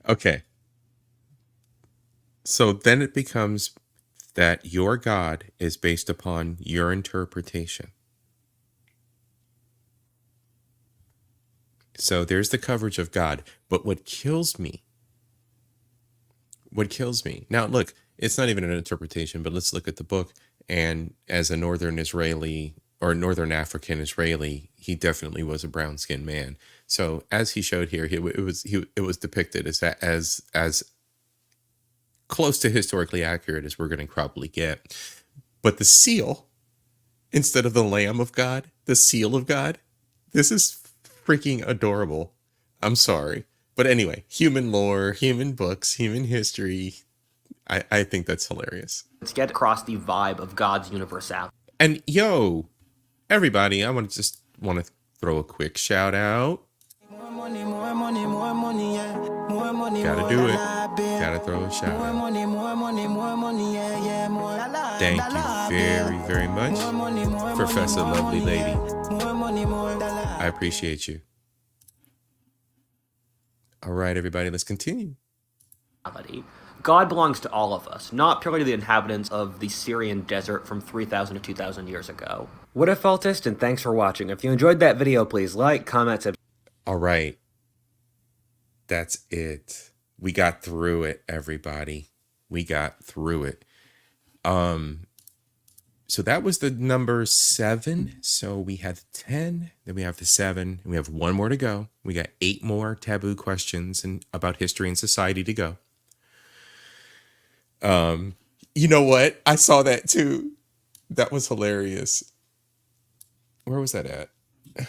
Okay. So then it becomes that your God is based upon your interpretation. So there's the coverage of God. But what kills me, now look, it's not even an interpretation, but let's look at the book. And as a Northern Israeli or Northern African Israeli, he definitely was a brown-skinned man. So as he showed here, it was depicted as close to historically accurate as we're going to probably get. But the seal, instead of the Lamb of God, the seal of God, this is freaking adorable. I'm sorry. But anyway, human lore, human books, human history. I think that's hilarious. Let's get across the vibe of God's universality. And yo, everybody, I want to throw a quick shout out. More money, yeah. More money, Gotta do it. Gotta throw a shout out. More money, yeah. More Thank you very, very much, Professor Lovely Lady. I appreciate you. All right, everybody, let's continue. God belongs to all of us, not purely to the inhabitants of the Syrian desert from 3,000 to 2,000 years ago. What if Altist, and thanks for watching. If you enjoyed that video, please like, comment, subscribe. All right. That's it. We got through it, everybody. We got through it. So that was the number 7. So we had 10, then we have the 7, and we have 1 more to go. We got 8 more taboo questions and about history and society to go. You know what? I saw that too. That was hilarious. Where was that at?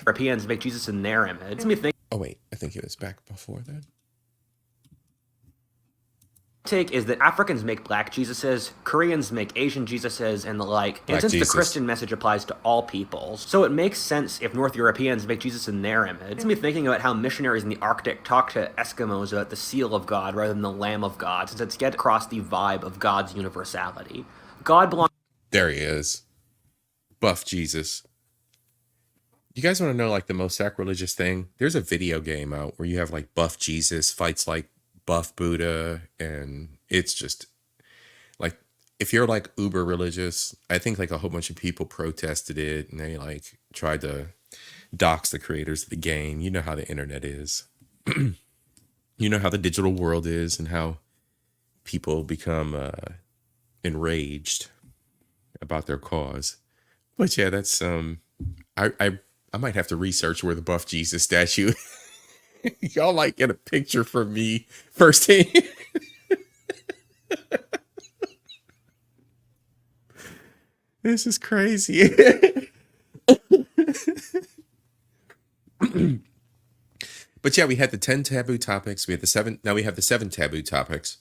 Europeans make Jesus in their image. Makes me think. Oh wait, I think it was back before that. Take is that Africans make black Jesuses, Koreans make Asian Jesuses, and the like, and since the Christian message applies to all peoples, so it makes sense if North Europeans make Jesus in their image. It's me thinking about how missionaries in the Arctic talk to Eskimos about the seal of God rather than the Lamb of God, since it's get across the vibe of God's universality. God belongs... There he is. Buff Jesus. You guys want to know like the most sacrilegious thing? There's a video game out where you have like Buff Jesus fights like Buff Buddha, and it's just like, if you're like uber religious, I think like a whole bunch of people protested it and they like tried to dox the creators of the game. You know how the internet is. You know how the digital world is and how people become enraged about their cause. But yeah, that's I might have to research where the Buff Jesus statue y'all like get a picture from me firsthand. This is crazy. But yeah, we had the 10 taboo topics. We had the 7. Now we have the 7 taboo topics.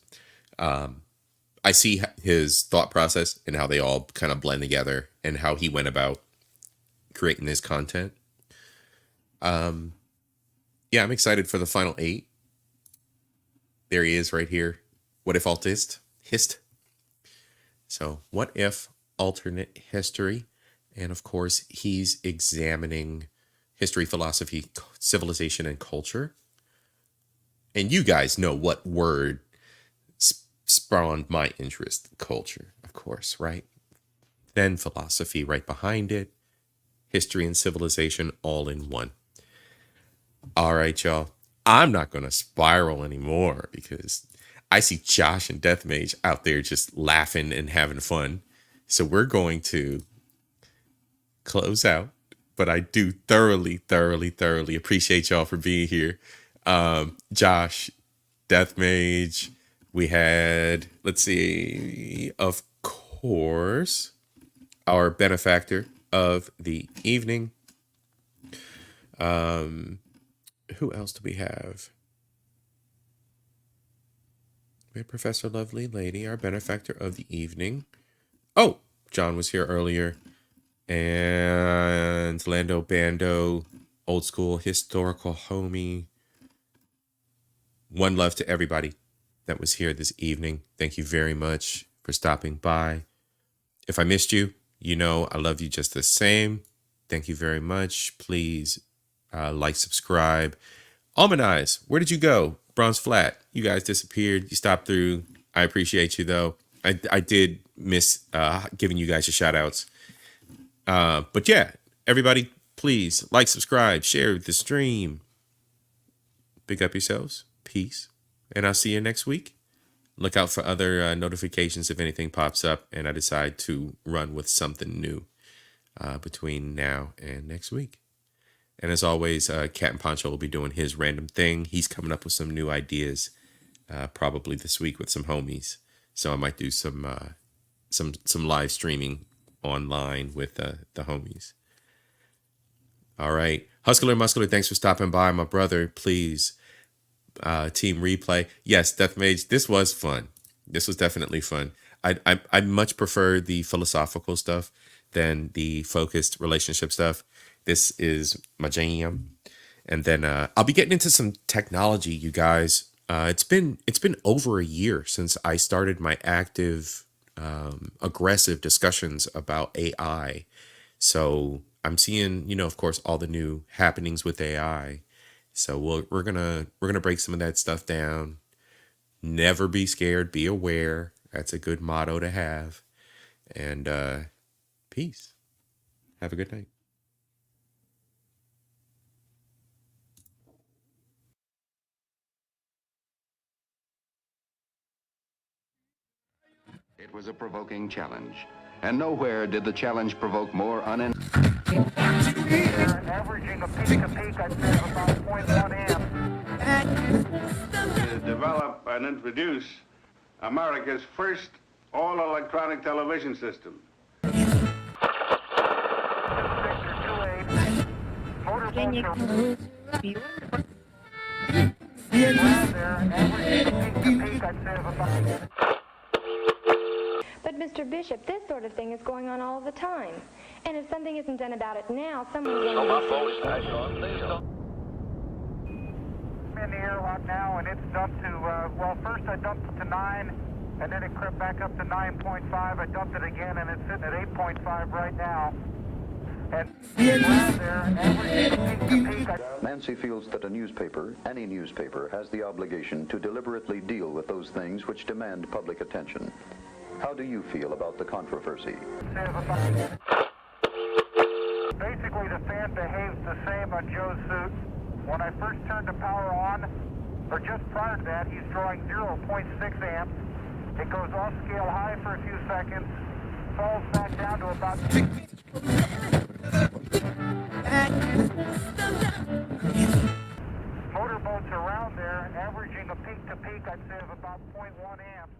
I see his thought process and how they all kind of blend together and how he went about creating this content. Yeah, I'm excited for the final 8. There he is right here. What if altist? Hist. So what if alternate history? And of course, he's examining history, philosophy, civilization, and culture. And you guys know what word spawned my interest. Culture, of course, right? Then philosophy right behind it. History and civilization all in one. All right, y'all. I'm not going to spiral anymore because I see Josh and Deathmage out there just laughing and having fun. So we're going to close out. But I do thoroughly appreciate y'all for being here. Josh, Deathmage, we had, let's see, of course, our benefactor of the evening. Who else do we have? We had Professor Lovely Lady, our benefactor of the evening. Oh, John was here earlier. And Lando Bando, old school historical homie. One love to everybody that was here this evening. Thank you very much for stopping by. If I missed you, you know I love you just the same. Thank you very much. Please like, subscribe. Almond Eyes, where did you go? Bronze Flat, you guys disappeared. You stopped through. I appreciate you, though. I did miss giving you guys your shout outs. But yeah, everybody, please like, subscribe, share the stream. Pick up yourselves. Peace. And I'll see you next week. Look out for other notifications if anything pops up and I decide to run with something new between now and next week. And as always, Captain Poncho will be doing his random thing. He's coming up with some new ideas probably this week with some homies. So I might do some live streaming online with the homies. All right. Hustler Muscular, thanks for stopping by, my brother. Please, team replay. Yes, Deathmage, this was fun. This was definitely fun. I much prefer the philosophical stuff than the focused relationship stuff. This is my jam. And then I'll be getting into some technology, you guys. It's been over a year since I started my active, aggressive discussions about AI. So I'm seeing, of course, all the new happenings with AI. So we're gonna break some of that stuff down. Never be scared, be aware. That's a good motto to have. And peace. Have a good night. It was a provoking challenge, and nowhere did the challenge provoke more averaging a peak, I'd say, of about 0.1 amp. To develop and introduce America's first all-electronic television system. But Mr. Bishop, this sort of thing is going on all the time. And if something isn't done about it now, someone will... I'm in the airlock now, and it's dumped to, well, first I dumped it to 9, and then it crept back up to 9.5. I dumped it again, and it's sitting at 8.5 right now. And Nancy feels that a newspaper, any newspaper, has the obligation to deliberately deal with those things which demand public attention. How do you feel about the controversy? Basically, the fan behaves the same on Joe's suit. When I first turned the power on, or just prior to that, he's drawing 0.6 amps. It goes off scale high for a few seconds, falls back down to about... Motorboats around there, averaging a peak to peak, I'd say, of about 0.1 amps.